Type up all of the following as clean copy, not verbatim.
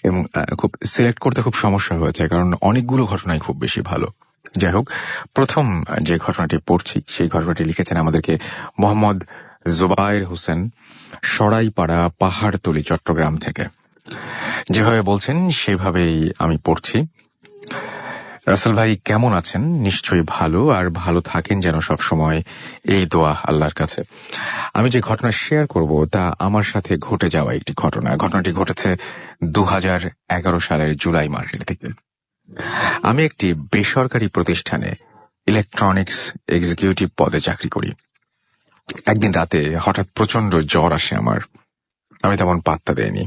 এবং খুব সিলেক্ট করতে খুব সমস্যা হয়েছে, কারণ অনেকগুলো ঘটনাই খুব বেশি ভালো। যাই হোক, প্রথম যে ঘটনাটি পড়ছি সেই ঘটনাটি লিখেছেন আমাদেরকে মোহাম্মদ জুবায়ের হোসেন, সরাইপাড়া, পাহাড়তলী, চট্টগ্রাম থেকে। যেভাবে বলছেন সেভাবেই আমি পড়ছি। রাসেল ভাই কেমন আছেন? নিশ্চয়ই ভালো, আর ভালো থাকেন যেন সব সময়, এই দোয়া আল্লাহর কাছে। আমি যে ঘটনা শেয়ার করব তা আমার সাথে ঘটে যাওয়া একটি ঘটনা। ঘটনাটি ঘটেছে 2011 সালের জুলাই মাসের দিকে। আমি একটি বেসরকারি প্রতিষ্ঠানে ইলেকট্রনিক্স এক্সিকিউটিভ পদে চাকরি করি। একদিন রাতে হঠাৎ প্রচন্ড জ্বর আসে আমার। আমি তেমন পাত্তা দেইনি।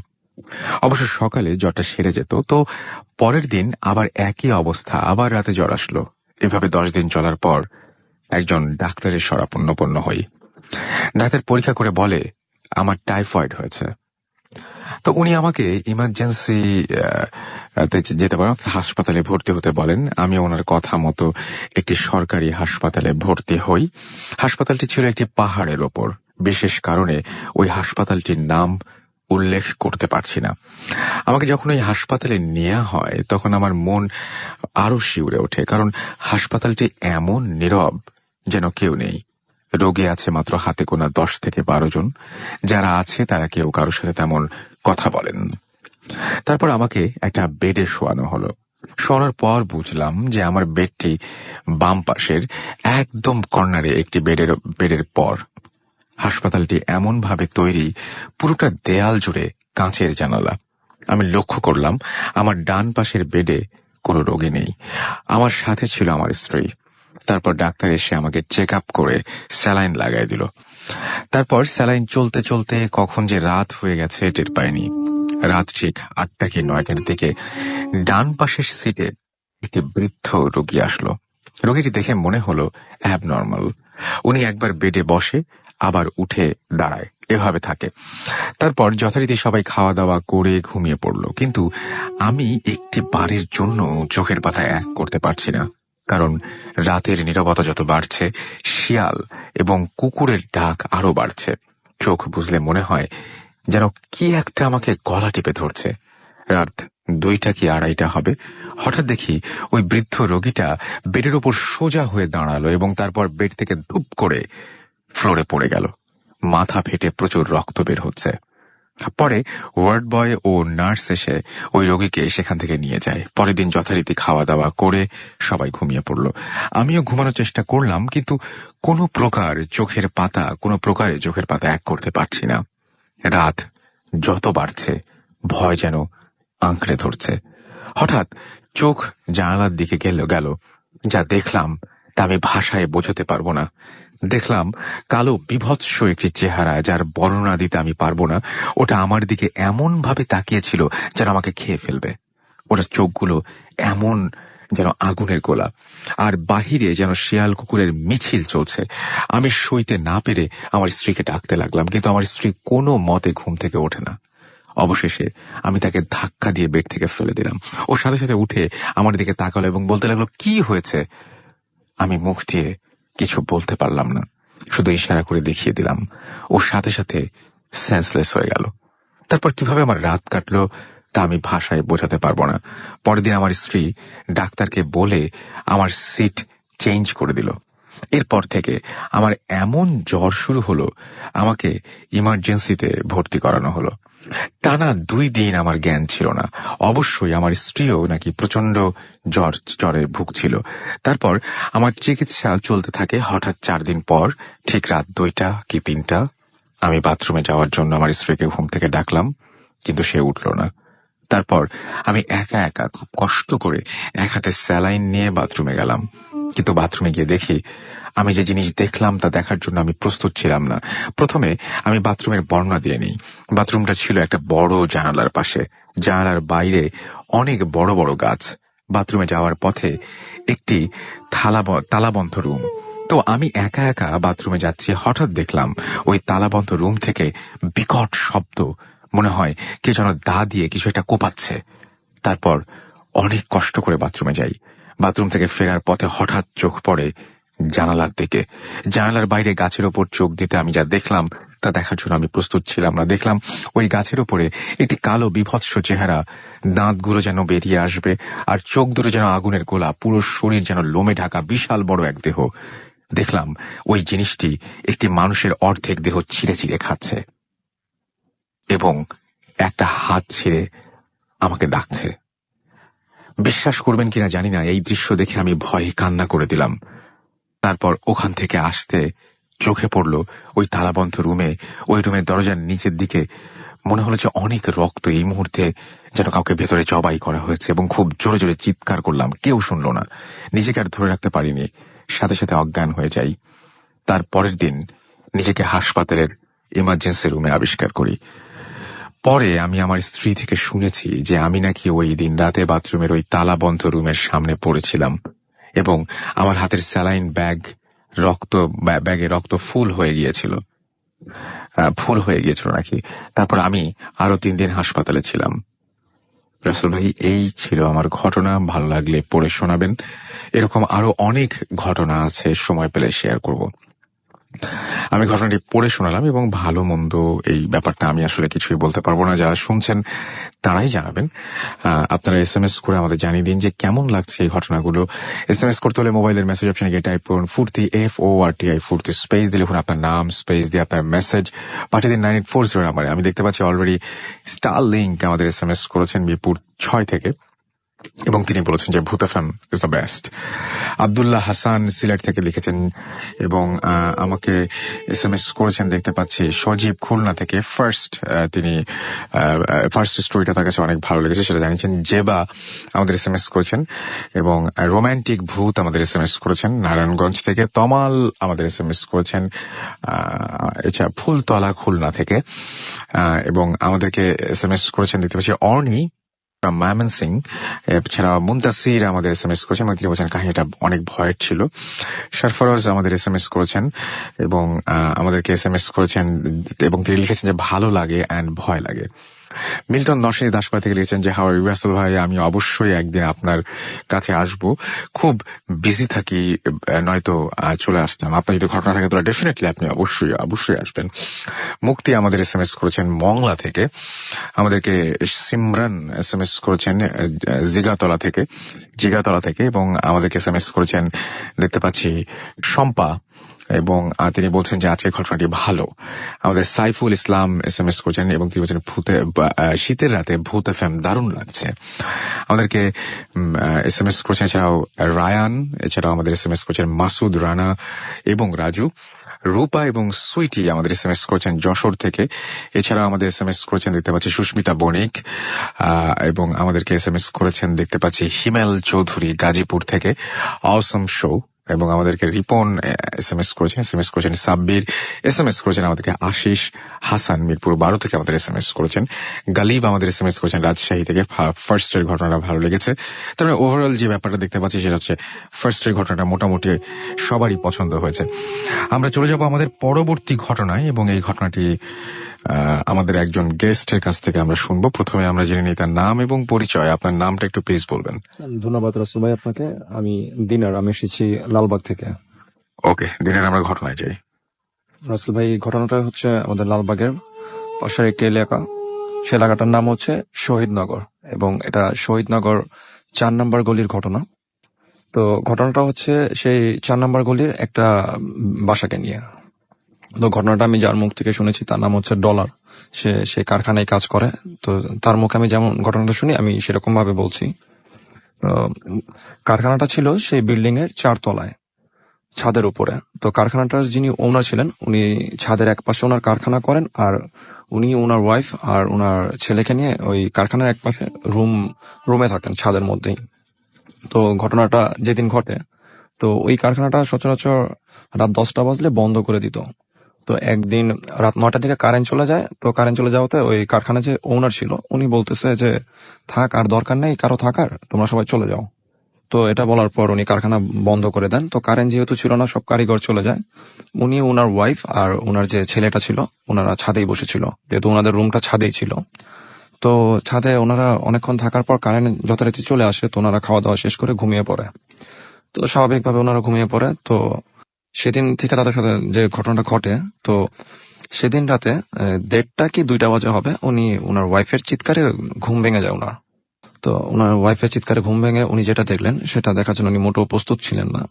অবশ্য সকালে জ্বরটা সেরে যেত, তো পরের দিন আবার একই অবস্থা, আবার রাতে জ্বর আসলো। এভাবে 10 দিন চলার পর একজন ডাক্তারের শরণাপন্ন হই। ডাক্তার পরীক্ষা করে বলে আমার টাইফয়েড হয়েছে। তো উনি আমাকে ইমার্জেন্সি যেতে পারেন, হাসপাতালে ভর্তি হতে বলেন। আমি ওনার কথা মতো একটি সরকারি হাসপাতালে ভর্তি হই। হাসপাতালটি ছিল একটি পাহাড়ের ওপর। বিশেষ কারণে ওই হাসপাতালটির নাম উল্লেখ করতে পারছি না। আমাকে যখন ওই হাসপাতালে নেওয়া হয় তখন আমার মন আরো শিউরে ওঠে, কারণ হাসপাতালটি এমন নীরব যেন কেউ নেই। রোগী আছে মাত্র হাতে গোনা 10 থেকে 12 জন। যারা আছে তারা কেউ কারোর সাথে তেমন কথা বলেন। তারপর আমাকে একটা বেডে শোয়ানো হলো। শোয়ানোর পর বুঝলাম যে আমার বেডটি বাম পাশের একদম কর্নারে একটি বেডের পর। হাসপাতালটি এমন ভাবে তৈরি, পুরোটা দেয়াল জুড়ে কাঁচের জানালা। আমি লক্ষ্য করলাম আমার ডান পাশের বেডে কোনো রোগী নেই। আমার সাথে ছিল আমার স্ত্রী। তারপর ডাক্তার এসে আমাকে চেক আপ করে স্যালাইন লাগাই দিল। তারপর স্যালাইন চলতে চলতে কখন যে রাত হয়ে গেছে টের পাইনি। রাত ঠিক 8টা কি 9টার দিকে ডান পাশের সিটে একটি বৃদ্ধ রোগী আসলো। রোগীটি দেখে মনে হলো অ্যাবনর্মাল। উনি একবার বেডে বসে, আবার উঠে দাঁড়ায়, এভাবে থাকে। তারপর যথারীতি সবাই খাওয়া দাওয়া করে ঘুমিয়ে পড়ল। কিন্তু আমি একটি বারের জন্য চোখের পাতা এক করতে পারছি না, কারণ রাতের নীরবতা যত বাড়ছে, শিয়াল এবং কুকুরের ডাক আরো বাড়ছে। চোখ বুঝলে মনে হয় যেন কি একটা আমাকে গলা টিপে ধরছে। রাত 2টা কি 2:30 হবে। হঠাৎ দেখি ওই বৃদ্ধ রোগীটা বেডের ওপর সোজা হয়ে দাঁড়ালো এবং তারপর বেড থেকে ধুপ করে ফ্লোরে পড়ে গেল। মাথা ফেটে প্রচুর রক্ত বের হচ্ছে। পরে ওয়ার্ড বয় ও নার্স এসে ওই রোগীকে সেখান থেকে নিয়ে যায়। পরের দিন যথারীতি খাওয়া দাওয়া করে সবাই ঘুমিয়ে পড়ল। আমিও ঘুমানোর চেষ্টা করলাম, কিন্তু কোনো প্রকারে চোখের পাতা এক করতে পারছি না। রাত যত বাড়ছে ভয় যেন আঁকড়ে ধরছে। হঠাৎ চোখ জানালার দিকে গেল। যা দেখলাম তা আমি ভাষায় বোঝাতে পারবো না। দেখলাম কালো বিভৎস একটি চেহারা, যার বর্ণনা দিতে আমি পারবো না। ওটা আমার দিকে এমন ভাবে তাকিয়েছিল যেন আমাকে খেয়ে ফেলবে। ওটার চোখগুলো এমন যেন আগুনের গোলা, আর বাহিরে যেন শিয়াল কুকুরের মিছিল চলছে। আমি সইতে না পেরে আমার স্ত্রীকে ডাকতে লাগলাম, কিন্তু আমার স্ত্রী কোনো মতে ঘুম থেকে ওঠে না। অবশেষে আমি তাকে ধাক্কা দিয়ে বেড থেকে ফেলে দিলাম। ওর সাথে সাথে উঠে আমার দিকে তাকালো এবং বলতে লাগলো, কি হয়েছে? আমি মুখ দিয়ে কিছু বলতে পারলাম না, শুধু ইশারা করে দেখিয়ে দিলাম। ওর সাথে সাথে সেন্সলেস হয়ে গেল। তারপর কিভাবে আমার রাত কাটলো তা আমি ভাষায় বোঝাতে পারবো না। পরের দিন আমার স্ত্রী ডাক্তারকে বলে আমার সিট চেঞ্জ করে দিল। এরপর থেকে আমার এমন জ্বর শুরু হলো, আমাকে ইমার্জেন্সিতে ভর্তি করানো হলো। টানা 2 দিন আমার জ্ঞান ছিল না। অবশ্যই আমার স্ত্রীও নাকি প্রচন্ড জ্বরে ভুগছিল। তারপর আমার চিকিৎসা চলতে থাকে। হঠাৎ 4 দিন পর ঠিক রাত 2টা কি 3টা আমি বাথরুমে যাওয়ার জন্য আমার স্ত্রীকে ঘুম থেকে ডাকলাম, কিন্তু সে উঠল না। তারপর আমি একা একা খুব কষ্ট করে এক হাতে স্যালাইন নিয়ে বাথরুমে গেলাম। কিন্তু বাথরুমে গিয়ে দেখি আমি যে জিনিস দেখলাম তা দেখার জন্য আমি প্রস্তুত ছিলাম না। প্রথমে আমি বাথরুমের বর্ণনা দিয়ে নিই। বাথরুমটা ছিল একটা বড় জানালার পাশে। জানালার বাইরে অনেক বড় বড় গাছ। বাথরুমে যাওয়ার পথে একটি তালাবন্ধ রুম। তো আমি একা একা বাথরুমে যাচ্ছি। হঠাৎ দেখলাম ওই তালাবন্ধ রুম থেকে বিকট শব্দ, মনে হয় কে যেন দা দিয়ে কিছু একটা কোপাচ্ছে। তারপর অনেক কষ্ট করে বাথরুমে যাই। বাথরুম থেকে ফেরার পথে হঠাৎ চোখ পড়ে জানালার দিকে। জানালার বাইরে গাছের ওপর চোখ দিতে আমি যা দেখলাম তা দেখার জন্য আমি প্রস্তুত ছিলাম না। দেখলাম ওই গাছের উপরে একটি কালো বিভৎস চেহারা, দাঁতগুলো যেন বেরিয়ে আসবে, আর চোখ দুটো যেন আগুনের গোলা, পুরো শরীর যেন লোমে ঢাকা বিশাল বড় এক দেহ। দেখলাম ওই জিনিসটি একটি মানুষের অর্ধেক দেহ ছিঁড়ে ছিঁড়ে খাচ্ছে এবং একটা হাত ছিঁড়ে আমাকে ডাকছে। বিশ্বাস করবেন কিনা জানি না, এই দৃশ্য দেখে আমি ভয়ে কান্না করে দিলাম। তারপর ওখান থেকে আসতে চোখে পড়ল ওই তালাবন্ধ রুমে, ওই রুমের দরজার নিচের দিকে মনে হলো যে অনেক রক্ত, এই মুহূর্তে যেন কাউকে ভেতরে জবাই করা হয়েছে, এবং খুব জোরে জোরে চিৎকার করলাম। কেউ শুনল না। নিজেকে আর ধরে রাখতে পারিনি, সাথে সাথে অজ্ঞান হয়ে যাই। তার পরের দিন নিজেকে হাসপাতালের ইমার্জেন্সি রুমে আবিষ্কার করি। পরে আমি আমার স্ত্রী থেকে শুনেছি যে আমি নাকি ওই দিন রাতে বাথরুমের ওই তালাবন্ধ রুমের সামনে পড়েছিলাম এবং আমার হাতের স্যালাইন ব্যাগে রক্ত ফুল হয়ে গিয়েছিল নাকি। তারপর আমি আরো 3 দিন হাসপাতালে ছিলাম। রাসেল ভাই, এই ছিল আমার ঘটনা। ভালো লাগলে পড়ে শোনাবেন। এরকম আরো অনেক ঘটনা আছে, সময় পেলে শেয়ার করব। আমি ঘটনাটি পড়ে শোনালাম, এবং ভালো মন্দ এই ব্যাপারটা আমি আসলে কিছুই বলতে পারবো না। যারা শুনছেন তারাই জানাবেন। আপনারা SMS করে আমাদের জানিয়ে দিন যে কেমন লাগছে এই ঘটনাগুলো। SMS করতে হলে মোবাইলের মেসেজ অপশনে গিয়ে টাইপ করুন ফুর্তি, FORTI ফুর্তি, স্পেস দিয়ে লিখুন আপনার নাম, স্পেস দিয়ে আপনার মেসেজ পাঠিয়ে দিন 9840 নাম্বারে। আমি দেখতে পাচ্ছি অলরেডি স্টার লিঙ্ক আমাদের SMS করেছেন মিরপুর 6 থেকে, এবং তিনি বলেছেন যে ভূত FM is the best. Abdullah Hasan Sylhet থেকে লিখেছেন এবং আমাকে SMS করেছেন দেখতে পাচ্ছি সজীব খুলনা থেকে। তিনি ফার্স্ট স্টোরিটা তার কাছে অনেক ভালো লেগেছে, সেটা জানিয়েছেন। জেবা আমাদের SMS করেছেন, এবং রোমান্টিক ভূত আমাদের SMS করেছেন নারায়ণগঞ্জ থেকে। তমাল আমাদের SMS করেছেন এছাড়া ফুলতলা খুলনা থেকে, এবং আমাদেরকে SMS করেছেন দেখতে পাচ্ছি অর্নি ময়মনসিং। এছাড়া মুন্তাসির আমাদের SMS করেছেন এবং তিনি বলছেন কাহিনীটা অনেক ভয়ের ছিল। সরফরোজ আমাদের SMS করেছেন এবং আমাদেরকে SMS করেছেন, এবং তিনি লিখেছেন যে ভালো লাগে অ্যান্ড ভয় লাগে। মিল্টন নরসিংদী দাসপাড়া থেকে লিখেছেন যে হাওয়ার রাসেল ভাই, আমি অবশ্যই একদিন আপনার কাছে আসব, খুব বিজি থাকি, নয়তো চলে আসতাম। আপনার যদি ঘটনা থাকে তাহলে ডেফিনেটলি আপনি অবশ্যই আসবেন। মুক্তি আমাদের SMS করেছেন মংলা থেকে। আমাদেরকে সিমরান SMS করেছেন জিগাতলা থেকে, এবং আমাদেরকে SMS করেছেন দেখতে পাচ্ছি শম্পা, এবং তিনি বলছেন যে আজকের ঘটনাটি ভালো। আমাদের সাইফুল ইসলাম SMS করেছেন এবং তিনি বলছেন শীতের রাতে ভূত এফএম দারুণ লাগছে। আমাদেরকে SMS করেছেন এছাড়াও রায়ান, এছাড়াও আমাদের SMS করেছেন মাসুদ রানা এবং রাজু। রূপা এবং সুইটি আমাদের SMS করেছেন যশোর থেকে। এছাড়াও আমাদের SMS করেছেন দেখতে পাচ্ছি সুস্মিতা বণিক, এবং আমাদেরকে SMS করেছেন দেখতে পাচ্ছি হিমেল চৌধুরী গাজীপুর থেকে, অসম শো। এবং আমাদেরকে রিপন SMS করেছেন সাব্বির, SMS করেছেন আমাদেরকে আশিস হাসান মিরপুর 12 থেকে আমাদের SMS করেছেন। গালিব আমাদের SMS করেছেন রাজশাহী থেকে। ফার্স্টের ঘটনাটা ভালো লেগেছে। তারপরে ওভারঅল যে ব্যাপারটা দেখতে পাচ্ছি সেটা হচ্ছে ফার্স্টের ঘটনাটা মোটামুটি সবারই পছন্দ হয়েছে। আমরা চলে যাব আমাদের পরবর্তী ঘটনায়, এবং এই ঘটনাটি আমাদের একজন গেস্টের কাছ থেকে আমরা শুনবো। প্রথমে আমরা জেনে নিই তার নাম এবং পরিচয়। আপনার নামটা একটু প্লিজ বলবেন। ধন্যবাদ রাসেল ভাই আপনাকে। আমি দিনার, আমি এসেছি লালবাগ থেকে। ওকে দিনার, আমরা ঘটনায় যাই। রাসেল ভাই, ঘটনাটা হচ্ছে আমাদের লালবাগের পাশের একটি এলাকা। সে এলাকাটার নাম হচ্ছে শহীদনগর, এবং এটা শহীদনগর 4 নম্বর গলির ঘটনা। তো ঘটনাটা হচ্ছে সেই 4 নম্বর গলির একটা বাসাকে নিয়ে। তো ঘটনাটা আমি যার মুখ থেকে শুনেছি তার নাম হচ্ছে ডলার। সে কারখানায় কাজ করে। তো তার মুখে আমি যেমন ঘটনাটা শুনি আমি সেরকম ভাবে বলছি। কারখানাটা ছিল সেই বিল্ডিং এর 4 তলায়, ছাদের উপরে। তো কারখানাটার যিনি ওনার ছিলেন, উনি ছাদের এক পাশে ওনার কারখানা করেন, আর উনি ওনার ওয়াইফ আর ওনার ছেলেকে নিয়ে ওই কারখানার এক পাশে রুমে থাকেন ছাদের মধ্যেই। তো ঘটনাটা যেদিন ঘটে, তো ওই কারখানাটা সচরাচর রাত 10টা বাজলে বন্ধ করে দিত। তো একদিন রাত 9টার দিকে কারেন্ট চলে যায়। তো কারেন্ট চলে যাওয়াতে ওই কারখানা যে ওনার ছিল উনি বলতেছে যে থাক, আর দরকার নেই কারো থাকার, তোমরা সবাই চলে যাও। তো এটা বলার পর উনি কারখানা বন্ধ করে দেন। তো কারেন্ট যেহেতু ছিল না, সব কারিগর চলে যায়। উনি, ওনার ওয়াইফ আর ওনার যে ছেলেটা ছিল, ওনারা ছাদেই বসেছিল, যেহেতু ওনাদের রুমটা ছাদেই ছিল। তো ছাদে ওনারা অনেকক্ষণ থাকার পর কারেন্ট যথারীতি চলে আসে। তো ওনারা খাওয়া দাওয়া শেষ করে ঘুমিয়ে পড়ে। তো স্বাভাবিকভাবে ওনারা ঘুমিয়ে পড়ে। তো সেদিন থেকে তাদের সাথে যে ঘটনাটা ঘটে, তো সেদিন রাতে 1:30 কি 2টা বাজে হবে, উনি ওনার ওয়াইফের চিৎকারে ঘুম ভেঙে যায় ওনার। তো ওনার ওয়াইফের চিৎকারে ঘুম ভেঙে উনি যেটা দেখলেন সেটা দেখার জন্য উনি মোটেও প্রস্তুত ছিলেন না।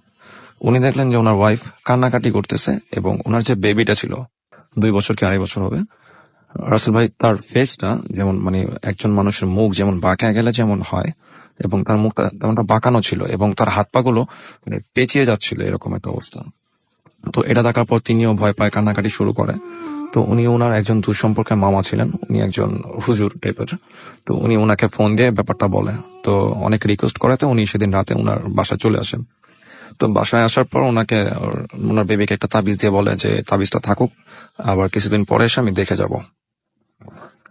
উনি দেখলেন যে ওনার ওয়াইফ কান্নাকাটি করতেছে এবং ওনার যে বেবিটা ছিল 2 বছর কি 2.5 বছর হবে, রাসেল ভাই তার ফেসটা যেমন মানে একজন মানুষের মুখ যেমন বাঁকা গেলে যেমন হয়, এবং তার মুখটা তেমনটা বাঁকানো ছিল এবং তার হাত পা গুলো মানে পেঁচিয়ে যাচ্ছিল, এরকম একটা অবস্থা। তো এটা দেখার পর তিনিও ভয় পায়, কান্নাকাটি শুরু করে। তো উনি ওনার একজন দুঃসম্পর্কের মামা ছিলেন, উনি একজন হুজুর টাইপের। তো উনি ওনাকে ফোন দিয়ে ব্যাপারটা বলে। তো অনেক রিকোয়েস্ট করাতে উনি সেদিন রাতে ওনার বাসায় চলে আসেন। তো বাসায় আসার পর ওনাকে ওনার বেবিকে একটা তাবিজ দিয়ে বলে যে তাবিজটা থাকুক, আবার কিছুদিন পরে এসে আমি দেখে যাব।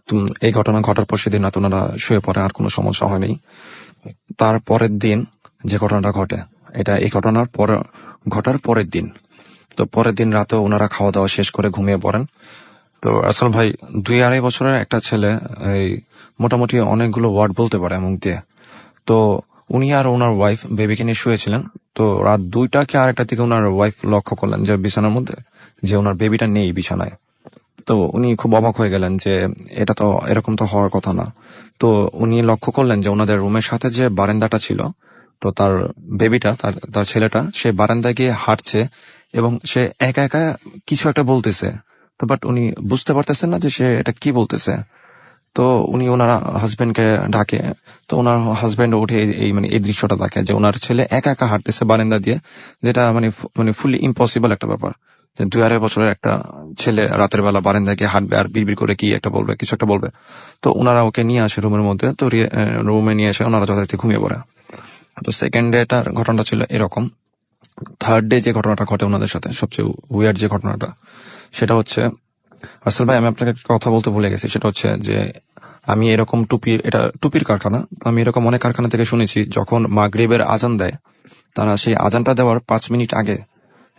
তো এই ঘটনা ঘটার পর সেদিন রাতে ওনারা শুয়ে পড়ে, আর কোনো সমস্যা হয়নি। তার পরের দিন যে ঘটনাটা ঘটে, এটা এই ঘটনার পরে ঘটার পরের দিন। তো পরের দিন রাতে ওনারা খাওয়া দাওয়া শেষ করে ঘুমিয়ে পড়েন। তো আসলে ভাই 2-2.5 বছরের একটা ছেলে এই মোটামুটি অনেকগুলো ওয়ার্ড বলতে পারে মুখ দিয়ে। তো উনি আর ওনার ওয়াইফ বেবিকে নিয়ে শুয়েছিলেন। তো রাত 2টা কি 2:30 দিকে ওনার ওয়াইফ লক্ষ্য করলেন যে বিছানার মধ্যে যে ওনার বেবিটা নেই বিছানায়। তো উনি খুব অবাক হয়ে গেলেন যে এটা তো এরকম তো হওয়ার কথা না। তো উনি লক্ষ্য করলেন যে ওনাদের রুমের সাথে যে বারান্দাটা ছিল, তো তার বেবিটা তার তার ছেলেটা সে বারান্দায় গিয়ে হাঁটছে এবং সে একা একা কিছু একটা বলতেছে। তো বাট উনি বুঝতে পারতেছেন না যে সে এটা কি বলতেছে। তো উনি ওনার হাজবেন্ডকে ডাকে। তো ওনার হাজবেন্ড উঠে এই মানে এই দৃশ্যটা দেখে যে ওনার ছেলে একা একা হাঁটতেছে বারান্দা দিয়ে, যেটা মানে ফুলি ইম্পসিবল একটা ব্যাপার যে 2-2.5 বছরের একটা ছেলে রাতের বেলা বারান্দায় গিয়ে হাঁটবে আর বিড়বিড় করে কি একটা বলবে, কিছু একটা বলবে। তো ওনারা ওকে নিয়ে আসে রুমের মধ্যে। তো রুমে নিয়ে এসে ওনারা যথারীতি ঘুমিয়ে পড়ে। তো সেকেন্ড ডেটার ঘটনাটা ছিল এরকম। থার্ড ডে যে ঘটনাটা ঘটে ওনাদের সাথে, সবচেয়ে উইয়ার্ড যে ঘটনাটা, সেটা হচ্ছে আসল ভাই আমি আপনাকে একটা কথা বলতে ভুলে গেছি। সেটা হচ্ছে যে আমি এরকম এটা টুপির কারখানা, তো আমি এরকম অনেক কারখানা থেকে শুনেছি যখন মাগরিবের আজান দেয় তারা সেই আজানটা দেওয়ার 5 মিনিট আগে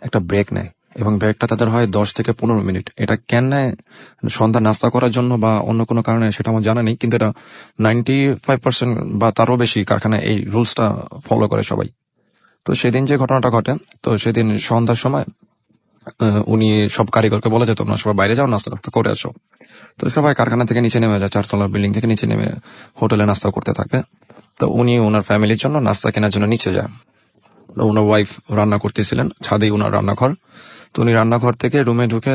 একটা ব্রেক নেয়, এবং ব্রেকটা তাদের হয় 10 থেকে 15 মিনিট। এটা কেন নেয়, সন্ধ্যা নাস্তা করার জন্য বা অন্য কোনো কারণে, সেটা আমার জানা নেই, কিন্তু এটা 95% বা তারও বেশি কারখানায় এই রুলসটা ফলো করে সবাই। তো সেদিন যে ঘটনাটা ঘটে, তো সেদিন সন্ধ্যার সময় উনি সব কারিগরকে বলে যে তোমরা সবাই বাইরে যাও, নাস্তা টাস্তা করে আসো। তো সবাই কারখানা থেকে নিচে নেমে যায়, 4 তলার বিল্ডিং থেকে নিচে নেমে হোটেলে নাস্তা করতে থাকে। তো উনি ওনার ফ্যামিলির জন্য নাস্তা কেনার জন্য নিচে যায়। তো ওনার ওয়াইফ রান্না করতেছিলেন, ছাদেই ওনার রান্নাঘর। তো উনি রান্নাঘর থেকে রুমে ঢুকে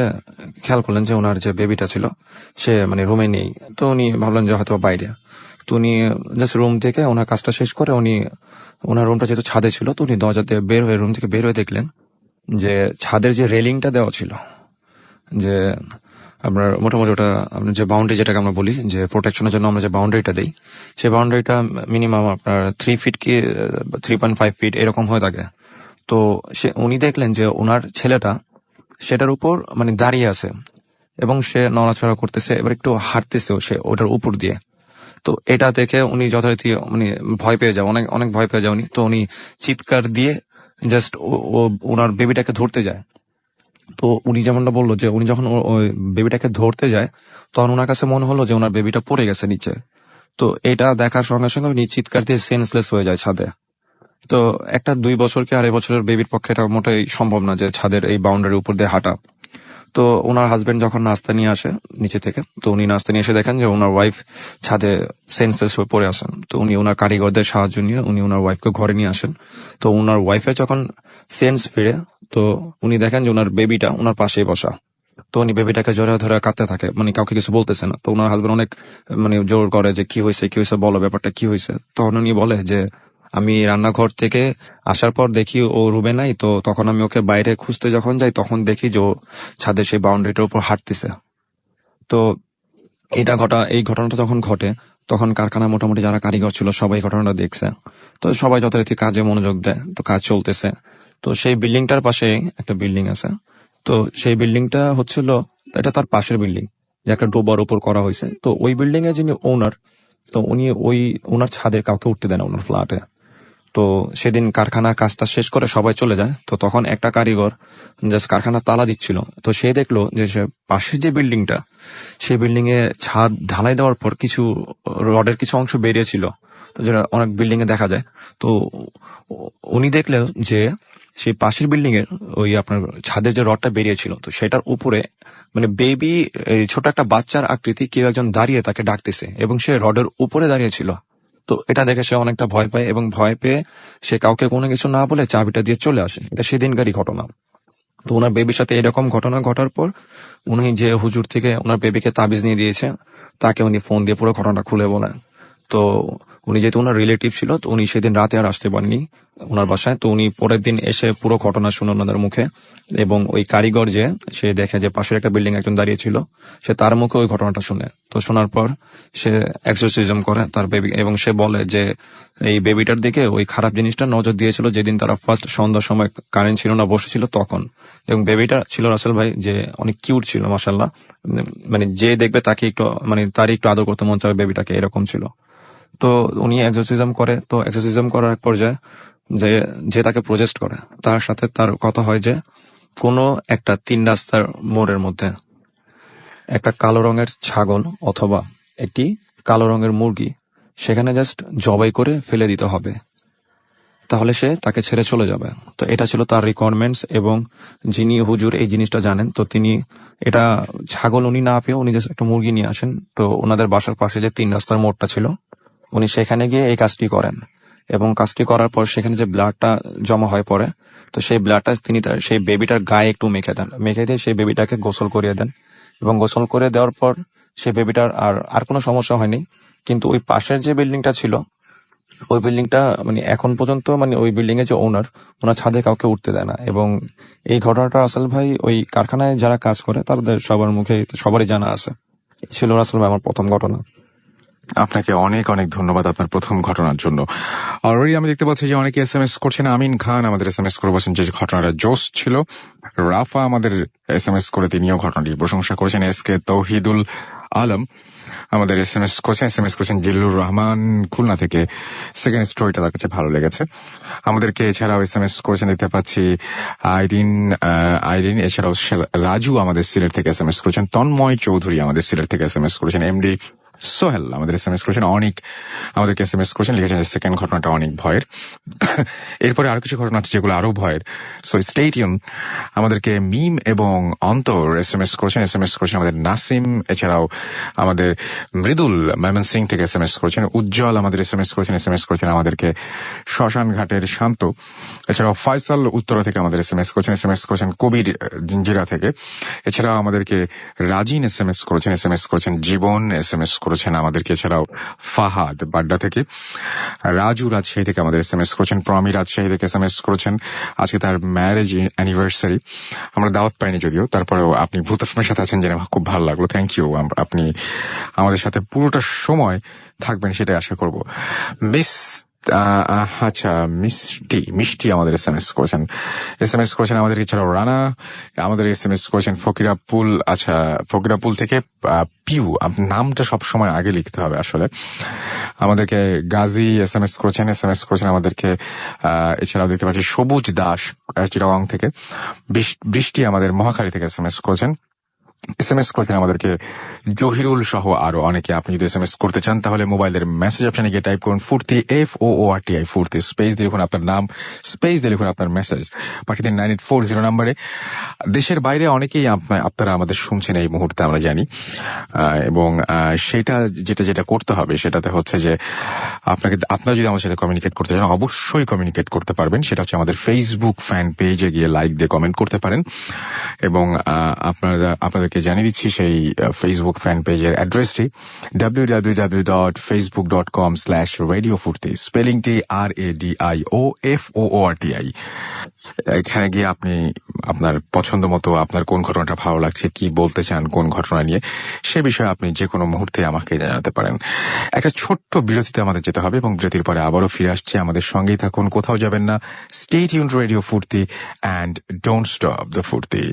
খেয়াল করলেন যে ওনার যে বেবিটা ছিল সে মানে রুমে নেই। তো উনি ভাবলেন যে হয়তো বাইরে। তো উনি জাস্ট রুম থেকে ওনার কাজটা শেষ করে উনি ওনার রুমটা যেহেতু ছাদে ছিল, তো উনি দরজা দিয়ে বের হয়ে রুম থেকে বের হয়ে দেখলেন যে ছাদের যে রেলিংটা দেওয়া ছিল, যে আপনার মোটামুটি ওটা আপনার যে বাউন্ডারি যেটাকে আমরা বলি যে প্রোটেকশনের জন্য আমরা যে বাউন্ডারিটা দিই, সেই বাউন্ডারিটা মিনিমাম আপনার 3 ফিট কি 3.5 ফিট এরকম হয়ে থাকে। তো উনি দেখলেন যে ওনার ছেলেটা সেটার উপর মানে দাঁড়িয়ে আছে এবং সে নড়াচড়া করতেছে, এবার একটু হাঁটতেছেও সে ওটার উপর দিয়ে। তো এটা দেখে উনি যথারীতি মানে ভয় পেয়ে যায়, অনেক অনেক ভয় পেয়ে যায় উনি। তো উনি চিৎকার দিয়ে জাস্ট ওনার বেবিটাকে ধরতে যায়। তো উনি যেমনটা বললো যে উনি যখন ওই বেবিটাকে ধরতে যায় তখন ওনার কাছে মনে হলো যে ওনার বেবিটা পড়ে গেছে নিচে। তো এটা দেখার সঙ্গে সঙ্গে উনি চিৎকার দিয়ে সেন্সলেস হয়ে যায় ছাদে। তো একটা 2 বছর কি 2.5 বছরের বেবির পক্ষে এটা মোটেই সম্ভব না যে ছাদের এই বাউন্ডারির উপর দিয়ে হাঁটা। তো ওনার হাজবেন্ড যখন নাস্তা নিয়ে আসে নিচে থেকে, তো উনি নাস্তা নিয়ে এসে দেখেন যে ওনার ওয়াইফ ছাদে সেন্সলেস হয়ে পড়ে আসেন। তো উনি ওনার কারিগরদের সাহায্য নিয়ে উনি ওনার ওয়াইফকে ঘরে নিয়ে আসেন। তো ওনার ওয়াইফে যখন সেন্স ফিরে, তো উনি দেখেন যে ওনার বেবিটা ওনার পাশেই বসা। তো উনি বেবিটাকে জোরে ধরে কাঁদতে থাকে, মানে কাউকে কিছু বলতেছে না। তো ওনার হাজবেন্ড অনেক মানে জোর করে যে কি হয়েছে বলো, ব্যাপারটা কি হয়েছে। তখন উনি বলে যে আমি রান্নাঘর থেকে আসার পর দেখি ও রুমে নাই, তো তখন আমি ওকে বাইরে খুঁজতে যখন যাই তখন দেখি যে ও ছাদের সেই বাউন্ডারিটার উপর হাঁটতেছে। তো এই ঘটনাটা যখন ঘটে তখন কারখানায় মোটামুটি যারা কারিগর ছিল সবাই ঘটনাটা দেখছে। তো সবাই যথারীতি কাজে মনোযোগ দেয়, তো কাজ চলতেছে। তো সেই বিল্ডিংটার পাশে একটা বিল্ডিং আছে। তো সেই বিল্ডিংটা হচ্ছিল, এটা তার পাশের বিল্ডিং যে একটা ডোবার উপর করা হয়েছে। তো ওই বিল্ডিং এর যিনি ওনার, তো উনি ওনার ছাদে কাউকে উঠতে দেন না, ওনার ফ্ল্যাটে। তো সেদিন কারখানার কাজটা শেষ করে সবাই চলে যায়। তো তখন একটা কারিগর জাস্ট কারখানা তালা দিচ্ছিল। তো সে দেখলো যে সে পাশের যে বিল্ডিংটা, সেই বিল্ডিং এ ছাদ ঢালাই দেওয়ার পর কিছু রডের কিছু অংশ বেরিয়েছিল। যেটা অনেক বিল্ডিং এ দেখা যায়। তো উনি দেখলেন যে সেই পাশের বিল্ডিং এর ওই আপনার ছাদের যে রডটা বেরিয়েছিল, তো সেটার উপরে মানে বেবি, ছোট একটা বাচ্চার আকৃতি কেউ একজন দাঁড়িয়ে তাকে ডাকতেছে এবং সে রডের উপরে দাঁড়িয়ে ছিল। তো এটা দেখে সে অনেকটা ভয় পায় এবং ভয় পেয়ে সে কাউকে কোনো কিছু না বলে চাবিটা দিয়ে চলে আসে। এটা সেদিনকারই ঘটনা। তো ওনার বেবির সাথে এরকম ঘটনা ঘটার পর উনি যে হুজুর থেকে ওনার বেবিকে তাবিজ নিয়ে দিয়েছে, তাকে উনি ফোন দিয়ে পুরো ঘটনাটা খুলে বলেন। তো উনি যেহেতু ওনার রিলেটিভ ছিল, তো উনি সেদিন রাতে আর আসতে পারেননি ওনার বাসায়। তো উনি পরের দিন এসে পুরো ঘটনা শুনে ওনাদের মুখে, এবং ওই কারিগর যে সে দেখে যে পাশের একটা বিল্ডিং একজন দাঁড়িয়ে ছিল, সে তার মুখে ওই ঘটনাটা শুনে। তো শোনার পর সে এক্সোরসিজম করে তার বেবি, এবং সে বলে যে এই বেবিটার দিকে ওই খারাপ জিনিসটা নজর দিয়েছিল যেদিন তারা ফার্স্ট সন্ধ্যার সময় কারেন্ট ছিল না, বসেছিল তখন। এবং বেবিটা ছিল রাসেল ভাই যে অনেক কিউট ছিল, মাশাল্লাহ। মানে যে দেখবে তাকে একটু মানে তারই একটু আদর করতে মন চাবে বেবিটাকে, এরকম ছিল। তো উনি এক্সোরসিজম করে, তো এক্সোরসিজম করার এক পর্যায়ে যে যে তাকে প্রজেস্ট করে তার সাথে তার কথা হয় যে কোনো একটা 3 রাস্তার মোড়ের মধ্যে একটা কালো রঙের ছাগল অথবা একটি কালো রঙের মুরগি সেখানে জাস্ট জবাই করে ফেলে দিতে হবে, তাহলে সে তাকে ছেড়ে চলে যাবে। তো এটা ছিল তার রিকোয়ারমেন্টস, এবং যিনি হুজুর এই জিনিসটা জানেন, তো তিনি এটা ছাগল উনি না পেয়ে উনি জাস্ট একটা মুরগি নিয়ে আসেন। তো ওনাদের বাসার পাশে যে 3 রাস্তার মোড়টা ছিল, উনি সেখানে গিয়ে এই কাজটি করেন। এবং কাজটি করার পর সেখানে যে ব্লাডটা জমা হয় পরে, তো সেই ব্লাডটা তিনি তার সেই বেবিটার গায়ে একটু মেখে দেন, মেখে দিয়ে সেই বেবিটাকে গোসল করিয়ে দেন। এবং গোসল করে দেওয়ার পর সেই বেবিটার আর কোনো সমস্যা হয়নি। কিন্তু ওই পাশের যে বিল্ডিংটা ছিল, ওই বিল্ডিংটা মানে এখন পর্যন্ত মানে ওই বিল্ডিং এর যে ওনার ছাদে কাউকে উঠতে দেয় না। এবং এই ঘটনাটা রাসেল ভাই ওই কারখানায় যারা কাজ করে তাদের সবার মুখে সবারই জানা আছে। এই ছিল রাসেল ভাই আমার প্রথম ঘটনা। আপনাকে অনেক অনেক ধন্যবাদ আপনার প্রথম ঘটনার জন্য। অলরেডি আমি দেখতে পাচ্ছি যে অনেকে SMS করছেন। আমিন খান আমাদের SMS করে বলছেন যে ঘটনাটা জোস ছিল। রাফা আমাদের SMS করে তিনিও ঘটনাটির প্রশংসা করেছেন। SK তৌহিদুল আলম আমাদের SMS করেছেন জিল্লুর রহমান খুলনা থেকে। সেকেন্ড স্টোরিটা তার কাছে ভালো লেগেছে। আমাদেরকে এছাড়াও SMS করেছেন দেখতে পাচ্ছি আইরিন, এছাড়াও রাজু আমাদের সিলেট থেকে SMS করেছেন। তন্ময় চৌধুরী আমাদের সিলেট থেকে SMS করেছেন। MD সোহেল আমাদের SMS করেছেন। অনেক আমাদেরকে SMS করেছেন, লিখেছেন সেকেন্ড ঘটনাটা অনেক ভয়ের। এরপরে আরো কিছু ঘটনা আছে যেগুলো আরো ভয়ের। So stay tune. আমাদেরকে মিম এবং অন্তর SMS করেছেন আমাদের নাসিম, এছাড়াও আমাদের মৃদুল ময়মনসিং থেকে SMS করেছেন। উজ্জ্বল আমাদের SMS করেছেন আমাদেরকে শ্মশান ঘাটের শান্ত। এছাড়াও ফয়সাল উত্তরা থেকে আমাদের SMS করেছেন কবির জিঞ্জিরা থেকে। এছাড়াও আমাদেরকে রাজিন SMS করেছেন জীবন SMS করেছেন আমাদেরকে। এছাড়াও ফাহাদ বাড্ডা থেকে, রাজু রাজশাহী থেকে আমাদের SMS করেছেন। প্রমি রাজশাহী থেকে SMS করেছেন। আজকে তার ম্যারেজ অ্যানিভার্সারি। আমরা দাওয়াত পাইনি যদিও, তারপরেও আপনি ভূত ফিল্মের সাথে আছেন জেনে খুব ভালো লাগলো। Thank you. আপনি আমাদের সাথে পুরোটা সময় থাকবেন সেটাই আশা করব। আচ্ছা, মিষ্টি আমাদের SMS করেছেন আমাদের। এছাড়াও রানা আমাদের SMS করেছেন। ফকিরাপুল, আচ্ছা ফকিরাপুল থেকে পিউ, নামটা সবসময় আগে লিখতে হবে আসলে। আমাদেরকে গাজী SMS করেছেন আমাদেরকে। এছাড়াও দেখতে পাচ্ছি সবুজ দাস চিটাগাং থেকে। বৃষ্টি আমাদের মহাখালী থেকে SMS করেছেন আমাদেরকে। জহিরুল সহ আরো অনেকে। আপনি যদি SMS করতে চান তাহলে মোবাইলের মেসেজ অপশনে গিয়ে টাইপ করুন ফুর্তি, FOORTI ফুর্তি, স্পেস দিয়ে লিখুন আপনার নাম, স্পেস দিয়ে লিখুন আপনার মেসেজ, পাঠিয়ে দিন 9840 নাম্বারে। দেশের বাইরে অনেকেই আপনারা আমাদের শুনছেন এই মুহূর্তে আমরা জানি। এবং সেটা যেটা করতে হবে সেটাতে হচ্ছে যে আপনারা যদি আমার সাথে কমিউনিকেট করতে চান অবশ্যই কমিউনিকেট করতে পারবেন। সেটা হচ্ছে আমাদের ফেসবুক ফ্যান পেজে গিয়ে লাইক দিয়ে কমেন্ট করতে পারেন। এবং আপনাদেরকে জানিয়ে দিচ্ছি সেই ফেসবুক ফ্যান পেজের অ্যাড্রেসটি www.facebook.com/radiofurti, স্পেলিংটি RADIOFOORTI। এখানে গিয়ে আপনি আপনার পছন্দ মতো আপনার কোন ঘটনাটা ভালো লাগছে, কি বলতে চান কোন ঘটনা নিয়ে, সে বিষয়ে আপনি যে কোনো মুহূর্তে আমাকে জানাতে পারেন। একটা ছোট্ট বিরতিতে আমাদের যেতে হবে এবং বিরতির পরে আবারও ফিরে আসছে। আমাদের সঙ্গেই থাকুন, কোথাও যাবেন না। স্টে টিউনড রেডিও ফুর্তি অ্যান্ড ডোন্ট স্টপ দ্য ফুর্তি।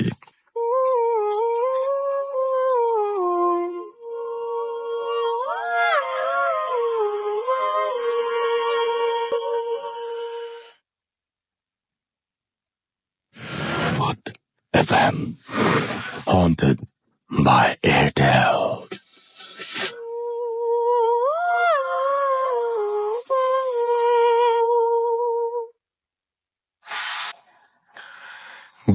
FM, haunted by Airtel.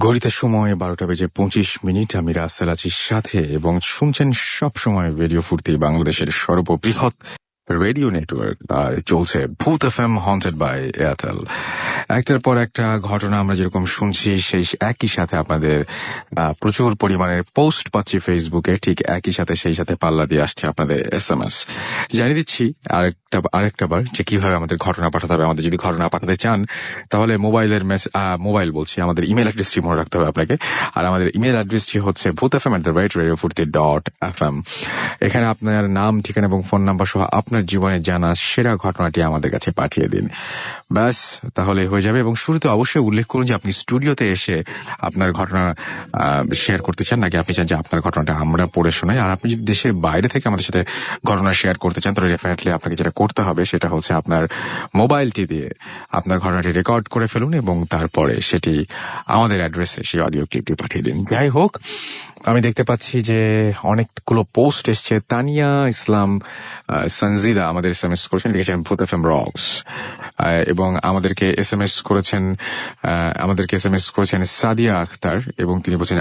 ঘড়িতে সময় 12:25। আমি রাসেল আছি সাথে এবং শুনছেন সব সময় রেডিও ফুর্তি, বাংলাদেশের সর্ববৃহৎ রেডিও নেটওয়ার্ক। আর চলছে ভূত এফএম হন্টেড বাই এয়ারটেল। একটার পর একটা ঘটনা আমরা যেরকম শুনছি, সেই একই সাথে আপনাদের প্রচুর পরিমাণের পোস্ট পাচ্ছি ফেসবুকে, ঠিক একই সাথে সেই সাথে পাল্লা দিয়ে আসছে আপনাদের SMS। জানিয়ে দিচ্ছি আরেকটা বার যে কিভাবে আমাদের ঘটনা পাঠাতে হবে। আমাদের যদি ঘটনা পাঠাতে চান তাহলে মোবাইল বলছি, আমাদের ইমেল অ্যাড্রেসটি মনে রাখতে হবে আপনাকে। আর আমাদের ইমেল অ্যাড্রেসটি হচ্ছে bhutfm@radiofurti.fm। এখানে আপনার নাম, ঠিকানা এবং ফোন নাম্বার সহ আপনার জীবনে জানা সেরা ঘটনাটি আমাদের কাছে পাঠিয়ে দিন। ব্যাস, তাহলে হয়ে যাবে। এবং শুরুতে অবশ্যই উল্লেখ করুন যে আপনি স্টুডিওতে এসে আপনার ঘটনা শেয়ার করতে চান, নাকি আপনি চান যে আপনার ঘটনাটা আমরা পড়ে শোনাই। আর আপনি যদি দেশের বাইরে থেকে আমাদের সাথে ঘটনা শেয়ার করতে চান তাহলে ডেফিনেটলি আপনাকে যেটা করতে হবে সেটা হচ্ছে আপনার মোবাইলটি দিয়ে আপনার ঘটনাটি রেকর্ড করে ফেলুন এবং তারপরে সেটি আমাদের অ্যাড্রেসে সেই অডিও ক্লিপটি পাঠিয়ে দিন। যাই হোক, আমি দেখতে পাচ্ছি যে অনেকগুলো পোস্ট এসছে। তানিয়া ইসলাম সঞ্জিদা আমাদের SMS করেছেন, লিখেছেন ভূত এফএম রক্স। এবং আমাদেরকে SMS করেছেন সাদিয়া আখতার, এবং তিনি বলছেন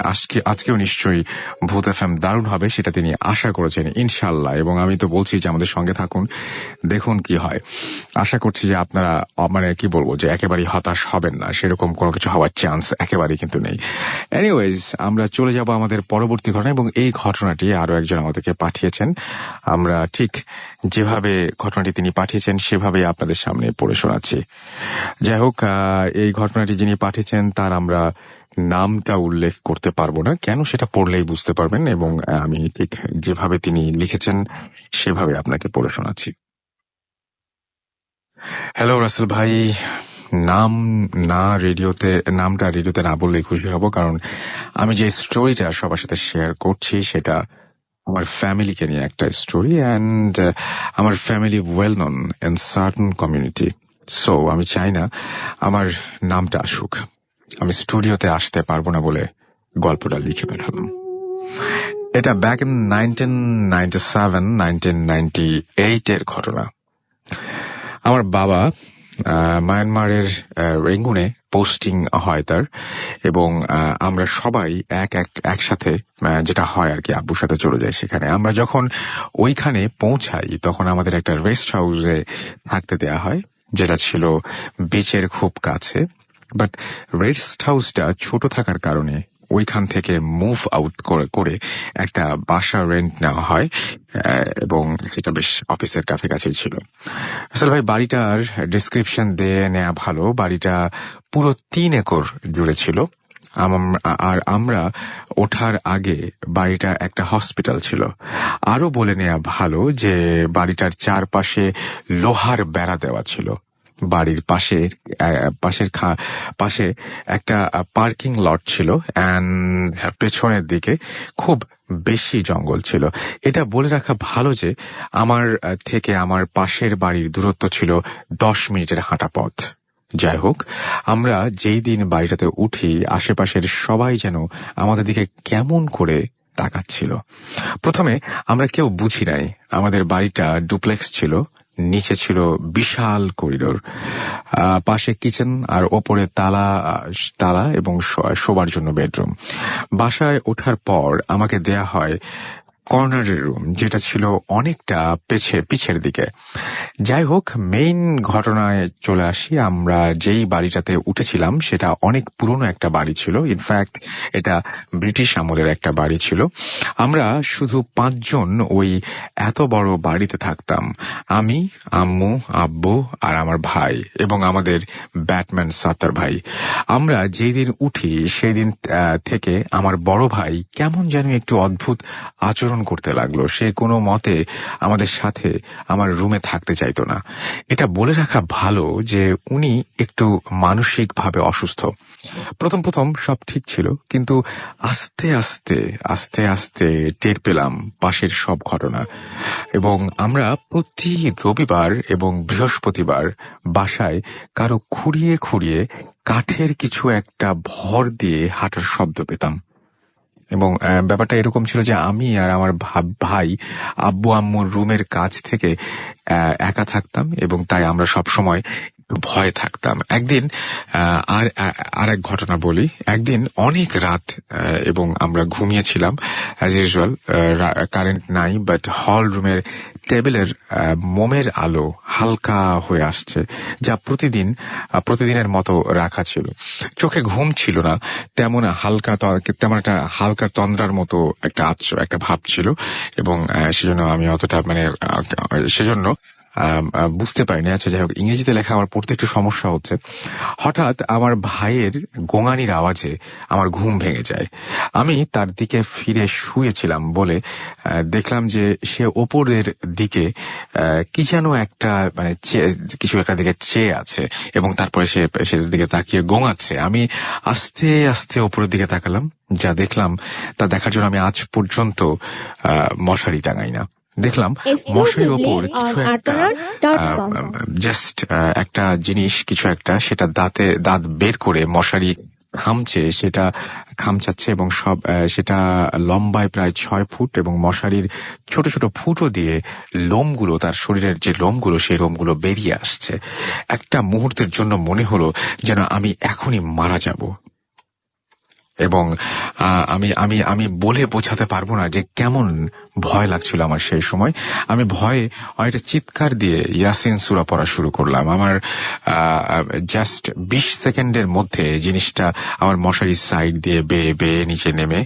আজকেও নিশ্চয়ই ভূত এফএম দারুণ হবে, সেটা তিনি আশা করেছেন ইনশাল্লাহ। এবং আমি তো বলছি যে আমাদের সঙ্গে থাকুন, দেখুন কি হয়। আশা করছি যে আপনারা কি বলবো, যে একেবারেই হতাশ হবেন না, সেরকম কোনো কিছু হওয়ার চান্স একেবারেই কিন্তু নেই। এনিওয়েজ, আমরা চলে যাব আমাদের পরবর্তী ঘটনা। এবং এই ঘটনাটি আরো একজন আমাদেরকে পাঠিয়েছেন। আমরা ঠিক যেভাবে ঘটনাটি তিনি পাঠিয়েছেন সেভাবেই আপনাদের সামনে পড়ে শোনাচ্ছি। যাই হোক, এই ঘটনাটি যিনি পাঠিয়েছেন তার আমরা নামটা উল্লেখ করতে পারবো না, কেন সেটা পড়লেই বুঝতে পারবেন। এবং আমি ঠিক যেভাবে তিনি লিখেছেন সেভাবে আপনাকে পড়ে শোনাচ্ছি। হ্যালো রাসেল ভাই, নামটা রেডিওতে না বললেই খুশি হব, কারণ আমি যে স্টোরিটা সবার সাথে শেয়ার করছি সেটা আমার ফ্যামিলিকে নিয়ে একটা স্টোরি, অ্যান্ড আমার family well known in certain community. So আমি চাই না আমার নামটা আসুক। আমি স্টুডিওতে আসতে পারবো না বলে গল্পটা লিখে পাঠালাম। এটা ব্যাক ইন 1997-1998 এর ঘটনা। আমার বাবা মায়ানমারের রেঙ্গুনে পোস্টিং হয় তার, এবং আমরা সবাই একসাথে, যেটা হয় আর কি, আব্বুর সাথে চলে যাই সেখানে। আমরা যখন ওইখানে পৌঁছাই তখন আমাদের একটা রেস্ট হাউসে থাকতে দেয়া হয়, যেটা ছিল বিচের খুব কাছে। বাট রেস্ট হাউসটা ছোট থাকার কারণে ওইখান থেকে মুভ আউট করে একটা বাসা রেন্ট নেওয়া হয়, এবং সেটা বেশ অফিসের কাছাকাছি ছিল। আসলে ভাই, বাড়িটার ডিসক্রিপশন দিয়ে নেওয়া ভালো। বাড়িটা পুরো 3 একর জুড়ে ছিল। আর আমরা ওঠার আগে বাড়িটা একটা হসপিটাল ছিল। আরো বলে নেওয়া ভালো যে বাড়িটার চারপাশে লোহার বেড়া দেওয়া ছিল। বাড়ির পাশে একটা পার্কিং লট ছিল, অ্যান্ড পেছনের দিকে খুব বেশি জঙ্গল ছিল। এটা বলে রাখা ভালো যে আমার থেকে আমার পাশের বাড়ির দূরত্ব ছিল 10 মিনিটের হাঁটা পথ। যাই হোক, আমরা যেই দিন বাড়িটাতে উঠি আশেপাশের সবাই যেন আমাদের দিকে কেমন করে তাকাচ্ছিল। প্রথমে আমরা কেউ বুঝি নাই। আমাদের বাড়িটা ডুপ্লেক্স ছিল, নিচে ছিল বিশাল করিডোর, পাশে কিচেন আর ওপরে তালা এবং শোবার জন্য বেডরুম। বাসায় ওঠার পর আমাকে দেয়া হয় কর্নারের রুম, যেটা ছিল অনেকটা পিছের দিকে। যাই হোক, মেইন ঘটনায় চলে আসি। আমরা যেই বাড়িটাতে উঠেছিলাম সেটা অনেক পুরনো একটা বাড়ি ছিল। ইনফ্যাক্ট এটা ব্রিটিশ আমলের একটা বাড়ি ছিল। আমরা শুধু 5 জন ওই এত বড় বাড়িতে থাকতাম। আমি, আম্মু, আব্বু আর আমার ভাই, এবং আমাদের ব্যাটম্যান সাত্তার ভাই। আমরা যেই দিন উঠি সেই দিন থেকে আমার বড় ভাই কেমন যেন একটু অদ্ভুত আচরণ করতে লাগলো। সে কোনো মতে আমাদের সাথে আমার রুমে থাকতে চাইতো না। এটা বলে রাখা ভালো যে উনি একটু মানসিকভাবে অসুস্থ। প্রথম সব ঠিক ছিল, কিন্তু আস্তে আস্তে টের পেলাম পাশের সব ঘটনা। এবং আমরা প্রতি রবিবার এবং বৃহস্পতিবার বাসায় কারো খুঁড়িয়ে কাঠের কিছু একটা ভর দিয়ে হাঁটার শব্দ পেতাম। এবং ব্যাপারটা এরকম ছিল যে আমি আর আমার ভাই আব্বু আম্মুর রুমের কাছ থেকে একা থাকতাম, এবং তাই আমরা সব সময় ভয় থাকতাম। একদিন আর এক ঘটনা বলি। একদিন অনেক রাত এবং আমরা ঘুমিয়েছিলাম অ্যাজ ইউজুয়াল। কারেন্ট নাই, বাট হল রুমের টেবিলের মোমের আলো হালকা হয়ে আসছে, যা প্রতিদিনের মতো রাখা ছিল। চোখে ঘুম ছিল না, তেমন একটা হালকা তন্দ্রার মতো একটা ভাব ছিল, এবং সেজন্য আমি অতটা সেজন্য বুঝতে পারিনি। আচ্ছা, যাই হোক, ইংরেজিতে লেখা আমার পড়তে একটু সমস্যা হচ্ছে। হঠাৎ আমার ভাইয়ের গোঙানির আওয়াজে আমার ঘুম ভেঙে যায়। আমি তার দিকে ফিরে শুয়েছিলাম বলে দেখলাম যে সে ওপরের দিকে কি যেন একটা কিছু একটা দিকে চেয়ে আছে, এবং তারপরে সে সেটার দিকে তাকিয়ে গোঙাচ্ছে। আমি আস্তে আস্তে ওপরের দিকে তাকালাম। যা দেখলাম তা দেখার জন্য আমি আজ পর্যন্ত মশারি টাঙাই না। দেখলাম মশারির ওপর কিছু একটা জাস্ট একটা জিনিস, কিছু একটা, সেটা দাঁত বের করে মশারি খামচাচ্ছে, এবং সেটা লম্বায় প্রায় 6 ফুট, এবং মশারির ছোট ছোট ফুটো দিয়ে লোমগুলো, তার শরীরের যে লোমগুলো, সেই লোমগুলো বেরিয়ে আসছে। একটা মুহূর্তের জন্য মনে হলো যেন আমি এখনই মারা যাব, এবং আমি বলে বোঝাতে পারবো না যে কেমন ভয় লাগছিল আমার সেই সময়। আমি ভয়ে অনেকটা চিৎকার দিয়ে ইয়াসিন সূরা পড়া শুরু করলাম। আমার জাস্ট 20 সেকেন্ডের মধ্যে জিনিসটা আমার মশারির সাইড দিয়ে বেয়ে বেয়ে নিচে নেমে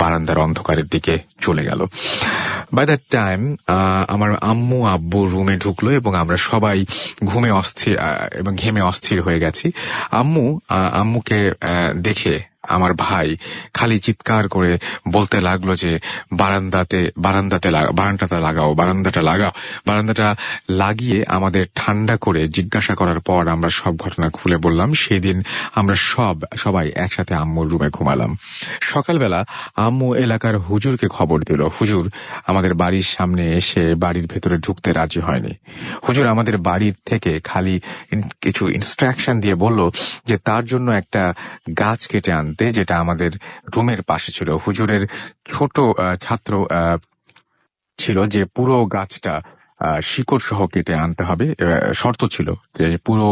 বারান্দার অন্ধকারের দিকে চলে গেল। বাই দ্যাট টাইম আমার আম্মু আব্বু রুমে ঢুকলো, এবং আমরা সবাই ঘেমে অস্থির হয়ে গেছি। আম্মুকে দেখে আমার ভাই খালি চিৎকার করে বলতে লাগলো যে বারান্দাটা লাগিয়ে আমাদের ঠান্ডা করে জিজ্ঞাসা করার পর আমরা সব ঘটনা খুলে বললাম। সেদিন আমরা সবাই একসাথে আম্মুর রুমে ঘুমালাম। সকালবেলা আম্মু এলাকার হুজুরকে খবর দিল। হুজুর আমাদের বাড়ির সামনে এসে বাড়ির ভেতরে ঢুকতে রাজি হয়নি। হুজুর আমাদের বাড়ির থেকে খালি কিছু ইনস্ট্রাকশন দিয়ে বলল যে তার জন্য একটা গাছ কেটে আনতে, যেটা আমাদের রুমের পাশে ছিল। হুজুরের ছোট ছাত্র ছিল যে পুরো গাছটা শিকড় সহ কেটে আনতে হবে। শর্ত ছিল যে পুরো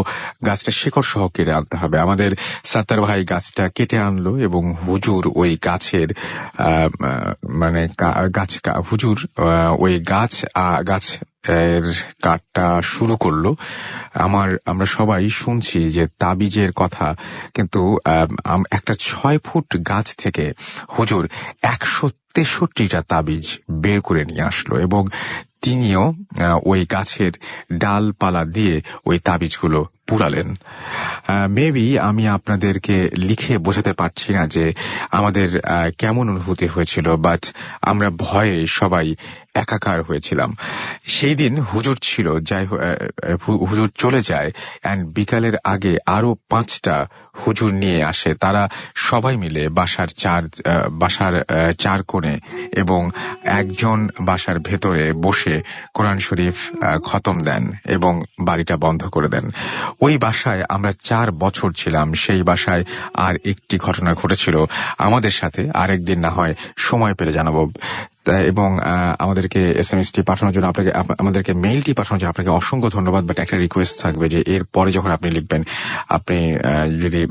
গাছটা শিকড় সহ কেটে আনতে হবে। আমাদের সাত্তার ভাই গাছটা কেটে আনলো, এবং হুজুর ওই গাছের ওই গাছ এর কাটটা শুরু করলো। আমরা সবাই শুনছি যে তাবিজের কথা, কিন্তু একটা 6 ফুট গাছ থেকে হুজুর 163টা তাবিজ বের করে নিয়ে আসলো, এবং তিনিও ওই গাছের ডালপালা দিয়ে ওই তাবিজগুলো পুরালেন। মেবি আমি আপনাদেরকে লিখে বোঝাতে পারছি না যে আমাদের কেমন অনুভূতি হয়েছিল, বাট আমরা ভয়ে সবাই একাকার হয়েছিলাম। সেই দিন হুজুর ছিল, হুজুর চলে যায়, অ্যান্ড বিকালের আগে আরো 5টা হুজুর নিয়ে আসে। তারা সবাই মিলে বাসার 4 কোণে এবং একজন বাসার ভেতরে বসে কোরআন শরীফ খতম দেন এবং বাড়িটা বন্ধ করে দেন। ওই বাসায় আমরা 4 বছর ছিলাম। সেই বাসায় আর একটি ঘটনা ঘটেছিল আমাদের সাথে, আরেকদিন না হয় সময় পেলে জানাবো। এবং আমাদেরকে এসএমএসটি পাঠানোর জন্য আমাদেরকে মেইলটি পাঠানোর জন্য আপনাকে অসংখ্য ধন্যবাদ। বাট একটা রিকোয়েস্ট থাকবে যে এর পরে যখন আপনি লিখবেন, আপনি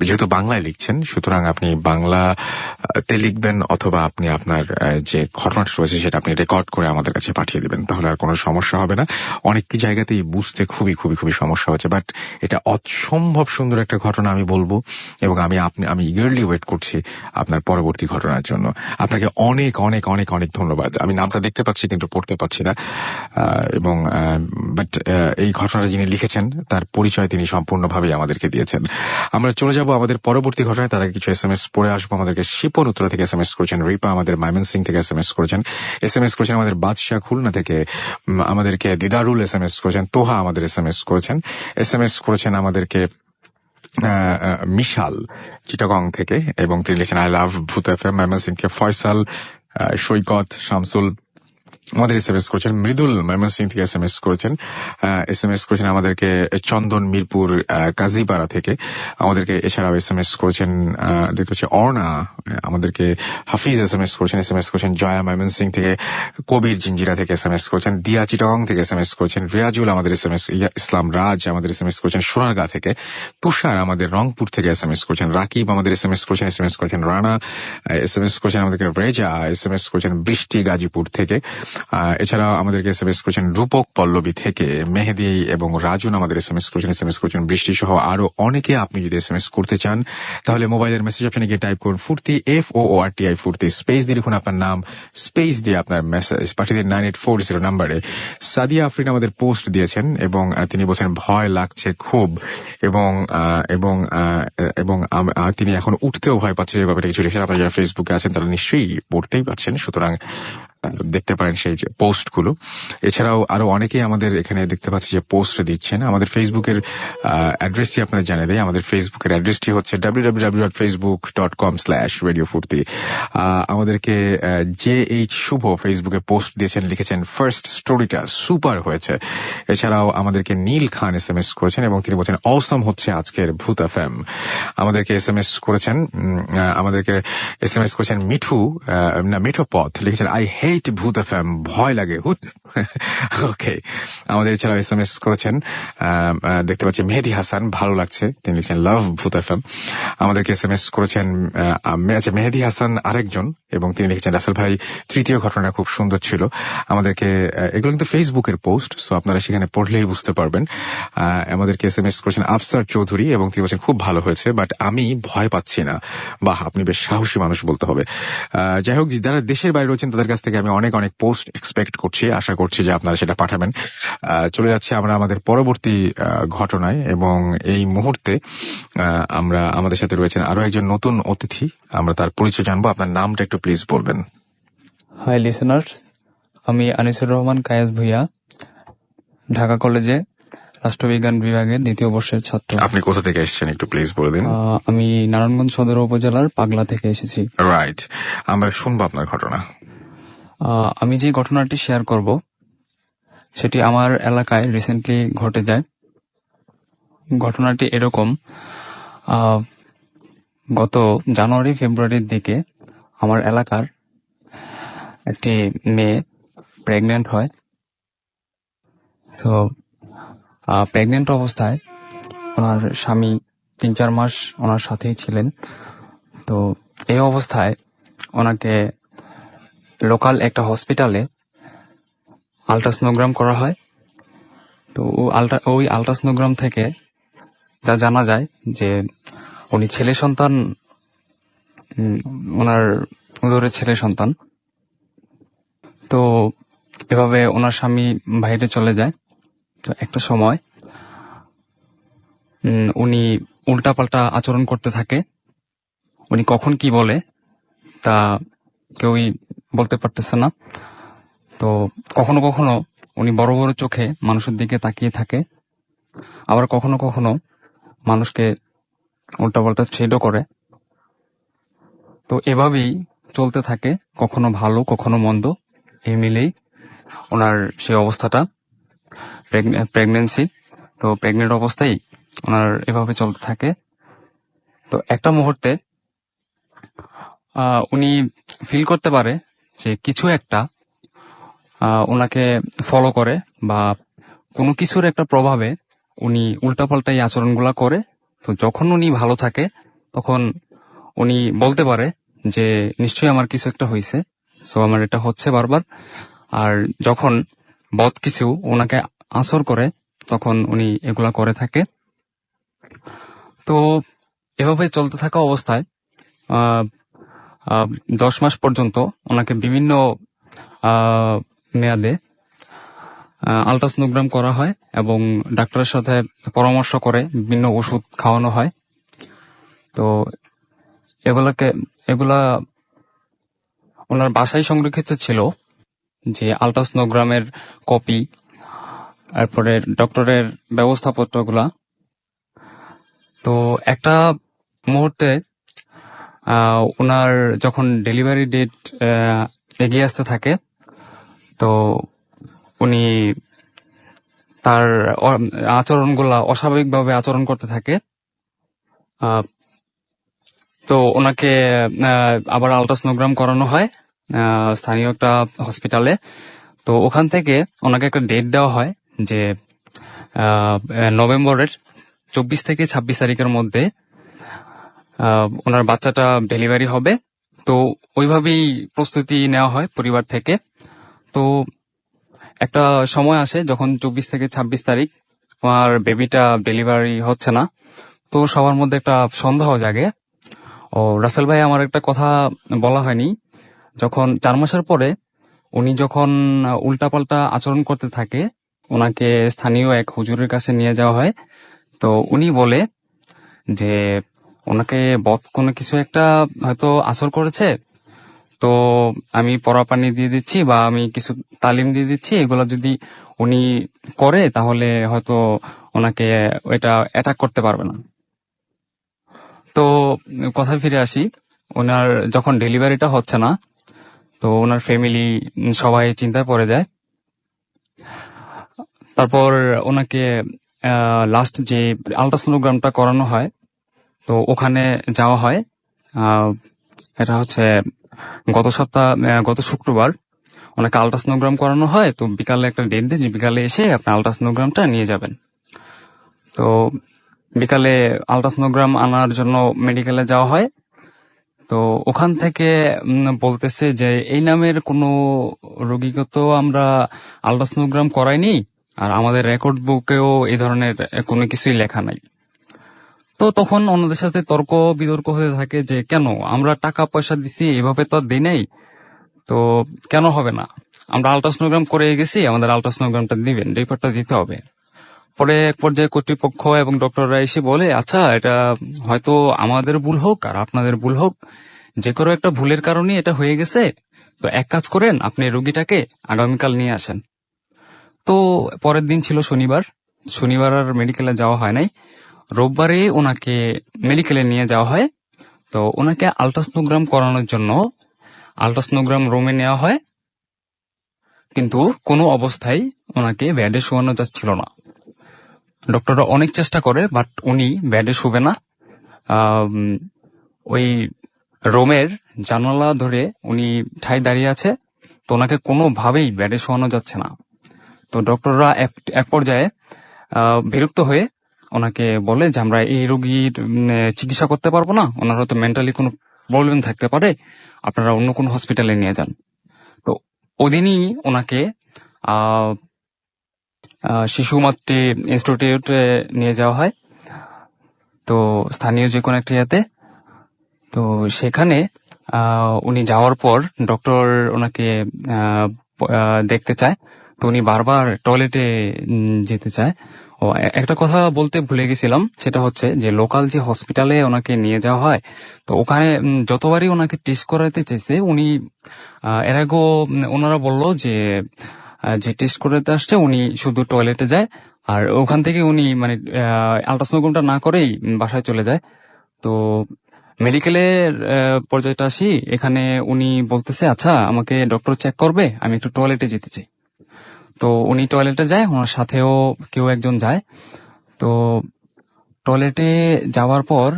যেহেতু বাংলায় লিখছেন, সুতরাং আপনি বাংলাতে লিখবেন, অথবা আপনি আপনার যে ঘটনাটা রয়েছে সেটা আপনি রেকর্ড করে আমাদের কাছে পাঠিয়ে দিবেন। তাহলে আর কোনো সমস্যা হবে না। অনেক জায়গাতেই বুঝতে খুবই খুবই খুবই সমস্যা হচ্ছে, বাট এটা অসম্ভব সুন্দর একটা ঘটনা আমি বলবো, এবং আমি ইগারলি ওয়েট করছি আপনার পরবর্তী ঘটনার জন্য। আপনাকে অনেক অনেক অনেক অনেক ধন্যবাদ। আমি নামটা দেখতে পাচ্ছি কিন্তু পড়তে পাচ্ছি না, এবং বাট এই ঘটনাটা যিনি লিখেছেন তার পরিচয় তিনি সম্পূর্ণভাবেই আমাদেরকে দিয়েছেন। আমরা চলে যাব আমাদের পরবর্তী ঘটনায়। তার আগে কিছু এসএমএস পড়ে আসবো। আমাদেরকে শিপন উত্তরা থেকে এসএমএস করেছেন, রিপা আমাদের ময়মনসিংহ থেকে এসএমএস করেছেন আমাদের বাদশাহ খুলনা থেকে, আমাদেরকে দিদারুল এসএমএস করেছেন, তোহা আমাদের এসএমএস করেছেন আমাদেরকে মিশাল চিটাগং থেকে, এবং তিনি লিখেছেন আই লাভ ভূত এফএম। ময়মনসিংহকে ফয়সাল, সৈকত, শামসুল, আমাদের এসএমএস করেছেন মৃদুল ময়মনসিং থেকে এসএমএস করেছেন আমাদেরকে চন্দন মিরপুর কাজীপাড়া থেকে আমাদেরকে, এছাড়াও এসএমএস করেছেন দেখতে পাচ্ছি অর্ণা আমাদেরকে, হাফিজ এসএমএস করেছেন জয়া ময়মনসিং থেকে, কবির জিঞ্জিরা থেকে এসএমএস করেছেন, দিয়া চিটং থেকে এসএমএস করেছেন, রিয়াজুল আমাদের এসএমএস, ইসলাম রাজ আমাদের এসএমএস করেছেন সোনারগাঁ থেকে, তুষার আমাদের রংপুর থেকে এসএমএস করেছেন, রাকিব আমাদের এসএমএস করেছেন রানা এসএমএস করেছেন আমাদেরকে, রেজা এসএমএস করেছেন বৃষ্টি গাজীপুর থেকে, এছাড়া আমাদেরকে এসএমএস করেছেন রূপক পল্লবী থেকে, মেহেদি এবং রাজুন আমাদের এসএমএস করেছেন বৃষ্টি সহ আরো অনেকে। আপনি যদি এসএমএস করতে চান তাহলে মোবাইলের মেসেজ অপশনে গিয়ে টাইপ করুন ফুর্তি, FOORTI ফুর্তি, স্পেস দিয়ে লিখুন আপনার নাম, স্পেস দিয়ে আপনার মেসেজ পাঠিয়ে দিন 9840 নাম্বারে। সাদিয়া আফরিন আমাদের পোস্ট দিয়েছেন এবং তিনি বলছেন ভয় লাগছে খুব, এবং এবং এবং তিনি এখন উঠতেও ভয় পাচ্ছেন। এই ব্যাপারটা কিছু লিখেছেন। আপনারা যারা ফেসবুকে আছেন তারা নিশ্চয়ই পড়তেই পারছেন, সুতরাং দেখতে পারেন সেই যে পোস্ট গুলো। এছাড়াও আরো অনেকেই আমাদের এখানে দেখতে পাচ্ছি যে পোস্ট দিচ্ছেন। আমাদের ফেসবুকের অ্যাড্রেসটি আপনাদের জানিয়ে দেয়। আমাদের ফেসবুকের অ্যাড্রেসটি হচ্ছে www.facebook.com/radiofurti। আমাদেরকে JH শুভ ফেসবুকে পোস্ট দিয়েছেন, লিখেছেন ফার্স্ট স্টোরিটা সুপার হয়েছে। এছাড়াও আমাদেরকে নীল খান এসএমএস করেছেন এবং তিনি বলছেন অসম হচ্ছে আজকের ভূত এফএম। আমাদেরকে এসএমএস করেছেন মিঠু পথ, লিখেছেন আই হেট ভূত এফএম, ভয় লাগে হুত। ওকে, আমাদের এছাড়াও এসএমএস করেছেন দেখতে পাচ্ছি মেহেদি হাসান, ভালো লাগছে, তিনি লিখছেন লাভ ভূত এফএম। আমাদেরকে এসএমএস করেছেন মেহেদি হাসান আরেকজন, এবং তিনি লিখেছেন রাসেল ভাই তৃতীয় ঘটনা খুব সুন্দর ছিল। আমাদেরকে এগুলো কিন্তু ফেসবুকের পোস্ট, সো আপনারা সেখানে পড়লেই বুঝতে পারবেন। আমাদেরকে এসএমএস করেছেন আফসার চৌধুরী এবং তিনি বলছেন খুব ভালো হয়েছে, বাট আমি ভয় পাচ্ছি না। বাহ, আপনি বেশ সাহসী মানুষ বলতে হবে। যাই হোক, যারা দেশের বাইরে রয়েছেন তাদের কাছ থেকে আমি অনেক অনেক পোস্ট এক্সপেক্ট করছি, আশা করছি যে আপনারা সেটা পাঠাবেন। চলে যাচ্ছে আমরা আমাদের পরবর্তী ঘটনায়, এবং এই মুহূর্তে আমাদের সাথে রয়েছেন আরো একজন নতুন অতিথি। আমরা তার পরিচয় জানবো। আপনার নামটা একটু প্লিজ বলবেন। হাই লিসেনার্স, আমি আনিসুর রহমান কায়েস ভুইয়া, ঢাকা কলেজে রাষ্ট্রবিজ্ঞান বিভাগের দ্বিতীয় বর্ষের ছাত্র। আপনি কোথা থেকে এসেছেন একটু প্লিজ বলে দিন। আমি নারায়ণগঞ্জ সদর উপজেলার পাগলা থেকে এসেছি। রাইট, আমরা শুনবো আপনার ঘটনা। আমি যে ঘটনাটি শেয়ার করব সেটি আমার এলাকায় রিসেন্টলি ঘটে যায়। ঘটনাটি এরকম, গত জানুয়ারি ফেব্রুয়ারির দিকে আমার এলাকার একটি মেয়ে প্রেগনেন্ট হয়। সো প্রেগনেন্ট অবস্থায় ওনার স্বামী 3-4 মাস ওনার সাথেই ছিলেন। তো এই অবস্থায় ওনাকে লোকাল একটা হসপিটালে আল্ট্রাসোনোগ্রাম করা হয়। তো ওই আল্ট্রাসোনোগ্রাম থেকে যা জানা যায় যে উনি ছেলে সন্তান, ওনার উদরে ছেলে সন্তান। তো এভাবে ওনার স্বামী বাইরে চলে যায়। তো একটা সময় উনি উল্টাপাল্টা আচরণ করতে থাকে। উনি কখন কি বলে তা কেউই বলতে পারতেছে না। তো কখনো কখনো উনি বড় বড় চোখে মানুষের দিকে তাকিয়ে থাকে, আবার কখনো কখনো মানুষকে উল্টাপাল্টা থ্রেটও করে। তো এভাবেই চলতে থাকে, কখনো ভালো কখনো মন্দ, এই মিলেই ওনার সেই অবস্থাটা প্রেগনেন্সি। তো প্রেগনেন্ট অবস্থায় ওনার এভাবে চলতে থাকে। তো একটা মুহূর্তে উনি ফিল করতে পারে যে কিছু একটা ওনাকে ফলো করে, বা কোনো কিছুর একটা প্রভাবে উনি উল্টাপাল্টা এই আচরণগুলা করে। তো যখন উনি ভালো থাকে তখন উনি বলতে পারে যে নিশ্চয়ই আমার কিছু একটা হয়েছে, সো আমার এটা হচ্ছে বারবার। আর যখন বদ কিছু ওনাকে আসর করে তখন উনি এগুলা করে থাকে। তো এভাবে চলতে থাকা অবস্থায় 10 মাস পর্যন্ত ওনাকে বিভিন্ন মেয়াদে আল্ট্রাসোনোগ্রাম করা হয় এবং ডাক্তারের সাথে পরামর্শ করে বিভিন্ন ওষুধ খাওয়ানো হয়। তো এগুলা ওনার বাসায় সংরক্ষিত ছিল, যে আল্ট্রাসোনোগ্রামের কপি, তারপরে ডক্টরের ব্যবস্থাপত্রগুলা। তো একটা মুহূর্তে ওনার যখন ডেলিভারি ডেট এগিয়ে আসতে থাকে, তো উনি তার আচরণগুলা অস্বাভাবিকভাবে আচরণ করতে থাকে। আহ, তো ওনাকে আবার আলট্রাসোনোগ্রাম করানো হয় স্থানীয় একটা হসপিটালে। তো ওখান থেকে ওনাকে একটা ডেট দেওয়া হয় যে নভেম্বরের 24 থেকে 26 তারিখের মধ্যে ওনার বাচ্চাটা ডেলিভারি হবে। তো ওইভাবেই প্রস্তুতি নেওয়া হয় পরিবার থেকে। তো একটা সময় আসে যখন 24 থেকে 26 তারিখ আমার বেবিটা ডেলিভারি হচ্ছে না। তো সবার মধ্যে একটা সন্দেহ জাগে। ও রাসেল ভাই, আমার একটা কথা বলা হয়নি, যখন 4 মাসের পরে উনি যখন উল্টাপাল্টা আচরণ করতে থাকে, ওনাকে স্থানীয় এক হুজুরের কাছে নিয়ে যাওয়া হয়। তো উনি বলে যে ওনাকে বদ কোনো কিছু একটা হয়তো আসর করেছে, তো আমি পরা পানি দিয়ে দিচ্ছি বা আমি কিছু তালিম দিয়ে দিচ্ছি, এগুলো যদি উনি করে তাহলে হয়তো ওনাকে এটা অ্যাটাক করতে পারবে না। তো কথায় ফিরে আসি, ওনার যখন ডেলিভারিটা হচ্ছে না, তো ওনার ফ্যামিলি সবাই চিন্তায় পড়ে যায়। তারপর ওনাকে লাস্ট যে আলট্রাসোনোগ্রামটা করানো হয়, তো ওখানে যাওয়া হয়। আহ, এটা হচ্ছে গত শুক্রবার ওনাকে আলট্রাসোনোগ্রাম করানো হয়। তো বিকালে একটা ডেট দিয়ে যে বিকালে এসে আপনি আলট্রাসোনোগ্রামটা নিয়ে যাবেন। তো বিকালে আলট্রাসোনোগ্রাম আনার জন্য মেডিকেলে যাওয়া হয়। তো ওখান থেকে বলতেছে যে এই নামের কোনো রোগীকে তো আমরা আলট্রাসোনোগ্রাম করাইনি, আর আমাদের রেকর্ড বুকেও এই ধরনের কোনো কিছুই লেখা নাই। তো তখন ওনাদের সাথে তর্ক বিতর্ক হতে থাকে যে কেন আমরা টাকা পয়সা দিছি, এভাবে তো আর দিই নাই, তো কেন হবে না, আমরা আলট্রাসোনোগ্রাম করে গেছি, আমাদের আলট্রাসোনোগ্রামটা দিবেন, রিপোর্টটা দিতে হবে। পরে এক পর্যায়ে কর্তৃপক্ষ এবং ডক্টররা এসে বলে, আচ্ছা এটা হয়তো আমাদের ভুল হোক আর আপনাদের ভুল হোক, যে কোনো একটা ভুলের কারণে এটা হয়ে গেছে। তো এক কাজ করেন, আপনি রোগীটাকে আগামীকাল নিয়ে আসেন। তো পরের দিন ছিল শনিবার আর মেডিকেলে যাওয়া হয় নাই। রোববারে ওনাকে মেডিকেলে নিয়ে যাওয়া হয়। তো ওনাকে আলট্রাসোনোগ্রাম করানোর জন্য আলট্রাসোনোগ্রাম রুমে নেওয়া হয়, কিন্তু কোনো অবস্থায় ওনাকে বেডে শোয়ানো যাচ্ছিল না। ডক্টররা অনেক চেষ্টা করে, বাট উনি বেডে শুবে না। আম, ওই রুমের জানালা ধরে উনি ঠাই দাঁড়িয়ে আছে। তো ওনাকে কোনোভাবেই বেডে শোয়ানো যাচ্ছে না। তো ডক্টররা এক পর্যায়ে বিরক্ত হয়ে ওনাকে বলে যে আমরা এই রোগীর চিকিৎসা করতে পারবো না, ওনার হয়তো মেন্টালি কোনো প্রবলেম থাকতে পারে, আপনারা অন্য কোনো হসপিটালে নিয়ে যান। তো ওদিনই ওনাকে আহ শিশু মাতৃ ইনস্টিটিউটে নিয়ে যাওয়া হয়, তো স্থানীয় যে কোনো একটা ইয়াতে। তো সেখানে উনি যাওয়ার পর ডক্টর ওনাকে দেখতে চায়। তো উনি বারবার টয়লেটে যেতে চায়। ও একটা কথা বলতে ভুলে গেছিলাম, সেটা হচ্ছে যে লোকাল যে হসপিটালে ওনাকে নিয়ে যাওয়া হয়, তো ওখানে যতবারই ওনাকে টেস্ট করাতে চাইছে উনি এর আগেও ওনারা বললো যে টেস্ট করাতে আসছে উনি শুধু টয়লেটে যায়, আর ওখান থেকে উনি মানে আলট্রাসোনোগ্রামটা না করেই বাসায় চলে যায়। তো মেডিকেলের পর্যায়টা আসি, এখানে উনি বলতেছে আচ্ছা আমাকে ডক্টর চেক করবে, আমি একটু টয়লেটে যেতে চাই। তো উনি টয়লেটে যায়, ওনার সাথেও কেউ একজন যায়। তো টয়লেটে যাওয়ার পর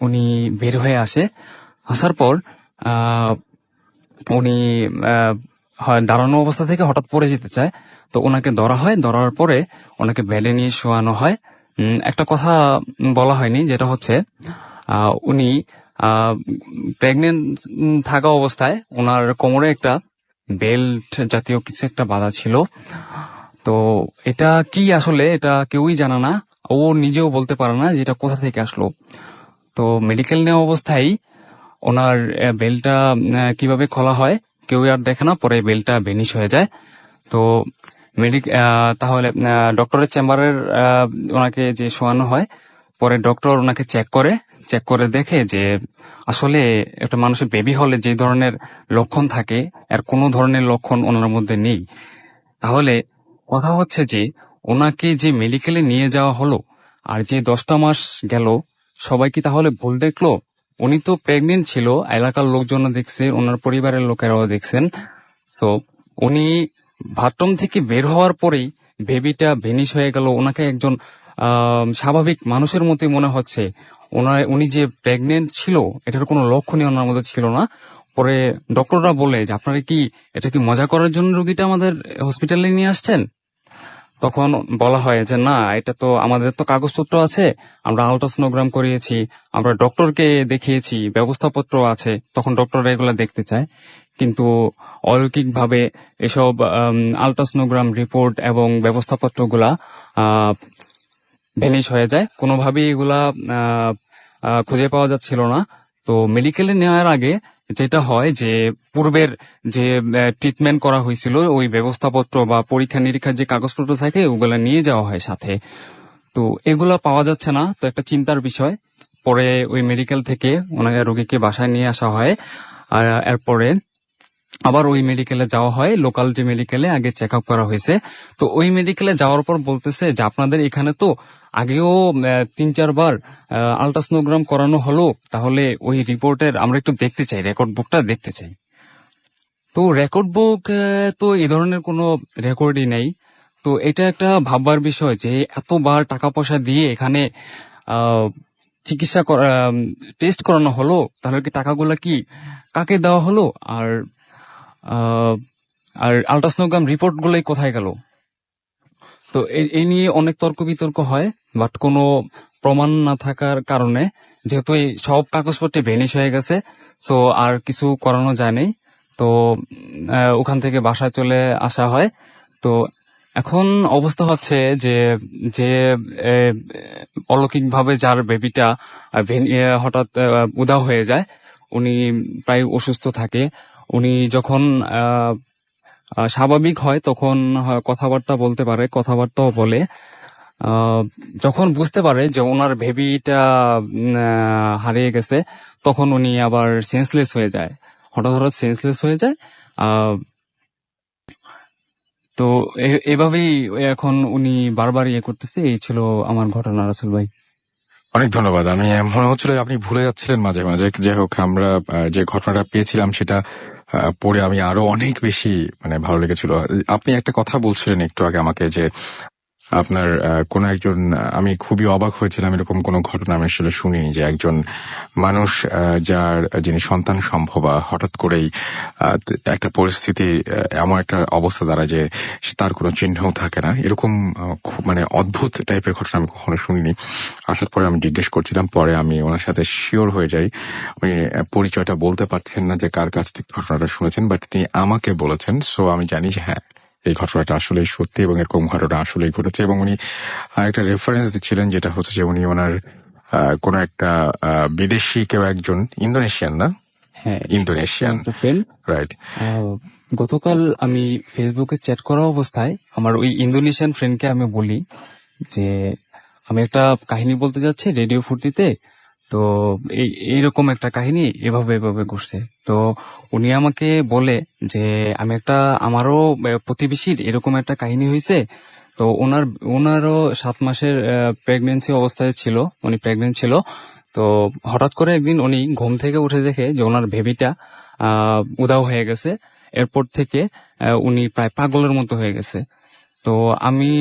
উনি বের হয়ে আসার পর আহ, উনি দাঁড়ানো অবস্থা থেকে হঠাৎ পড়ে যেতে চায়। তো ওনাকে ধরা হয়, ধরার পরে ওনাকে বেডে নিয়ে শোয়ানো হয়। একটা কথা বলা হয়নি, যেটা হচ্ছে উনি প্রেগনেন্ট থাকা অবস্থায় ওনার কোমরে একটা বেল্ট জাতীয় কিছু একটা বাঁধা ছিল। তো এটা কি আসলে এটা কেউই জানে না, ও নিজেও বলতে পারে না যে এটা কোথা থেকে আসলো। তো মেডিকেল নেওয়া অবস্থায় ওনার বেল্টটা কিভাবে খোলা হয় কেউ আর দেখে না, পরে বেল্টটা ভেনিশ হয়ে যায়। তো তাহলে ডক্টরের চেম্বারের ওনাকে যে শোয়ানো হয়, পরে ডক্টর ওনাকে চেক করে দেখে যে আসলে একটা মানুষের বেবি হলে যে ধরনের লক্ষণ থাকে আর কোনো ধরনের লক্ষণ ওনার মধ্যে নেই। তাহলে কথা হচ্ছে যে ওনাকে যে মেডিকেলে নিয়ে যাওয়া হলো আর যে 10টা মাস গেল, সবাই কি তাহলে ভুল দেখলো? উনি তো প্রেগনেন্ট ছিল, এলাকার লোকজন দেখছে, ওনার পরিবারের লোকেরাও দেখছেন। তো উনি বাথরুম থেকে বের হওয়ার পরেই বেবিটা ভেনিশ হয়ে গেল। ওনাকে একজন স্বাভাবিক মানুষের মতোই মনে হচ্ছে। উনি যে প্রেগনেন্ট ছিল এটার কোনো লক্ষণই ওনার মধ্যে ছিল না। পরে ডক্টররা বলে যে আপনারা কি এটা কি মজা করার জন্য রোগীটা আমাদের হসপিটালে নিয়ে আসছেন? তখন বলা হয় যে না, এটা তো আমাদের তো কাগজপত্র আছে, আমরা আলট্রাসোনোগ্রাম করিয়েছি, আমরা ডক্টরকে দেখিয়েছি, ব্যবস্থাপত্র আছে। তখন ডক্টররা এগুলা দেখতে চায়, কিন্তু অলৌকিকভাবে এসব আলট্রাসোনোগ্রাম রিপোর্ট এবং ব্যবস্থাপত্রগুলা ভ্যানিশ হয়ে যায়। কোনোভাবেই এগুলা খুঁজে পাওয়া যাচ্ছিল না। তো মেডিকেলে নেওয়ার আগে যেটা হয় যে পূর্বের যে ট্রিটমেন্ট করা হয়েছিল ওই ব্যবস্থাপত্র বা পরীক্ষা নিরীক্ষার যে কাগজপত্র থাকে ওগুলা নিয়ে যাওয়া হয় সাথে। তো এগুলা পাওয়া যাচ্ছে না, তো একটা চিন্তার বিষয়। পরে ওই মেডিকেল থেকে ওনাকে রোগীকে বাসায় নিয়ে আসা হয়। আর এরপরে আবার ওই মেডিকেলে যাওয়া হয়, লোকাল যে মেডিকেলে আগে চেক আপ করা হয়েছে। তো ওই মেডিকেলে যাওয়ার পর বলতেছে যে আপনাদের এখানে তো আগেও 3-4 বার আলট্রাসোনোগ্রাম করানো হলো, তাহলে ওই রিপোর্টের আমরা একটু দেখতে চাই, রেকর্ড বুকটা দেখতে চাই। তো রেকর্ড বুক তো এই ধরনের কোনো রেকর্ডই নেই। তো এটা একটা ভাববার বিষয় যে এতবার টাকা পয়সা দিয়ে এখানে আহ, চিকিৎসা টেস্ট করানো হলো, তাহলে কি টাকাগুলা কি কাকে দেওয়া হলো? আর আহ, আর আলট্রাসোনোগ্রাম রিপোর্ট গুলোই কোথায় গেল? তো এই নিয়ে অনেক তর্ক বিতর্ক হয়, বাট কোনো প্রমাণ না থাকার কারণে, যেহেতু এই সব কাগজপত্রে ভেনিশ হয়ে গেছে, তো আর কিছু করানো যায় নাই। তো ওখান থেকে বাসায় চলে আসা হয়। তো এখন অবস্থা হচ্ছে যে যে অলৌকিক ভাবে যার বেবিটা হঠাৎ উধাও হয়ে যায়, উনি প্রায় অসুস্থ থাকে। উনি যখন স্বাভাবিক হয় তখন কথাবার্তা বলতে পারে, কথাবার্তাও বলে। যখন বুঝতে পারে যে ওনার বেবিটা হারিয়ে গেছে, তখন উনি আবার সেন্সলেস হয়ে যায়, হঠাৎ হঠাৎ সেন্সলেস হয়ে যায়। আহ, তো এভাবেই এখন উনি বারবার ইয়ে করতেছে। এই ছিল আমার ঘটনা, রাসেল ভাই। অনেক ধন্যবাদ। আমি মনে হচ্ছিল আপনি ভুলে যাচ্ছিলেন মাঝে মাঝে। যাই হোক, আমরা যে ঘটনাটা পেয়েছিলাম সেটা পড়ে আমি আরো অনেক বেশি ভালো লেগেছিল। আপনি একটা কথা বলছিলেন একটু আগে আমাকে, যে আপনার কোন একজন, আমি খুবই অবাক হয়েছিলাম, এরকম কোন ঘটনা আমি আসলে শুনিনি, যে একজন মানুষ যিনি সন্তান সম্ভবা হঠাৎ করেই একটা পরিস্থিতি, এমন একটা অবস্থা দ্বারা যে তার কোনো চিহ্নও থাকে না, এরকম খুব অদ্ভুত টাইপের ঘটনা আমি কখনো শুনিনি। আসার পরে আমি জিজ্ঞেস করছিলাম, পরে আমি ওনার সাথে শিওর হয়ে যাই। উনি পরিচয়টা বলতে পারছেন না যে কার কাছ থেকে ঘটনাটা শুনেছেন, বাট তিনি আমাকে বলেছেন। সো আমি জানি যে হ্যাঁ, এই ঘটনাটা আসলেই সত্যি এবং এরকম ঘটনা আসলেই ঘটেছে। এবং উনি একটা রেফারেন্স দিচ্ছিলেন, যেটা হচ্ছে যে উনি ওনার কোন একটা বিদেশি কেউ একজন, ইন্দোনেশিয়ান না? হ্যাঁ, ইন্দোনেশিয়ান, ফ্রেন্ড। রাইট। গতকাল আমি ফেসবুকে চ্যাট করা অবস্থায় আমার ওই ইন্দোনেশিয়ান ফ্রেন্ডকে আমি বলি যে আমি একটা কাহিনী বলতে যাচ্ছি রেডিও ফুর্তিতে, তো এইরকম একটা কাহিনী এভাবে এভাবে ঘটছে। তো উনি আমাকে বলে যে আমারও প্রতিবেশীর এরকম একটা কাহিনী হয়েছে। তো ওনারও 7 মাসের প্রেগনেন্সি অবস্থায় ছিল, উনি প্রেগনেন্ট ছিল। তো হঠাৎ করে একদিন উনি ঘুম থেকে উঠে দেখে যে ওনার বেবিটা উধাও হয়ে গেছে। এরপর থেকে উনি প্রায় পাগলের মতো হয়ে গেছে। তো আমি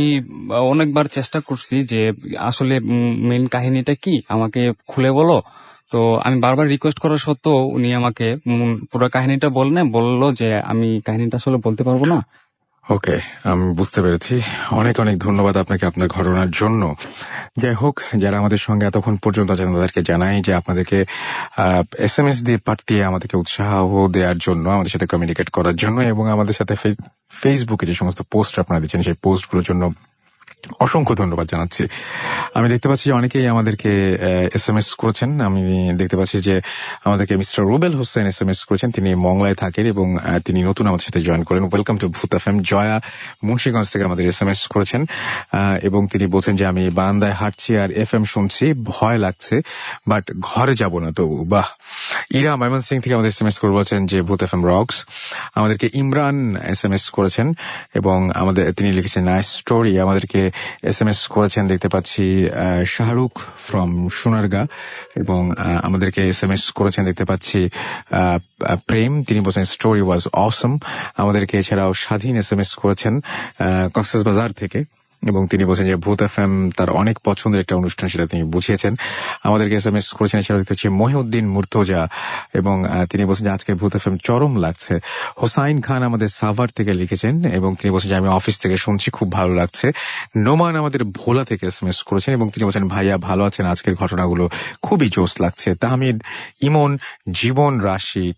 অনেকবার চেষ্টা করছি যে আসলে মেইন কাহিনীটা কি, আমাকে খুলে বলো। তো আমি বারবার রিকোয়েস্ট করা সত্ত্বেও উনি আমাকে পুরো কাহিনীটা বললো যে আমি কাহিনীটা আসলে বলতে পারবো না। ওকে, আমি বুঝতে পেরেছি। অনেক অনেক ধন্যবাদ আপনাকে আপনার ঘটনার জন্য। যাই হোক, যারা আমাদের সঙ্গে এতক্ষণ পর্যন্ত আছেন তাদেরকে জানাই যে আপনাদেরকে SMS দিয়ে পাঠিয়ে আমাদেরকে উৎসাহ দেওয়ার জন্য, আমাদের সাথে কমিউনিকেট করার জন্য, এবং আমাদের সাথে ফেসবুকে যে সমস্ত পোস্ট আপনারা দিচ্ছেন সেই পোস্টগুলোর জন্য অসংখ্য ধন্যবাদ জানাচ্ছি। আমি দেখতে পাচ্ছি যে অনেকেই আমাদেরকে SMS করেছেন। আমি দেখতে পাচ্ছি যে আমাদেরকে মিস্টার রুবেল হোসেন SMS করেছেন। তিনি মংলায় থাকেন এবং তিনি নতুন আমাদের সাথে জয়েন করেন। ওয়েলকাম টু ভূত FM। জয়া মুন্সিগঞ্জ থেকে আমাদের SMS করেছেন এবং তিনি বলছেন যে আমি বারান্দায় হাঁটছি আর FM শুনছি, ভয় লাগছে, বাট ঘরে যাব না তবু। বাহ। ইরা ময়মনসিং থেকে আমাদের SMS করে বলছেন যে ভূত FM রক্স। আমাদেরকে ইমরান SMS করেছেন এবং তিনি লিখেছেন নাইস স্টোরি। আমাদেরকে SMS করেছেন দেখতে পাচ্ছি শাহরুখ ফ্রম সোনারগাঁ, এবং আমাদেরকে SMS করেছেন দেখতে পাচ্ছি প্রেম, তিনি বলছেন স্টোরি ওয়াজ অসম। আমাদেরকে এছাড়াও স্বাধীন SMS করেছেন কক্সবাজার থেকে, এবং তিনি বলছেন যে ভূত FM তার অনেক পছন্দের একটা অনুষ্ঠান, সেটা তিনি বুঝিয়েছেন। আমাদেরকে SMS করেছেন এছাড়াও দেখতে পাচ্ছি মহিউদ্দিন মুর্তজা, এবং তিনি বলছেন যে আজকে ভূত FM চরম লাগছে। হোসাইন খান আমাদের সাভার থেকে লিখেছেন, এবং তিনি বলছেন যে আমি অফিস থেকে শুনছি, খুব ভালো লাগছে। নোমান আমাদের ভোলা থেকে SMS করেছেন, এবং তিনি বলছেন ভাইয়া ভালো আছেন, আজকের ঘটনাগুলো খুবই জোশ লাগছে। তাহমিদ, ইমন, জীবন, রাশিক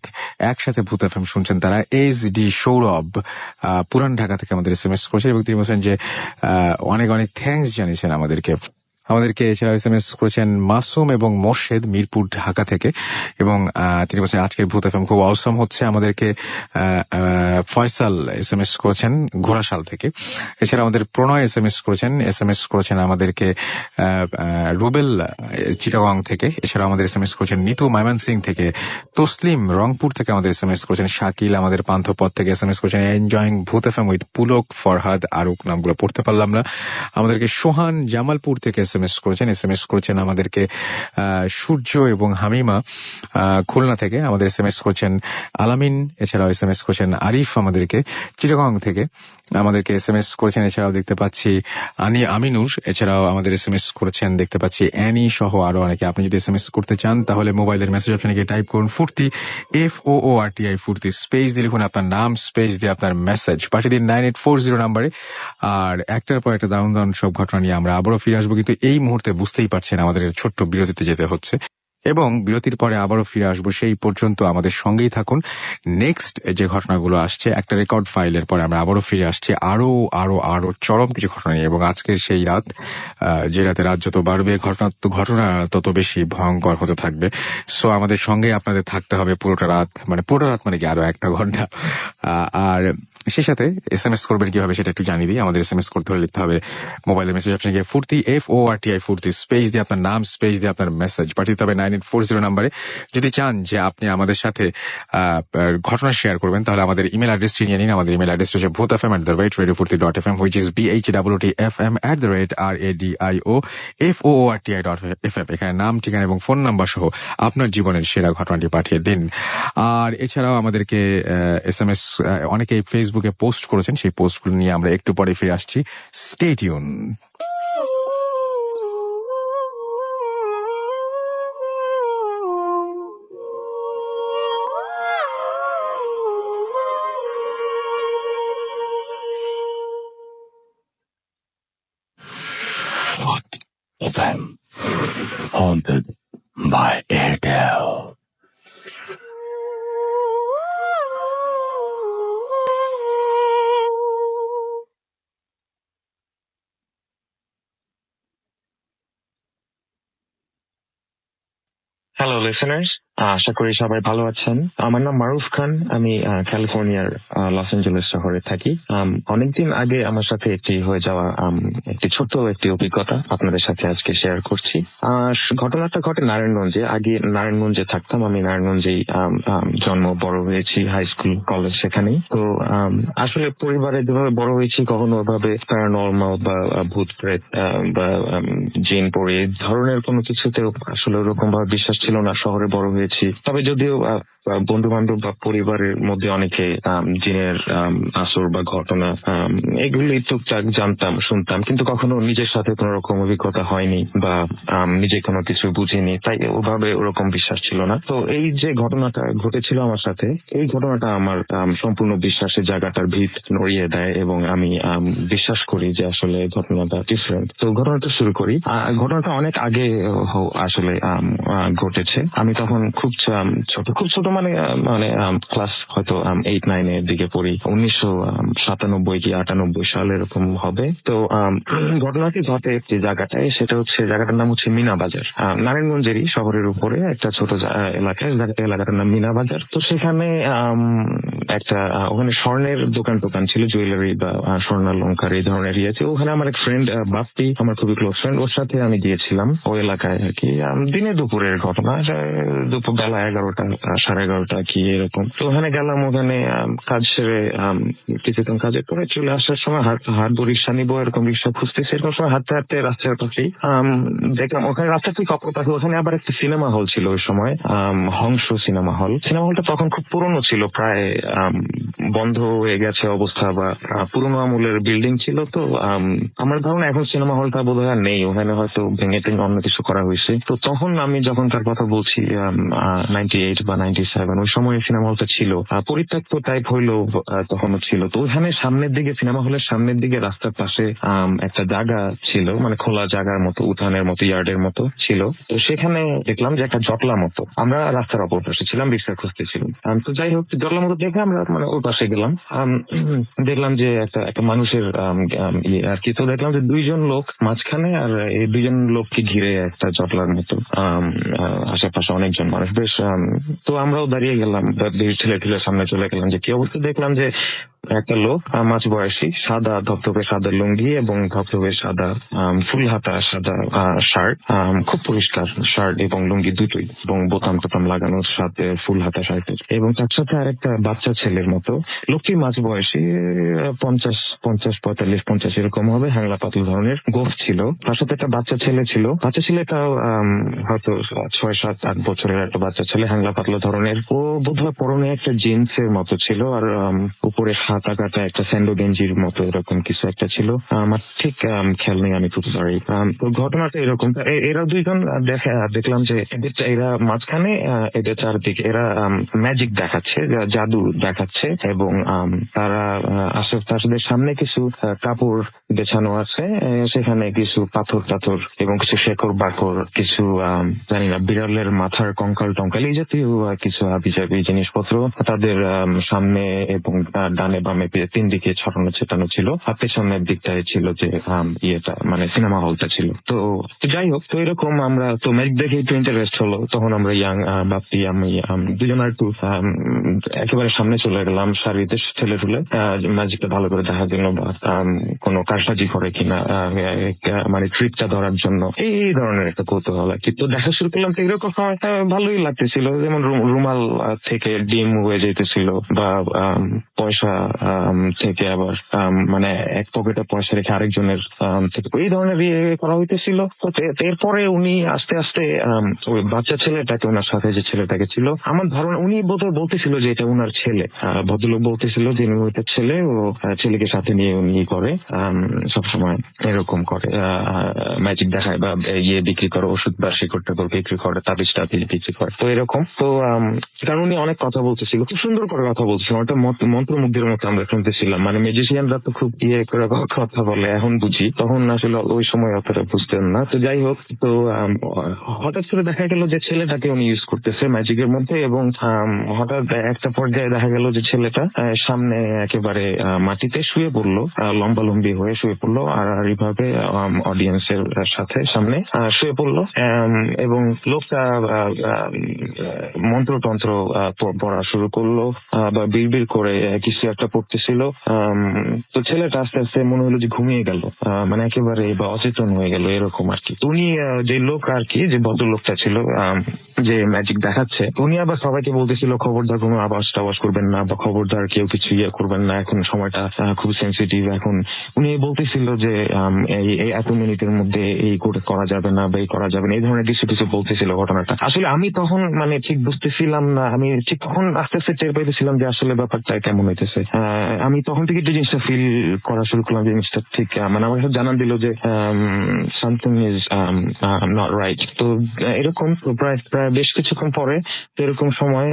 একসাথে ভূত FM শুনছেন তারা। SD সৌরভ পুরান ঢাকা থেকে আমাদের SMS করেছেন, এবং তিনি বলছেন যে অনেক অনেক থ্যাঙ্কস জানিয়েছেন আমাদেরকে এছাড়া SMS করেছেন মাসুম এবং মোর্শেদ মিরপুর ঢাকা থেকে, এবং তিনি বলছেন আজকের ভূত FM খুব অসম হচ্ছে। আমাদেরকে ফয়সাল SMS করেছেন ঘোড়াশাল থেকে। এছাড়া আমাদের প্রণয় SMS করেছেন আমাদেরকে রুবেল চিটাগাং থেকে। এছাড়া আমাদের SMS করেছেন নিতু ময়মনসিং থেকে। তসলিম রংপুর থেকে আমাদের SMS করেছেন। শাকিল আমাদের পান্থপথ থেকে SMS করেছেন এনজয়িং ভূত FM উইথ পুলক, ফরহাদ, আরুক, নামগুলো পড়তে পারলাম না। আমাদেরকে সোহান জামালপুর থেকে SMS করেছেন আমাদেরকে সূর্য এবং হামিমা খুলনা থেকে। আমাদের SMS করেছেন আলামিন, এছাড়াও SMS করেছেন আরিফ আমাদেরকে চিটাগং থেকে। আমাদেরকে SMS করেছেন এছাড়াও দেখতে পাচ্ছি আমিনুর, এছাড়াও আমাদের SMS করেছেন দেখতে পাচ্ছি অ্যানি সহ আরো অনেকে। আপনি যদি SMS করতে চান তাহলে মোবাইলের মেসেজ অপশনে গিয়ে টাইপ করুন ফুর্তি, FOORTI ফুর্তি, স্পেস দিয়ে লিখুন আপনার নাম, স্পেস দিয়ে আপনার মেসেজ পাঠিয়ে দিন 9840 নাম্বারে। আর একটার পর একটা দারুণ দারুণ সব ঘটনা নিয়ে আমরা আবারও ফিরে আসবো, কিন্তু এই মুহূর্তে বুঝতেই পারছেন আমাদের ছোট্ট বিরতিতে যেতে হচ্ছে, এবং বিরতির পরে আবারও ফিরে আসবো। সেই পর্যন্ত আমাদের সঙ্গেই থাকুন। নেক্সট যে ঘটনাগুলো আসছে, একটা রেকর্ড ফাইলের পরে আমরা আবারও ফিরে আসছি আরো আরো আরো চরম কিছু ঘটনা নিয়ে। এবং আজকে সেই রাত, যে রাতে রাত যত বাড়বে ঘটনা তত বেশি ভয়ঙ্কর হতে থাকবে। সো আমাদের সঙ্গে আপনাদের থাকতে হবে পুরোটা রাত মানে কি আরো একটা ঘন্টা। আর সেই সাথে SMS করবেন কিভাবে সেটা একটু জানিয়ে দিই। আমাদের SMS করতে হলে লিখতে হবে মোবাইলের মেসেজ অপশনে গিয়ে ফুর্তি, FORTI ফুর্তি, স্পেস দিয়ে আপনার নাম, স্পেস দিয়ে আপনার মেসেজ পাঠিয়ে দিতে হবে 9840 নাম্বারে। যদি চান যে আপনি আমাদের সাথে ঘটনা শেয়ার করবেন তাহলে আমাদের ইমেল অ্যাড্রেসটি নিয়ে নিন। আমাদের ইমেল অ্যাড্রেস হচ্ছে bhoothfm@radiofurti.fm, which is BHWTFM@radioFOORTI.FM। এখানে নাম, ঠিকানা এবং ফোন নাম্বার সহ আপনার জীবনের সেরা ঘটনাটি পাঠিয়ে দিন। আর এছাড়াও আমাদেরকে SMS অনেকেই ফেসবুকে পোস্ট করেছেন, সেই পোস্টগুলো নিয়ে আমরা একটু পরে ফিরে আসছি। Stay tuned. FM haunted by Airtel. Hello listeners, আশা করি সবাই ভালো আছেন। আমার নাম মারুফ খান, আমি ক্যালিফোর্নিয়ার লস অ্যাঞ্জেলেস শহরে থাকি। অনেকদিন আগে আমার সাথে হয়ে যাওয়া একটি ছোট্ট অভিজ্ঞতা আপনাদের সাথে আজকে শেয়ার করছি। ঘটনাটা ঘটে নারায়ণগঞ্জে। আগে নারায়ণগঞ্জে থাকতাম, আমি নারায়ণগঞ্জেই জন্ম, বড় হয়েছি, হাই স্কুল, কলেজ সেখানেই। তো আসলে পরিবারে যেভাবে বড় হয়েছি কখনো ওভাবে প্যারানর্মাল বা ভূত প্রেত বা জিন পড়ে এই ধরনের কোনো কিছুতে আসলে ওরকম ভাবে বিশ্বাস ছিল না। শহরে বড় হয়েছি, তবে যদিও বন্ধু বান্ধব বা পরিবারের মধ্যে অনেকে জিনের আসর বা ঘটনা এগুলি টুকটাক জানতাম, শুনতাম, কিন্তু কখনো নিজের সাথে কোনো রকম অভিজ্ঞতা হয়নি বা নিজে কোনো কিছু বুঝিনি, তাই ওভাবে ওরকম বিশ্বাস ছিল না। তো এই যে ঘটনাটা ঘটেছিল আমার সাথে, এই ঘটনাটা আমার সম্পূর্ণ বিশ্বাসের জায়গাটার ভিত নড়িয়ে দেয়, এবং আমি বিশ্বাস করি যে আসলে ঘটনাটা ডিফারেন্ট। তো ঘটনাটা শুরু করি। ঘটনাটা অনেক আগে আসলে ঘটেছে। আমি তখন খুব ছোট মানে ক্লাস হয়তো 8-9 এর দিকে পড়ি। 1997 কি 98 সাল এরকম হবে। তো ঘটনাটি ঘটে যে জায়গাটায়, সেটা হচ্ছে জায়গাটার নাম হচ্ছে মিনা বাজার। নারায়ণগঞ্জেরই শহরের উপরে একটা ছোট এলাকায়, এলাকাটার নাম মিনা বাজার। তো সেখানে একটা ওখানে স্বর্ণের দোকান ছিল, জুয়েলারি বা স্বর্ণালঙ্কার এই ধরনের ইয়েছে। ওখানে আমার এক ফ্রেন্ড বাপ্পি, আমার খুবই ক্লোজ ফ্রেন্ড, ওর সাথে আমি গিয়েছিলাম ওই এলাকায় আর কি। দিনে দুপুরের ঘটনা, দুপুর বেলা 11টা 11:30 কি এরকম। তো ওখানে গেলাম, ওখানে কাজ সেরে কিছুক্ষণ কাজের পরে চলে আসার সময় হাঁটবো, রিক্সা নিবো, এরকম রিক্সা খুঁজতেছি। এরকম সময় হাঁটতে হাঁটতে রাস্তার পাশেই দেখলাম, ওখানে রাস্তা ঠিক অপর পাশে ওখানে আবার একটা সিনেমা হল ছিল ওই সময়, হংস সিনেমা হল। সিনেমা হলটা তখন খুব পুরনো ছিল, প্রায় বন্ধ হয়ে গেছে অবস্থা, বা পুরনো আমলের বিল্ডিং ছিল। তো আমার ধারণা এখন সিনেমা হলটা বোধহয় আর নেই, ওখানে হয়তো ভেঙে টেঙে অন্য কিছু করা হয়েছে। তো তখন আমি যখন তার কথা বলছি 98 বা 97, ওই সময় সিনেমা হলটা ছিল পরিত্যক্ত টাইপ হইলো, তখনও ছিল। তো ওখানে সামনের দিকে, সিনেমা হলের সামনের দিকে রাস্তার পাশে একটা জায়গা ছিল, মানে খোলা জায়গার মতো, উঠানের মতো, ইয়ার্ডের মতো ছিল। তো সেখানে দেখলাম যে একটা জটলা মতো, আমরা রাস্তার অপর পাশে ছিলাম, রিক্সা খুঁজতেছিলাম। তো যাই হোক, জটলা মতো দেখে আমরা মানে ওর পাশে গেলাম, দেখলাম যে একটা মানুষের ইয়ে আর কি। তো দেখলাম যে দুইজন লোক মাঝখানে, আর এই দুইজন লোককে ঘিরে একটা জটলার মতো আশেপাশে অনেকজন মানুষ, বেশ। তো আমরাও দাঁড়িয়ে গেলাম, ছেলে সামনে চলে গেলাম যে কি অবস্থা। দেখলাম যে একটা লোক মাঝ বয়সী, সাদা ধবধবে সাদা লুঙ্গি এবং ধবধবে সাদা ফুল হাতা সাদা শার্ট, খুব পরিষ্কার শার্ট এবং লুঙ্গি দুটোই, এবং বোতাম টোতাম লাগানো, সাথে ফুল হাতা শার্টের, এবং তার সাথে আরেকটা বাচ্চা ছেলের মতো। লোকটি মাঝ বয়সী, 50 এরকম হবে, হ্যাংলা পাতলা ধরনের গোফ ছিল। তার সাথে একটা বাচ্চা ছেলে ছিল, বাচ্চা ছেলেটাও হয়তো 6, 7, 8 বছরের একটা বাচ্চা ছেলে, হ্যাংলা পাতলা ধরনের। ও বোধহয় পরনে একটা জিন্সের মতো ছিল, আর উপরে হাতা কাটা একটা স্যান্ডো গেঞ্জির মতো এরকম কিছু একটা ছিল। আমার ঠিক খেয়াল নেই, আমি খুব সরি। তো ঘটনাটা এরকম, এরা দুইজন দেখলাম যে এরা মাঝখানে, এদের চারদিকে এরা ম্যাজিক দেখাচ্ছে, জাদু দেখাচ্ছে, এবং তারা তাদের সামনে কিছু কাপড় বেছানো আছে, সেখানে কিছু পাথর টাথর এবং কিছু শেকড় বাকড়, কিছু জানি না, বিড়ালের মাথার কঙ্কাল টঙ্কাল, এই জাতীয় কিছু হাবিজাবি জিনিসপত্র তাদের সামনে এবং ডানে বামে 3 দিকে ছড়ানো ছেটানো ছিল। আর পেছনের দিকটায় ছিল যে ইয়েটা, মানে সিনেমা হলটা ছিল। তো যাই হোক, তো এরকম আমরা তো ম্যাজিক দেখে একটু ইন্টারেস্ট হলো। তখন আমরা ইয়াং বাপ্পি, আমি দুজন আর একটু একেবারে সামনে চলে গেলাম, সারিতে ছেলে তুলে ম্যাজিকটা ভালো করে দেখার জন্য, বা কোনো কারসাজি করে কিনা, মানে ট্রিকটা ধরার জন্য, এই ধরনের একটা কৌতূহল আর কি। তো দেখা শুরু করলাম, তো এরকম সময় ভালোই লাগতেছিল, যেমন রুমাল থেকে ডিম হয়ে যেতেছিল, বা পয়সা থেকে আবার মানে এক পকেটে পয়সা রেখে আরেকজনের থেকে, এই ধরনের ইয়ে করা হইতেছিল। তো এরপরে উনি আস্তে আস্তে ওই বাচ্চা ছেলেটাকে, ওনার সাথে যে ছেলেটাকে ছিল, আমার ধারণা উনি বোধহয় বলতেছিল যে এটা উনার ছেলে, ভদ্রলোক বলতেছিল যে উনি ওইটা ছেলে, ও ছেলেকে সাথে নিয়ে উনি করে সবসময় এরকম করে, ম্যাজিক দেখায় বা ইয়ে বিক্রি করে, ওষুধ বা শিকড় টিকড় বিক্রি করে, তাবিজ টাবিজ বিক্রি করে। তো এরকম, তো কারণ উনি অনেক কথা বলতেছিল, খুব সুন্দর করে কথা বলছিল, একটা মন্ত্রমুগ্ধের মতো আমরা শুনতেছিলাম। মানে ম্যাজিশিয়ানরা তো খুব ইয়ে করে কথা বলে, এখন বুঝি, তখন আসলে ওই সময় অতটা বুঝতেন না। তো যাই হোক, তো হঠাৎ করে দেখা গেল যে ছেলেটাকে উনি ইউজ করতেছে ম্যাজিকের মধ্যে, এবং হঠাৎ একটা পর্যায়ে দেখা গেল যে ছেলেটা সামনে একেবারে মাটিতে শুয়ে পড়লো, লম্বালম্বি হয়ে শুয়ে পড়লো, আর এইভাবে অডিয়েন্সের সাথে সামনে শুয়ে পড়লো, এবং লোকটা মন্ত্রতন্ত্র পড়া শুরু করলো, বা বিড়বিড় করে কিছু একটা পড়তেছিল। তো ছেলেটা আস্তে আস্তে মনে হলো যে ঘুমিয়ে গেল, মানে একেবারে বা অচেতন হয়ে গেল, এরকম আর কি। উনি যে লোক আর কি, যে ভদ্রলোকটা ছিল যে ম্যাজিক দেখাচ্ছে, উনি আবার সবাইকে বলতেছিল খবরদার কোনো আওয়াজ টাওয়াজ করবেন না, বা খবরদার কেউ কিছু ইয়ে করবেন না, এখন সময়টা খুব সেন্সিটিভ। এখন উনি বলতেছিল যে এই এত মিনিটের মধ্যে এই করা যাবে না, বা এই করা যাবে না, এই ধরনের কিছু কিছু বলতেছিল ঘটনাটা। আসলে আমি তখন মানে ঠিক বুঝতেছিলাম না, আমি ঠিক তখন আস্তে আস্তে টের পাইতেছিলাম যে আসলে ব্যাপারটা কেমন হইতেছে। আমি তখন থেকে যে জিনিসটা ফিল করা শুরু করলাম, যে জিনিসটা ঠিক, মানে আমার কাছে জানান দিল যে সামথিং ইজ নট রাইট। তো এরকম প্রায় বেশ কিছুক্ষণ পরে, তো এরকম সময়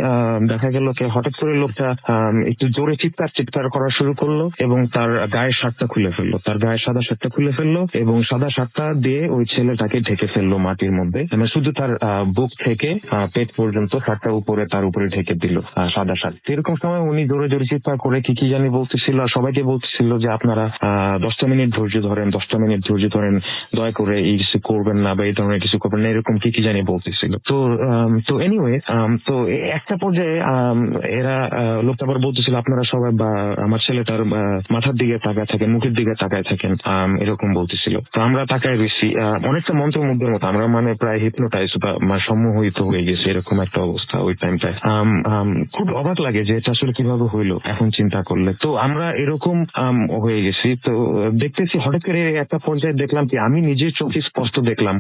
দেখা গেল যে হঠাৎ করে লোকটা একটু জোরে চিৎকার করা শুরু করলো, এবং তার গায়ের শার্টটা খুলে ফেললো, তার গায়ের সাদা শার্টটা খুলে ফেললো, এবং সাদা শার্টটা দিয়ে ওই ছেলেটাকে ঢেকে ফেললো মাটির মধ্যে, মানে শুধু তার বুক থেকে পেট পর্যন্ত শার্টটা তার উপরে ঢেকে দিল সাদা শার্ট। এরকম সময় উনি জোরে জোরে চিৎকার করে কি জানি বলতেছিল, আর সবাইকে বলতেছিল যে আপনারা 10টা মিনিট ধৈর্য ধরেন, 10টা মিনিট ধৈর্য ধরেন, দয়া করে এই কিছু করবেন না, বা এই ধরনের কিছু করবেন না, এরকম কি জানি বলতেছিল। তো এনিওয়ে তো একটা পর্যায়ে এরা লোকটা আবার বলতেছিল আপনারা সবাই বা আমার ছেলেটার মাথার দিকে তাকায় থাকেন, মুখের দিকে তাকায় থাকেন, এরকম বলতেছিল। তো আমরা তাকায় বেশি অনেকটা মন্ত্রমুগ্ধের মতো, আমরা মানে প্রায় হিপনোটাইজ বা সম্মোহিত হয়ে গেছে, এরকম একটা অবস্থা ওই টাইমটায়। খুব অবাক লাগে যে এটা আসলে কিভাবে হইলো এখন চিন্তা করলে। তো আমরা এরকম হয়ে গেছি। তো দেখতেছি হঠাৎ করে একটা পর্যায়ে দেখলাম কি আমি নিজের চোখে স্পষ্ট দেখলাম,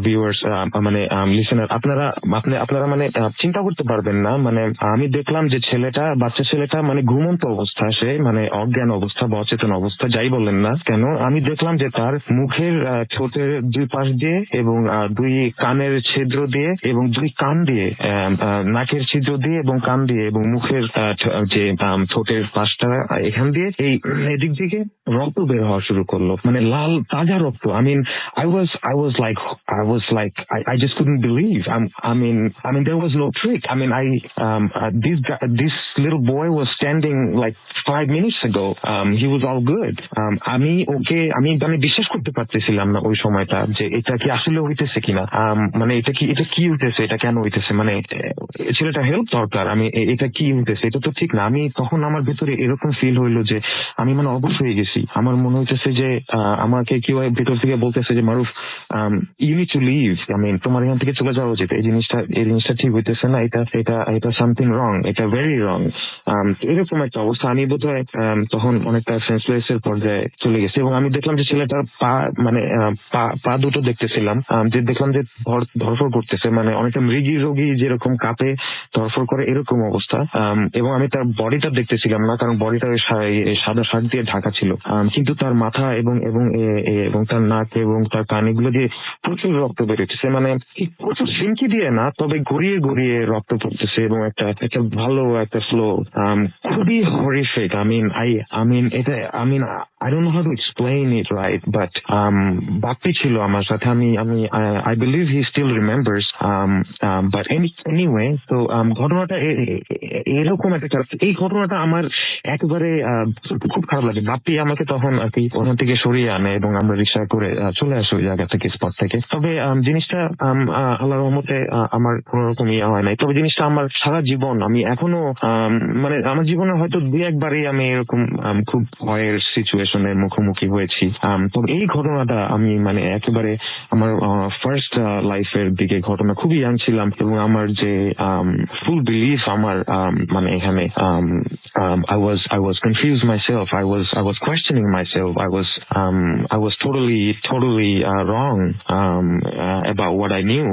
ভিউয়ার্স মানে লিসেনার, আপনারা মানে চিন্তা করতে পারবেন না, মানে আমি দেখলাম যে বাচ্চা ছেলেটা মানে ঘুমন্ত অবস্থা, সে মানে অজ্ঞান অবস্থা বা অচেতন অবস্থা যাই বলেন না কেন, আমি দেখলাম যে তার মুখের ঠোঁটের দুই পাশ দিয়ে এবং দুই কানের ছিদ্র দিয়ে এবং দুই কান দিয়ে, নাকের ছিদ্র দিয়ে এবং কান দিয়ে এবং মুখের যে ঠোঁটের পাশটা এখান দিয়ে এই এদিক দিকে রক্ত বের হওয়া শুরু করলো, মানে লাল তাজা রক্ত। I just couldn't believe. I mean, there was no trick. I mean, this little boy was standing like 5 minutes ago. He was all good. আমি বিশ্বাস করতে পারতেছিলাম না ওই সময়টা যে এটা কি আসলে হইতেছে কিনা, মানে এটা কি হইতেছে, এটা কেন হইতেছে, মানে ছেলেটা হেল্প দরকার, এটা কি হইতেছে, এটা তো ঠিক না। তখন আমার ভিতরে এরকম ফিল হইলো যে আমি মানে অবশ হয়ে গেছি। আমার মনে হইতেছে যে আমাকে কেউ ভিতর থেকে বলতেছে যে মারুফ, ইউ নিড টু লিভ, তোমার এখান থেকে চলে যাওয়া উচিত, এই জিনিসটা ঠিক হইতেছে না, এটা সামথিং রং, এটা ভেরি রং। এরকম একটা অবস্থা। আমি বোধহয় তখন অনেকটা সেন্সলেস এর পর্যায়ে চলে গেছি এবং আমি দেখলাম যে ছেলেটার পা দুটো দেখতেছিলাম, যে দেখলাম যে ধরফর করতেছে, মানে অনেকটা মৃগী রোগী যেরকম কাঁপে ধরফর করে এরকম অবস্থা। এবং আমি তার বডিটা দেখতেছিলাম না, কারণ বডিটা সাদা শার্ট দিয়ে ঢাকা ছিল, কিন্তু তার মাথা এবং তার নাক এবং তার কান এগুলো দিয়ে প্রচুর রক্ত বেরোতেছে, মানে প্রচুর সিঙ্কি দিয়ে না, তবে গড়িয়ে গড়িয়ে রক্ত পড়তেছে এবং একটা ভালো একটা ফ্লো, খুবই horrific. I don't know how to explain it right, but Bappi ছিল আমার সাথে, I believe he still remembers, but anyway, তো ঘটনাটা এরকম একটা খারাপ, এই ঘটনাটা আমার একেবারে খুব খারাপ লাগে। বাপ্পি আমাকে তখন আর কি ওখান থেকে সরিয়ে আনে এবং আমরা রিক্সা করে চলে আসি ওই জায়গা থেকে, স্পট থেকে। তবে জিনিসটা আল্লাহর রহমতে আমার কোন রকম ইয়ে হয় নাই, তবে জিনিসটা আমার সারা জীবন, আমি এখনো মানে আমার জীবনে হয়তো 2-1বারই আমি এরকম খুব ভয়ের সিচুয়েশনের মুখোমুখি হয়েছি। তবে এই ঘটনাটা আমি মানে একেবারে আমার ফার্স্ট লাইফের দিকে ঘটনা, খুবই ইয়াং ছিলাম এবং আমার যে ফুল বিলিফ আমার মানে এখানে I was confused myself. I was questioning myself. I was totally wrong about what I knew.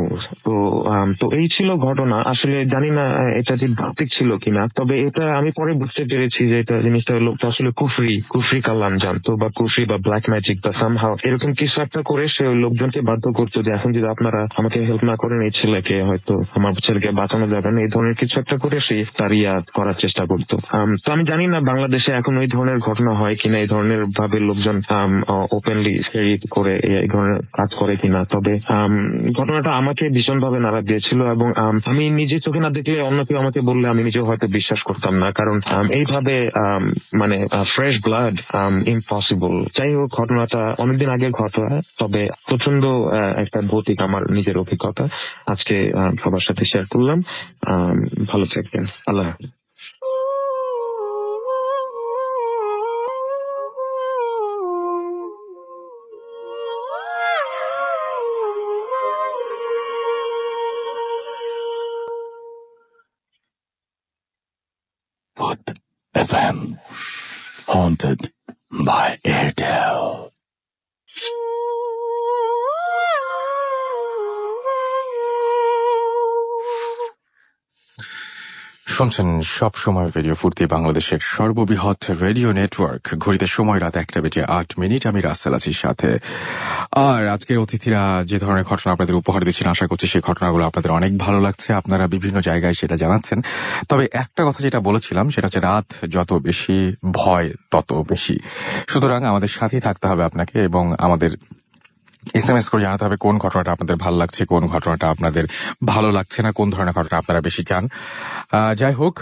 তো এই ছিল ঘটনা। আসলে জানি না এটা ঠিক বাতিক ছিল কিনা, তবে এটা আমি পরে বুঝতে পেরেছি যে এটা জিনিসটা লোকটা আসলে কুফরি কালাম জানতো, বা কুফরি বা ব্ল্যাক ম্যাজিক বা সামহাও এরকম কিছু একটা করে সে ওই লোকজনকে বাধ্য করতো যে এখন যদি আপনারা আমাকে হেল্প না করেন এই ছেলেকে হয়তো আমার ছেলেকে বাঁচানো যাবে না, এই ধরনের কিছু একটা করে সে তার করার চেষ্টা করতো। তো আমি জানি না বাংলাদেশে এখন ওই ধরনের ঘটনা হয় কিনা, এই ধরনের ভাবে লোকজন ওপেনলি করে এই ধরনের কাজ করে কিনা, তবে ঘটনাটা আমাকে ভীষণ ভাবে নাড়া দিয়েছিল এবং আমি নিজে চোখে না দেখলে অন্য কেউ আমাকে বললে আমি নিজেও হয়তো বিশ্বাস করতাম না, কারণ এইভাবে মানে ফ্রেশ ব্লাড ইম্পসিবল। যাই হোক, ঘটনাটা অনেকদিন আগের ঘটনা, তবে প্রচন্ড একটা ভৌতিক আমার নিজের অভিজ্ঞতা আজকে সবার সাথে শেয়ার করলাম। ভালো থাকবেন, আল্লাহ হাফেজ। Foot FM, haunted by Airtel. শুনছেন সব সময় রেডিও ফুর্তি, বাংলাদেশের সর্ববৃহৎ রেডিও নেটওয়ার্ক। ঘড়িতে সময় রাত 1:08। আমি রাসেল আছি সাথে। আর আজকের অতিথিরা যে ধরনের ঘটনা আপনাদের উপহার দিচ্ছেন, আশা করছি সেই ঘটনাগুলো আপনাদের অনেক ভালো লাগছে, আপনারা বিভিন্ন জায়গায় সেটা জানাচ্ছেন। তবে একটা কথা যেটা বলেছিলাম সেটা হচ্ছে রাত যত বেশি ভয় তত বেশি, সুতরাং আমাদের সাথেই থাকতে হবে আপনাকে এবং আমাদের SMS করে জানাতে হবে কোন ঘটনাটা আপনাদের ভালো লাগছে, কোন ঘটনাটা আপনাদের ভালো লাগছে না, কোন ধরনের ঘটনা আপনারা বেশি চান। যাই হোক,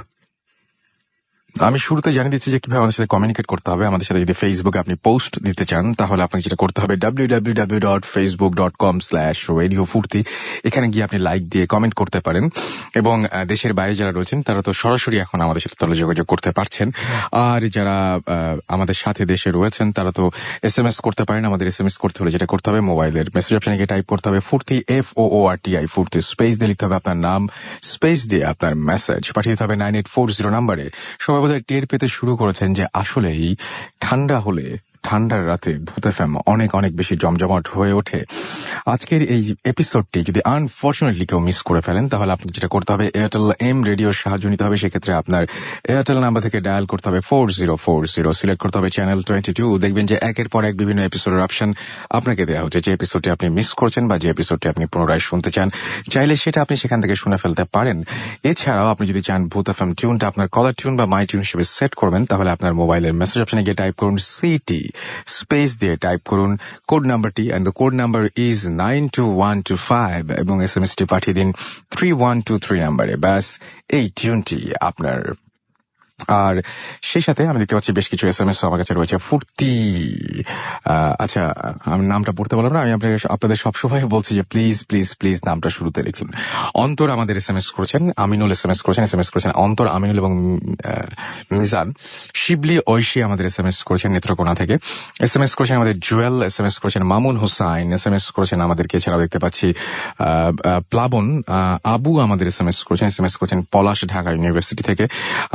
আমি শুরুতে জানিয়ে দিচ্ছি যে কিভাবে আমাদের সাথে কমিউনিকেট করতে হবে। আমাদের সাথে যদি ফেসবুকে আপনি পোস্ট দিতে চান তাহলে আপনাকে যেটা করতে হবে www.facebook.com/radiofurti। এখানে গিয়ে আপনি লাইক দিয়ে কমেন্ট করতে পারেন, এবং দেশের বাইরে যারা রয়েছেন তারা তো সরাসরি এখন আমাদের সাথে তাহলে যোগাযোগ করতে পারছেন। আর যারা আমাদের সাথে দেশে রয়েছেন তারা তো SMS করতে পারেন। আমাদের SMS করতে হলে যেটা করতে হবে, মোবাইলের মেসেজ অপশনে গিয়ে টাইপ করতে হবে ফুর্তি, FOORTI, ফুর্তি, স্পেস দিয়ে লিখতে হবে আপনার নাম, স্পেস দিয়ে আপনার মেসেজ পাঠিয়ে দিতে হবে 9840 নাম্বারে। সবাই বোধহয় টের পেতে শুরু করেছেন যে আসলেই ঠান্ডা হলে, ঠান্ডার রাতে ভূত FM অনেক অনেক বেশি জমজমাট হয়ে ওঠে। আজকের এই এপিসোডটি যদি আনফর্চুনেটলি কেউ মিস করে ফেলেন তাহলে আপনি যেটা করতে হবে, এয়ারটেল এম রেডিওর সাহায্য নিতে হবে। সেক্ষেত্রে আপনার এয়ারটেল নাম্বার থেকে ডায়াল করতে হবে 4040, সিলেক্ট করতে হবে চ্যানেল 22। দেখবেন যে একের পর এক বিভিন্ন এপিসোডের অপশন আপনাকে দেওয়া হচ্ছে। যে এপিসোডটি আপনি মিস করছেন বা যে এপিসোডটি আপনি পুনরায় শুনতে চান, চাইলে সেটা আপনি সেখান থেকে শুনে ফেলতে পারেন। এছাড়াও আপনি যদি চান ভূত FM টিউনটা আপনার কলার টিউন বা মাই টিউন হিসেবে সেট করবেন, তাহলে আপনার মোবাইলের মেসেজ অপশনে গিয়ে টাইপ করুন CT, স্পেস দিয়ে টাইপ করুন কোড নাম্বারটি, and the code number is 92125, এবং SMS-টি পাঠিয়ে দিন 3123 নাম্বারে। ব্যাস, এই টিউনটি আপনার। আর সেই সাথে আমি দেখতে পাচ্ছি বেশ কিছু SMS আমার কাছে রয়েছে। ফুর্তি, আচ্ছা, আমি নামটা পড়তে বললাম না, আমি আপনাদের সবসময় বলছি যে প্লিজ প্লিজ প্লিজ নামটা শুরুতে লিখুন। অন্তর আমাদের SMS করেছেন, আমিনুল SMS করেছেন অন্তর, আমিনুল এবং মিজান। শিবলি ঐশী আমাদের SMS করেছেন নেত্রকোনা থেকে। SMS করেছেন আমাদের জুয়েল, SMS করেছেন মামুন হুসাইন, SMS করেছেন আমাদেরকে। এছাড়াও দেখতে পাচ্ছি প্লাবন, আবু আমাদের SMS করেছেন পলাশ ঢাকা ইউনিভার্সিটি থেকে।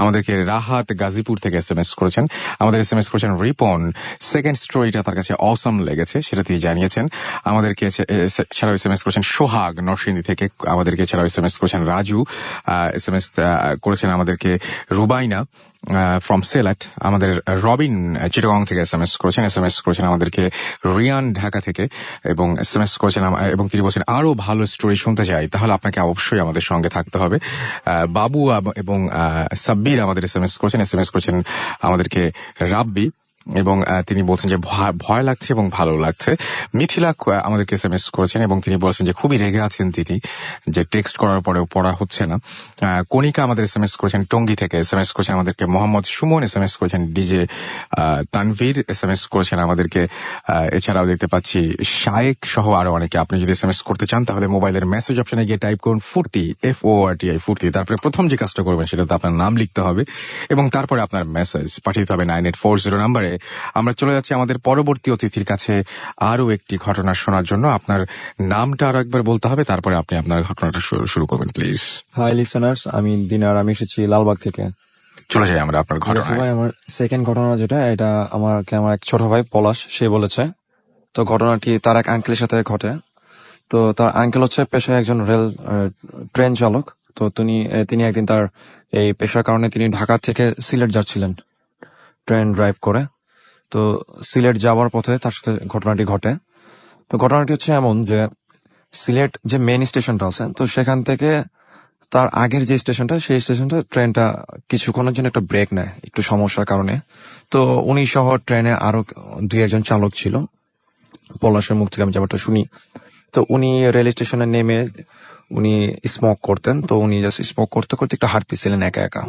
আমাদেরকে রাহাত গাজীপুর থেকে SMS করেছেন। আমাদের SMS করেছেন রিপন, সেকেন্ড স্টোরিটা তার কাছে অসম লেগেছে, সেটা তিনি জানিয়েছেন। আমাদেরকে এছাড়াও SMS করেছেন সোহাগ নরসিংদী থেকে। আমাদেরকে এছাড়াও SMS করেছেন রাজু, SMS করেছেন আমাদেরকে রুবাইনা ফ্রম সিলেট। আমাদের রবিন চিটাগং থেকে SMS করেছেন আমাদেরকে রিয়ান ঢাকা থেকে, এবং SMS করেছেন এবং তিনি বলছেন আরো ভালো স্টোরি শুনতে চাই, তাহলে আপনাকে অবশ্যই আমাদের সঙ্গে থাকতে হবে। বাবু এবং সাব্বির আমাদের SMS করেছেন আমাদেরকে রাব্বি, এবং তিনি বলছেন যে ভয় লাগছে এবং ভালো লাগছে। মিথিলা আমাদেরকে SMS করেছেন এবং তিনি বলছেন যে খুবই রেগে আছেন তিনি, যে টেক্সট করার পরেও পড়া হচ্ছে না। কণিকা আমাদের SMS করেছেন টঙ্গী থেকে। SMS করেছেন আমাদেরকে মোহাম্মদ সুমন, SMS করেছেন ডিজে তানভীর, SMS করেছেন আমাদেরকে। এছাড়াও দেখতে পাচ্ছি শায়েক সহ আরো অনেকে। আপনি যদি SMS করতে চান তাহলে মোবাইলের মেসেজ অপশনে গিয়ে টাইপ করুন ফুর্তি, FORTI, ফুর্তি। তারপরে প্রথম যে কাজটা করবেন সেটাতে আপনার নাম লিখতে হবে এবং তারপরে আপনার মেসেজ পাঠিয়ে দিতে হবে 9840 নাম্বারে। আমরা চলে যাচ্ছি আমাদের পরবর্তী অতিথির কাছে আরো একটি ঘটনা শোনার জন্য। আপনার নামটা আরো একবার বলতে হবে, তারপরে আপনি আপনার ঘটনাটা শুরু করবেন প্লিজ। হাই লিসেনার্স, আমি দিনার, আমি এসেছি লালবাগ থেকে। চলে যাই আমরা আপনার ঘটনায়। ভাই, আমার সেকেন্ড ঘটনা যেটা, এটা আমার এক ছোট ভাই পলাশ সে বলেছে। তো ঘটনাটি তার এক আঙ্কেলের সাথে ঘটে। তো তার আঙ্কেল হচ্ছে পেশায় একজন ট্রেন চালক। তো তিনি একদিন তার এই পেশার কারণে তিনি ঢাকা থেকে সিলেট যাচ্ছিলেন ট্রেন ড্রাইভ করে। তো সিলেট যাওয়ার পথে তার সাথে ঘটনাটি ঘটে। তো ঘটনাটি হচ্ছে এমন যে সিলেট যে মেইন স্টেশনটা আছে, তো সেখান থেকে তার আগের যে স্টেশনটা, সেই স্টেশনটা ট্রেনটা কিছুক্ষণের জন্য একটা ব্রেক নেয় একটু সমস্যার কারণে। তো উনি সহ ট্রেনে আরো 2-1 চালক ছিল। পলাশের মুখ থেকে আমি যেমনটা শুনি, তো উনি রেল স্টেশনে নেমে উনি স্মোক করতেন। তো উনি জাস্ট স্মোক করতে করতে একটু হাঁটতেছিলেন একা একা।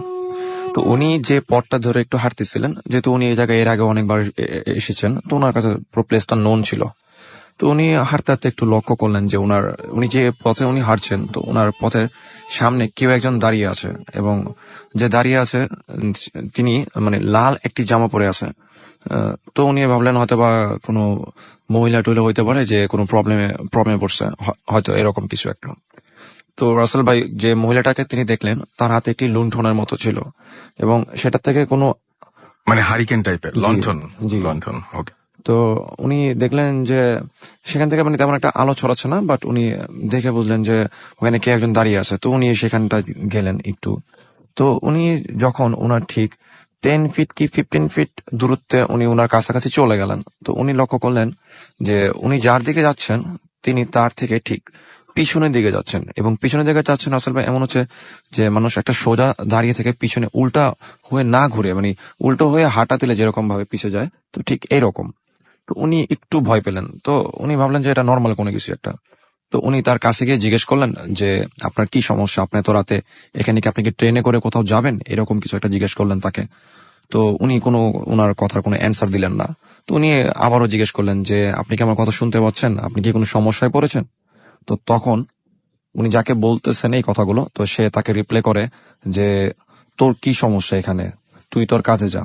তো উনি যে পথটা ধরে একটু হাঁটতেছিলেন, যেহেতু উনি এই জায়গায় এর আগে অনেকবার এসেছেন, তো ওনার কাছে পুরো প্লেসটা নোন ছিল। তো উনি হাঁটতে হাঁটতে একটু লক্ষ্য করলেন যে উনি যে পথে উনি হাঁটছেন, তো ওনার পথের সামনে কেউ একজন দাঁড়িয়ে আছে, এবং যে দাঁড়িয়ে আছে তিনি লাল একটি জামা পরে আছে। তো উনি ভাবলেন হয়তো বা কোনো মহিলা টইলা হইতে পারে, যে কোনো প্রবলেমে পড়ছে, হয়তো এরকম কিছু একটা। তো রাসেল ভাই, যে মহিলাটাকে তিনি দেখলেন, তার হাতে একটি লুণ্ঠনের মতো ছিল, এবং সেটা থেকে কোনো হারিকেন টাইপের লণ্ঠন। ওকে। তো উনি দেখলেন যে সেখান থেকে তেমন একটা আলো ছড়াচ্ছে না, বাট উনি দেখে বুঝলেন যে ওখানে কে একজন দাঁড়িয়ে আছে। তো উনি সেখানটা গেলেন একটু। তো উনি যখন ওনার ঠিক 10 ফিট কি 15 ফিট দূরত্বে উনি ওনার কাছাকাছি চলে গেলেন, তো উনি লক্ষ্য করলেন যে উনি যার দিকে যাচ্ছেন তিনি তার থেকে ঠিক পিছনের দিকে যাচ্ছেন। এবং পিছনের দিকে যাচ্ছেন আসল ভাই, এমন হচ্ছে যে মানুষ একটা সোজা দাঁড়িয়ে থেকে পিছনে উল্টা হয়ে না ঘুরে, উল্টো হয়ে হাঁটা দিলে যেরকম ভাবে পিছিয়ে যায়, তো ঠিক এইরকম। তো উনি একটু ভয় পেলেন। তো উনি ভাবলেন যে এটা নর্মাল কোনো কিছু একটা। তো উনি তার কাছে গিয়ে জিজ্ঞেস করলেন যে আপনার কি সমস্যা, আপনি এত রাতে এখানে কি, আপনি কি ট্রেনে করে কোথাও যাবেন, এরকম কিছু একটা জিজ্ঞেস করলেন তাকে। তো উনি ওনার কথার কোনো অ্যান্সার দিলেন না। তো উনি আবারও জিজ্ঞেস করলেন যে আপনি কি আমার কথা শুনতে পাচ্ছেন, আপনি কি কোনো সমস্যায় পড়েছেন। তো তখন উনি যাকে বলতেছেন এই কথাগুলো, তো সে তাকে রিপ্লাই করে যে তোর কি সমস্যা এখানে, তুই তোর কাজে যা।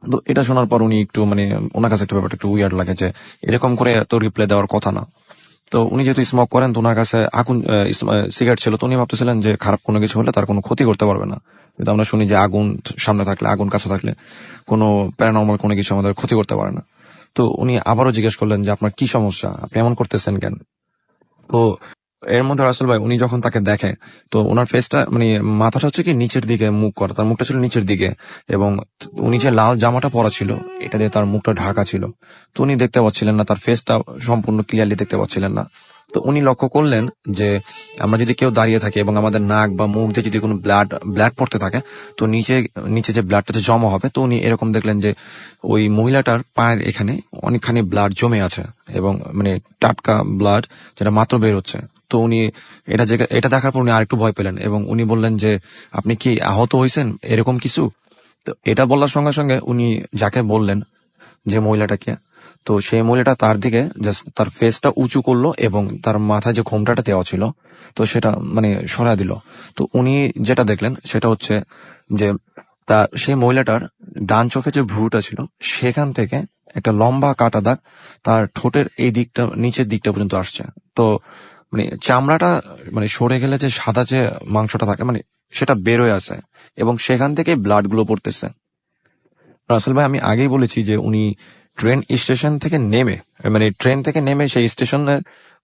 তো এটা শোনার পর উনি একটু ওনার কাছে একটা ব্যাপারটা একটু উইয়ার্ড লাগে যে এরকম করে তো রিপ্লাই দেওয়ার কথা না। তো উনি যেহেতু স্মোক করেন, তো ওনার কাছে সিগারেট ছিল, তো উনি ভাবতেছিলেন যে খারাপ কোনো কিছু হলে তার কোনো ক্ষতি করতে পারবে না। কিন্তু আমরা শুনি যে আগুন সামনে থাকলে, আগুন কাছে থাকলে কোনো প্যারানর্মাল কোনো কিছু আমাদের ক্ষতি করতে পারে না। তো উনি আবারও জিজ্ঞেস করলেন যে আপনার কি সমস্যা, আপনি এমন করতেছেন কেন। তো এর মধ্যে রাসেল ভাই উনি যখন তাকে দেখে, তো ওনার ফেসটা মাথাটা হচ্ছে কি নিচের দিকে মুখ করা, তার মুখটা ছিল নিচের দিকে, এবং উনি যে লাল জামাটা পরা ছিল এটা দিয়ে তার মুখটা ঢাকা ছিল। তো উনি দেখতে পাচ্ছিলেন না, তার ফেসটা সম্পূর্ণ ক্লিয়ারলি দেখতে পাচ্ছিলেন না। তো উনি লক্ষ্য করলেন যে আমরা যদি কেউ দাঁড়িয়ে থাকি এবং আমাদের নাক বা মুখ দিয়ে যদি কোনো ব্লাড পড়তে থাকে, তো নিচে নিচে যে ব্লাডটা যে জমা হবে, তো উনি এরকম দেখলেন যে ওই মহিলাটার পায়ের এখানে অনেকখানি ব্লাড জমে আছে, এবং টাটকা ব্লাড যেটা মাত্র বের হচ্ছে। তো উনি এটা দেখার পর উনি আরেকটু ভয় পেলেন, এবং উনি বললেন যে আপনি কি আহত হয়েছেন, এরকম কিছু। তো এটা বলার সঙ্গে সঙ্গে উনি যাকে বললেন, যে মহিলাটাকে, তো সেই মহিলাটা তার দিকে জাস্ট তার ফেসটা উঁচু করলো এবং তার মাথায় যে ঘোমটাটা দেওয়া ছিল তো সেটা সরায় দিল। তো উনি যেটা দেখলেন সেটা হচ্ছে যে সেই মহিলাটার ডান চোখে যে ভ্রুটা ছিল সেখান থেকে একটা লম্বা কাটা দাগ তার ঠোঁটের এই দিকটা, নিচের দিকটা পর্যন্ত আসছে। তো চামড়াটা সরে গেলে যে সাদা যে মাংসটা থাকে সেটা বের হয়ে আসে, এবং সেখান থেকে ব্লাড গুলো পড়তেছে। রাসেল ভাই, আমি আগেই বলেছি যে উনি ট্রেন স্টেশন থেকে নেমে ট্রেন থেকে নেমে সেই স্টেশনের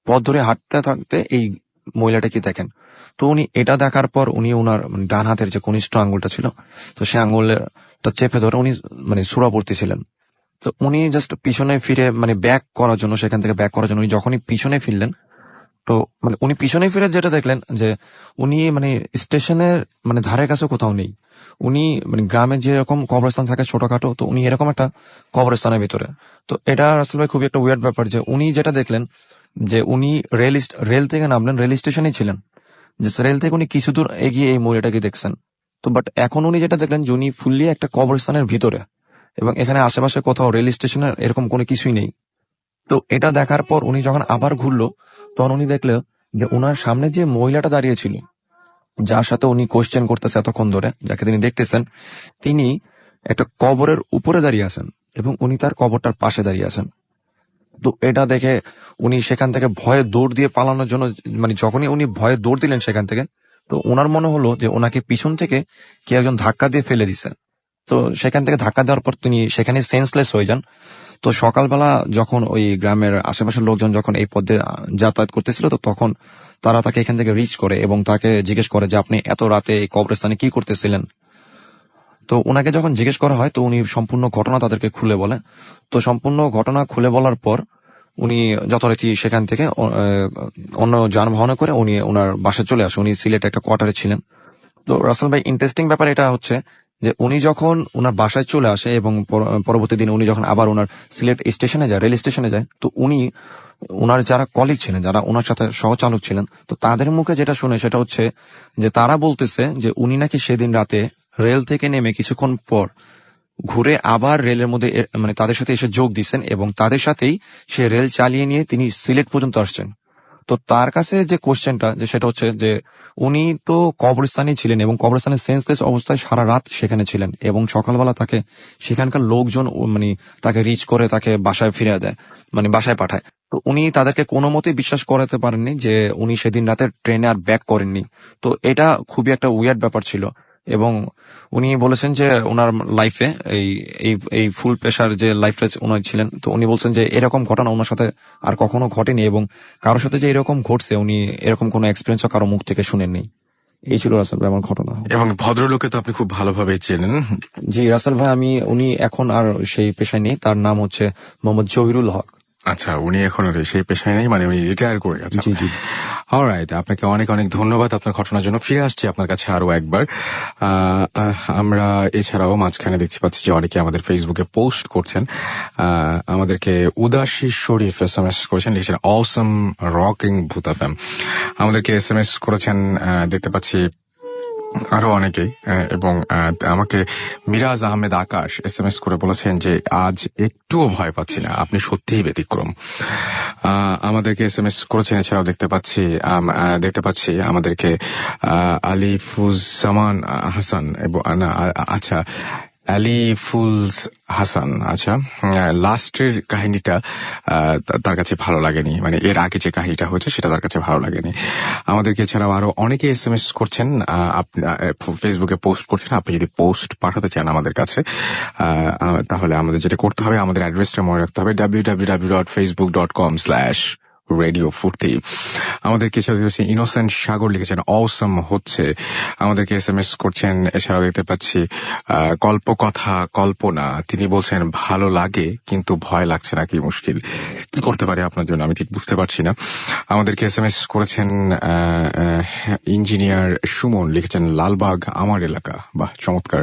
পথ ধরে হাঁটতে থাকতে এই মহিলাটাকে দেখেন। তো উনি এটা দেখার পর উনি ওনার ডান হাতের যে কনিষ্ঠ আঙ্গুলটা ছিল, তো সেই আঙ্গুলটা চেপে ধরে উনি সূরা পড়তেছিলেন। তো উনি জাস্ট পিছনে ফিরে ব্যাক করার জন্য, সেখান থেকে ব্যাক করার জন্য উনি যখনই পিছনে ফিরলেন, তো উনি পিছনে ফিরে যেটা দেখলেন যে উনি স্টেশনের ধারে কাছে কোথাও নেই। উনি গ্রামে যেরকম কবরস্থান থাকে ছোটখাটো, তো উনি এরকম একটা কবরস্থানের ভিতরে। তো এটা আসলে খুবই একটা উইয়ার্ড ব্যাপার যে উনি যেটা দেখলেন যে উনি রেল থেকে নামলেন, রেল স্টেশনেই ছিলেন, যে রেল থেকে উনি কিছু দূর এগিয়ে এই মহিলাটাকে দেখছেন। তো বাট এখন উনি যেটা দেখলেন যে উনি ফুললি একটা কবরস্থানের ভিতরে, এবং এখানে আশেপাশে কোথাও রেল স্টেশনের এরকম কোনো কিছুই নেই। তো এটা দেখার পর উনি যখন আবার ঘুরলো, তখন উনি দেখলো যে ওনার সামনে যে মহিলাটা দাঁড়িয়েছিল, যার সাথে উনি কোশ্চেন করতেছে এতক্ষণ ধরে, যাকে তিনি দেখতেছেন, তিনি একটা কবরের উপরে দাঁড়িয়ে আছেন, এবং উনি তার কবরটার পাশে দাঁড়িয়ে আছেন। তো এটা দেখে উনি সেখান থেকে ভয়ে দৌড় দিয়ে পালানোর জন্য, যখনই উনি ভয়ে দৌড় দিলেন সেখান থেকে, তো ওনার মনে হলো যে ওনাকে পিছন থেকে কে একজন ধাক্কা দিয়ে ফেলে দিছে। তো সেখান থেকে ধাক্কা দেওয়ার পর তিনি সেখানে সেন্সলেস হয়ে যান। তো সকালবেলা যখন ওই গ্রামের আশেপাশের লোকজন যখন এই পথে যাতায়াত করতেছিল, তো তখন তারা তাকে এখান থেকে রিচ করে এবং তাকে জিজ্ঞেস করে যে আপনি এত রাতে এই কবরস্থানে কি করতেছিলেন। তো ওনাকে যখন জিজ্ঞেস করা হয়, তো উনি সম্পূর্ণ ঘটনা তাদেরকে খুলে বলে। তো সম্পূর্ণ ঘটনা খুলে বলার পর উনি যথারীতি সেখান থেকে অন্য যানবাহনে করে উনি ওনার বাসায় চলে আসে। উনি সিলেটে একটা কোয়ার্টারে ছিলেন। তো রাসেল ভাই, ইন্টারেস্টিং ব্যাপার এটা হচ্ছে যে উনি যখন ওনার বাসায় চলে আসে এবং পরবর্তী দিনে উনি যখন আবার ওনার সিলেট স্টেশনে যায়, রেল স্টেশনে যায়, তো উনি ওনার যারা কলিগ ছিলেন, যারা ওনার সাথে সহচালক ছিলেন, তো তাদের মুখে যেটা শুনে সেটা হচ্ছে যে তারা বলতেছে যে উনি নাকি সেদিন রাতে রেল থেকে নেমে কিছুক্ষণ পর ঘুরে আবার রেলের মধ্যে তাদের সাথে এসে যোগ দিচ্ছেন, এবং তাদের সাথেই সে রেল চালিয়ে নিয়ে তিনি সিলেট পর্যন্ত আসছেন। তো তার কাছে যে কোশ্চেনটা যে সেটা হচ্ছে যে উনি তো কবরস্থানে ছিলেন, এবং কবরস্থানের সেন্সলেস অবস্থায় সারা রাত সেখানে ছিলেন, এবং সকালবেলা তাকে সেখানকার লোকজন তাকে রিচ করে তাকে বাসায় ফিরে দেয়, বাসায় পাঠায়। তো উনি তাদেরকে কোনো মতেই বিশ্বাস করাতে পারেননি যে উনি সেদিন রাতে ট্রেনে আর ব্যাক করেননি। তো এটা খুবই একটা উইয়ার্ড ব্যাপার ছিল, এবং উনি বলেছেন যে ওনার লাইফে এই এই এই ফুল প্রেশার যে লাইফটা ওনার ছিলেন, তো উনি বলছেন যে এরকম ঘটনা ওনার সাথে আর কখনো ঘটেনি, এবং কারোর সাথে যে এরকম ঘটছে উনি এরকম কোনো এক্সপিরিয়েন্সও কারো মুখ থেকে শুনেননি। এই ছিল রাসেল ভাই আমার ঘটনা। এবং ভদ্রলোকে তো আপনি খুব ভালোভাবে চেনেন। জি রাসেল ভাই, উনি এখন আর সেই পেশায় নেই। তার নাম হচ্ছে মোহাম্মদ জহিরুল হক। আচ্ছা, উনি এখন আর সেই পেশায় নেই, মানে উনি রিটায়ার করে গেছেন। জি জি। অলরাইট, আপনাকে অনেক অনেক ধন্যবাদ আপনার ঘটনার জন্য। ফিরে আসছি আপনার কাছে আরো একবার। আমরা এছাড়াও মাঝখানে দেখতে পাচ্ছি যে অনেকে আমাদের ফেসবুকে পোস্ট করছেন। আমাদেরকে উদাসী শরীফ SMS করেছেন, লিখেছেন অসম রকিং ভূত FM। আমাদেরকে SMS করেছেন দেখতে পাচ্ছি আরো অনেকেই, এবং আমাকে মিরাজ আহমেদ আকাশ SMS করে বলেছেন যে আজ একটুও ভয় পাচ্ছি না, আপনি সত্যিই ব্যতিক্রম। আমাদেরকে SMS করেছেন এছাড়াও দেখতে পাচ্ছি আমাদেরকে আলিফুজ্জামান হাসান এবং আচ্ছা আলিফুলস হাসান। আচ্ছা, লাস্টের কাহিনীটা তার কাছে ভালো লাগেনি, মানে এর আগে যে কাহিনীটা হয়েছে সেটা তার কাছে ভালো লাগেনি। আমাদেরকে এছাড়াও আরো অনেকে SMS করছেন, ফেসবুকে পোস্ট করছেন। আপনি যদি পোস্ট পাঠাতে চান আমাদের কাছে, তাহলে আমাদের যেটা করতে হবে, আমাদের অ্যাড্রেসটা মনে রাখতে হবে www.facebook.com/রেডিও ফুর্তি। আমাদেরকে ইনোসেন্ট সাগর লিখেছেন অসম হচ্ছে, আমাদেরকে SMS করছেন। এছাড়াও দেখতে পাচ্ছি কল্পকথা কল্পনা, তিনি বলছেন ভালো লাগে কিন্তু ভয় লাগছে না, কি মুশকিল, কি করতে পারে আপনার জন্য আমি ঠিক বুঝতে পারছি না। আমাদেরকে SMS করেছেন ইঞ্জিনিয়ার সুমন, লিখেছেন লালবাগ আমার এলাকা, বাহ চমৎকার।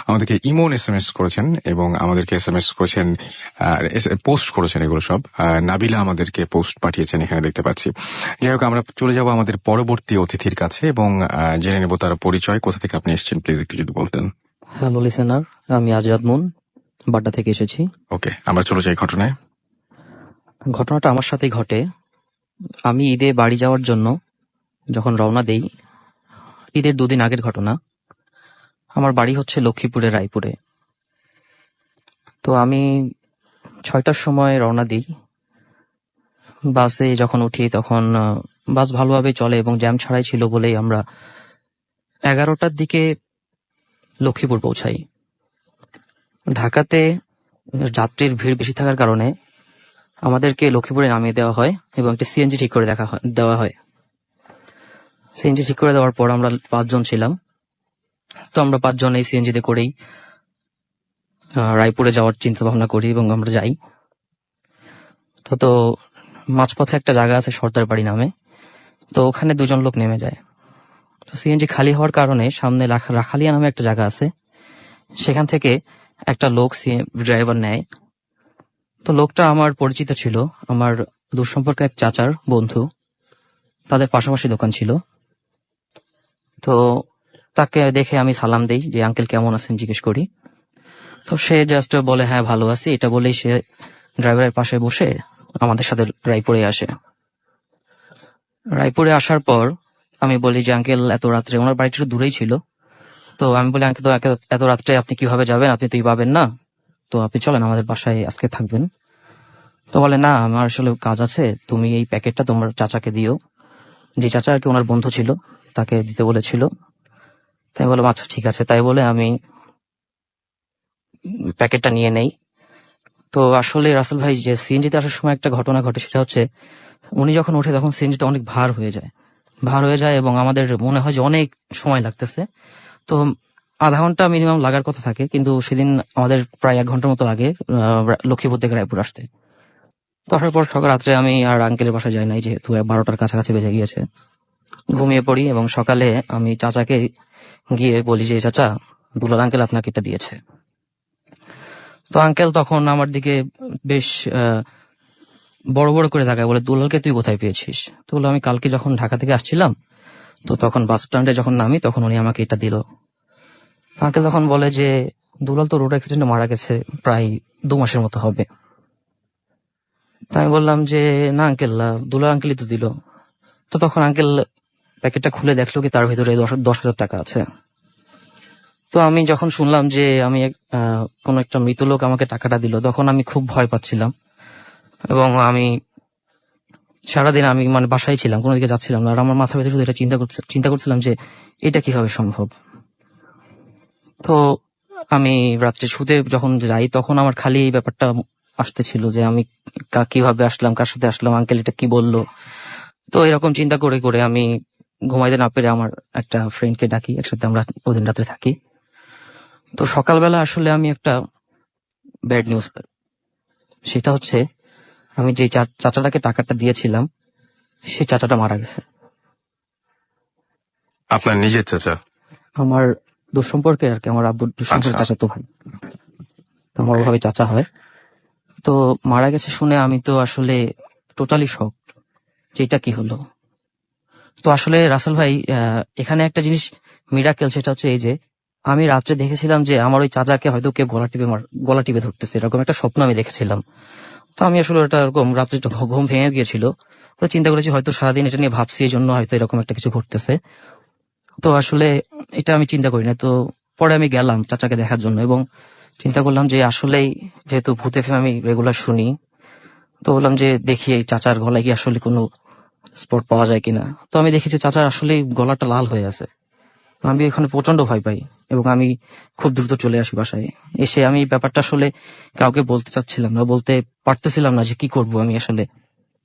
আমাদেরকে ইমন SMS করেছেন এবং আমাদেরকে SMS করেছেন, পোস্ট করেছেন, এগুলো সব নাবিলা আমাদেরকে পোস্ট পাঠিয়েছেন এখানে দেখতে পাচ্ছি। যাই হোক, আমরা চলে যাব আমাদের পরবর্তী অতিথির কাছে এবং জেনে নেব তার পরিচয়, কোথা থেকে আপনি এসেছেন, প্লিজ একটু যদি বলতেন। হ্যালো লিসেনার, আমি আজাদ মুন, বাড্ডা থেকে এসেছি। ওকে, আমরা চলে যাই ঘটনায়। ঘটনাটা আমার সাথেই ঘটে। আমি ঈদে বাড়ি যাওয়ার জন্য যখন রওনা দেই, ঈদের 2 দিন আগের ঘটনা। আমার বাড়ি হচ্ছে লক্ষ্মীপুরের রায়পুরে। তো আমি 6টার সময় রওনা দিই। বাসে যখন উঠি তখন বাস ভালোভাবে চলে এবং জ্যাম ছাড়াই ছিল বলেই আমরা 11টার দিকে লক্ষ্মীপুর পৌঁছাই। ঢাকাতে যাত্রীর ভিড় বেশি থাকার কারণে আমাদেরকে লক্ষ্মীপুরে নামিয়ে দেওয়া হয় এবং একটি সিএনজি ঠিক করে দেওয়া হয়। সিএনজি ঠিক করে দেওয়ার পর আমরা 5 জন ছিলাম। তো আমরা 5 জন এই সিএনজিতে করেই রায়পুরে যাওয়ার চিন্তা ভাবনা করি এবং আমরা যাই। তো মাঝপথে একটা জায়গা আছে সর্দার বাড়ি নামে, তো ওখানে 2 জন লোক নেমে যায়। তো সিএনজি খালি হওয়ার কারণে সামনে রাখালিয়া নামে একটা জায়গা আছে, সেখান থেকে একটা লোক ড্রাইভার নেয়। তো লোকটা আমার পরিচিত ছিল, আমার দূরসম্পর্কের এক চাচার বন্ধু, তাদের পাশাপাশি দোকান ছিল। তো তাকে দেখে আমি সালাম দেই যে আঙ্কেল কেমন আছেন জিজ্ঞেস করি। তো সে জাস্ট বলে হ্যাঁ ভালো আছি, এটা বলেই সে ড্রাইভারের পাশে বসে আমাদের সাথে রায়পুরে আসে। রায়পুরে আসার পর আমি বলি যে আঙ্কেল এত রাত্রে, ওনার বাড়িটা একটু দূরেই ছিল, তো আমি বলি আঙ্কেল এত রাত্রে আপনি কিভাবে যাবেন, আপনি তুই পাবেন না, তো আপনি চলেন আমাদের বাসায় আজকে থাকবেন। তো বলে না আমার আসলে কাজ আছে, তুমি এই প্যাকেটটা তোমার চাচাকে দিও, যে চাচা আর কি ওনার বন্ধু ছিল তাকে দিতে বলেছিল। তাই বললাম আচ্ছা ঠিক আছে, তাই বলে আমি প্যাকেটটা নিয়ে নেই। তো আসলে রাসেল ভাই, যে সিএনজিতে আসার সময় একটা ঘটনা ঘটে, সেটা হচ্ছে উনি যখন ওঠে তখন সিএনজিটা অনেক ভার হয়ে যায় এবং আমাদের মনে হয় যে অনেক সময় লাগতেছে। তো আধা ঘন্টা মিনিমাম লাগার কথা থাকে, কিন্তু সেদিন আমাদের প্রায় 1 ঘন্টার মতো লাগে লক্ষ্মীপুর থেকে রায়পুর আসতে। তো আসার পর সকাল রাত্রে আমি আর আঙ্কেলের বাসায় যাই নাই, যেহেতু 12টার কাছাকাছি বেজে গিয়েছে। ঘুমিয়ে পড়ি এবং সকালে আমি চাচাকে গিয়ে বলি যে চাচা, দুলাল আঙ্কেল আপনাকে এটা দিয়েছে। তো আঙ্কেল তখন আমার দিকে বেশ বড় বড় করে তাকায়, বলে দুলালকে তুই কোথায় পেয়েছিস? তো বললো আমি কালকে যখন ঢাকা থেকে আসছিলাম, তো তখন বাস স্ট্যান্ডে যখন নামি তখন উনি আমাকে এটা দিল। আঙ্কেল তখন বলে যে দুলাল তো রোড অ্যাক্সিডেন্টে মারা গেছে, প্রায় 2 মাসের মতো হবে। তাই আমি বললাম যে না আঙ্কেল, দুলাল আঙ্কেলই তো দিল। তো তখন আঙ্কেল প্যাকেটটা খুলে দেখলো কি তার ভিতরে 10,000 টাকা আছে। তো আমি যখন শুনলাম যে আমি কোন একটা মৃত লোক আমাকে টাকাটা দিল, তখন আমি খুব ভয় পাচ্ছিলাম এবং আমি সারাদিন আমি মানে বাসায় ছিলাম, কোনো দিকে যাচ্ছিলাম না। আর আমার মাথার ভিতরে শুধু এটা চিন্তা করছিলাম যে এটা কিভাবে সম্ভব। তো আমি রাত্রে শুতে যখন যাই তখন আমার খালি এই ব্যাপারটা আসতেছিল যে আমি কিভাবে আসলাম, কার সাথে আসলাম, আঙ্কেল এটা কি বললো। তো এরকম চিন্তা করে করে আমি ঘুমাইতে না পেরে আমার একটা ফ্রেন্ডকে ডাকি, একসাথে আমরা ওদিন রাতে থাকি। তো সকালবেলা আসলে আমি একটা ব্যাড নিউজ, সেটা হচ্ছে আমি যে চাচাটাকে টাকাটা দিয়েছিলাম সেই চাচাটা মারা গেছে। আপনার নিজের চাচা? আমার দুঃসম্পর্কে আর কি, আমার আব্বুর দুঃসম্পর্কে আচ্ছা। চাচাতো ভাই, আমার ওভাবে চাচা হয়। তো মারা গেছে শুনে আমি তো আসলে টোটালি শক, যে এটা কি হলো। তো আসলে রাসেল ভাই, এখানে একটা জিনিস মিরাকেল, সেটা হচ্ছে এই যে আমি রাত্রে দেখেছিলাম যে আমার ওই চাচাকে হয়তো কেউ গলা টিপে ধরতেছে, এরকম একটা স্বপ্ন আমি দেখেছিলাম। তো আমি আসলে ওটা এরকম রাত্রে ঘুম ভেঙে গিয়েছিল, তো চিন্তা করেছি হয়তো সারাদিন এটা নিয়ে ভাবছি, এই জন্য হয়তো এরকম একটা কিছু ঘটতেছে। তো আসলে এটা আমি চিন্তা করি না। তো পরে আমি গেলাম চাচাকে দেখার জন্য এবং চিন্তা করলাম যে আসলেই যেহেতু ভূত এফএম আমি রেগুলার শুনি, তো বললাম যে দেখি এই চাচার গলায় কি আসলে কোনো স্পট পাওয়া যায় কিনা। তো আমি দেখি যে চাচার আসলে গলাটা লাল হয়ে আছে। আমি এখানে প্রচন্ড ভয় পাই এবং আমি খুব দ্রুত চলে আসি বাসায়। এসে আমি ব্যাপারটা আসলে কাউকে বলতে চাচ্ছিলাম না, বলতে পারতেছিলাম না যে কি করব, আমি আসলে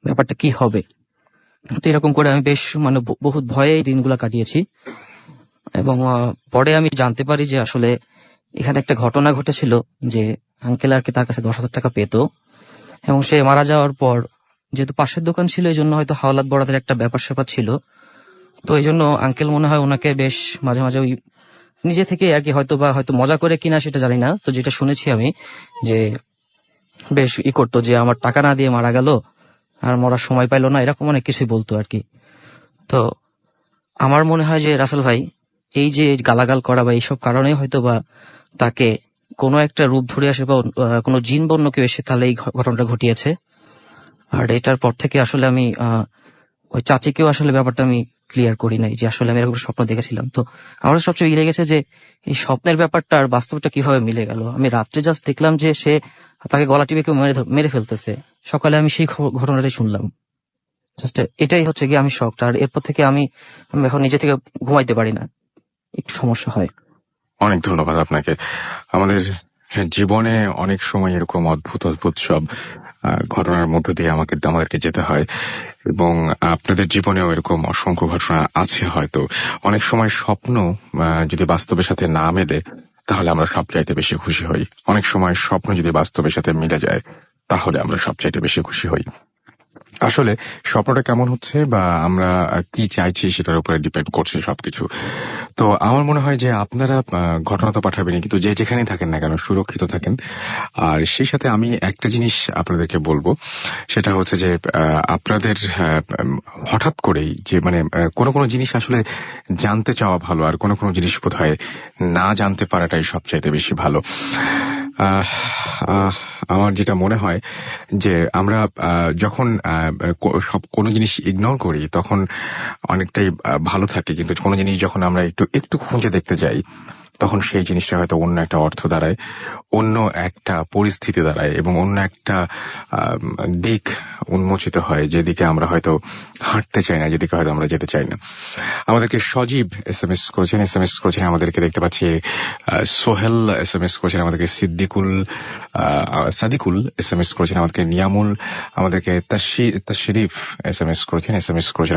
ব্যাপারটা কি হবে। তো এরকম করে আমি বেশ মানে বহুত ভয়ে এই দিনগুলো কাটিয়েছি এবং পরে আমি জানতে পারি যে আসলে এখানে একটা ঘটনা ঘটেছিল যে আঙ্কেল আর কি তার কাছে 10,000 টাকা পেত এবং সে মারা যাওয়ার পর যেহেতু পাশের দোকান ছিল এই জন্য হয়তো হাওলাত বরাদের একটা ব্যাপার স্যাপার ছিল। তো এই জন্য আঙ্কেল মনে হয় ওনাকে বেশ মাঝে মাঝে ওই নিজে থেকে আর কি হয়তো মজা করে কিনা সেটা জানি না, তো যেটা শুনেছি আমি যে বেশ করতো যে আমার টাকা না দিয়ে মারা গেল আর মরার সময় পাইলো না, এরকম অনেক কিছুই বলতো আর কি। তো আমার মনে হয় যে রাসেল ভাই এই যে গালাগাল করা বা এইসব কারণেই হয়তো বা তাকে কোনো একটা রূপ ধরে আসে বা কোনো জিন বন্য কেউ এসে তাহলে এই ঘটনাটা ঘটিয়েছে। আর এটার পর থেকে আসলে আমি ওই চাচিকেও আসলে ব্যাপারটা আমি ক্লিয়ার করি নাই যে আসলে আমি এরকম স্বপ্ন দেখেছিলাম। তো আমার সবচেয়ে ইয়ে লেগেছে যে এই স্বপ্নের ব্যাপারটা আর বাস্তবটা কিভাবে মিলে গেল। আমি রাত্রে জাস্ট দেখলাম যে সে তাকে গলা টিপে কেউ মেরে ফেলতেছে, সকালে আমি সেই ঘটনাটাই শুনলাম। জাস্ট এটাই হচ্ছে কি আমি শকড। আর এরপর থেকে আমি এখন নিজে থেকে ঘুমাইতে পারি না, একটু সমস্যা হয়। অনেক ধন্যবাদ আপনাকে। আমাদের জীবনে অনেক সময় এরকম অদ্ভুত অদ্ভুত সব ঘটনার মধ্য দিয়ে আমাদেরকে যেতে হয় এবং আপনাদের জীবনেও এরকম অসংখ্য ঘটনা আছে হয়তো। অনেক সময় স্বপ্ন যদি বাস্তবের সাথে না মেলে তাহলে আমরা সবচাইতে বেশি খুশি হই। অনেক সময় স্বপ্ন যদি বাস্তবের সাথে মিলে যায় তাহলে আমরা সবচাইতে বেশি খুশি হই। আসলে স্বপ্নটা কেমন হচ্ছে বা আমরা কি চাইছি সেটার উপরে ডিপেন্ড করছে সবকিছু। তো আমার মনে হয় যে আপনারা ঘটনা তো পাঠাবেনই, কিন্তু যে যেখানেই থাকেন না কেন সুরক্ষিত থাকেন। আর সেই সাথে আমি একটা জিনিস আপনাদেরকে বলবো, সেটা হচ্ছে যে আপনাদের হঠাৎ করেই যে মানে কোনো কোনো জিনিস আসলে জানতে চাওয়া ভালো, আর কোনো কোনো জিনিস বোধহয় না জানতে পারাটাই সবচাইতে বেশি ভালো। আমার যেটা মনে হয় যে আমরা যখন সব কোনো জিনিস ইগনোর করি তখন অনেকটাই ভালো থাকে, কিন্তু কোনো জিনিস যখন আমরা একটু খুঁজে দেখতে যাই তখন সেই জিনিসটা হয়তো অন্য একটা অর্থ দাঁড়ায়, অন্য একটা পরিস্থিতি দাঁড়ায় এবং অন্য একটা দিক উন্মোচিত হয়, যেদিকে আমরা হয়তো হাঁটতে চাই না, যেদিকে হয়তো আমরা যেতে চাই না। আমাদেরকে সজীব এসএমএস করেছেন আমাদেরকে দেখতে পাচ্ছি। সোহেল এসএমএস করেছেন আমাদেরকে, সাদিকুল এসএমএস করেছেন আমাদেরকে, নিয়ামুল আমাদেরকে, তাশরিফ এসএমএস করেছেন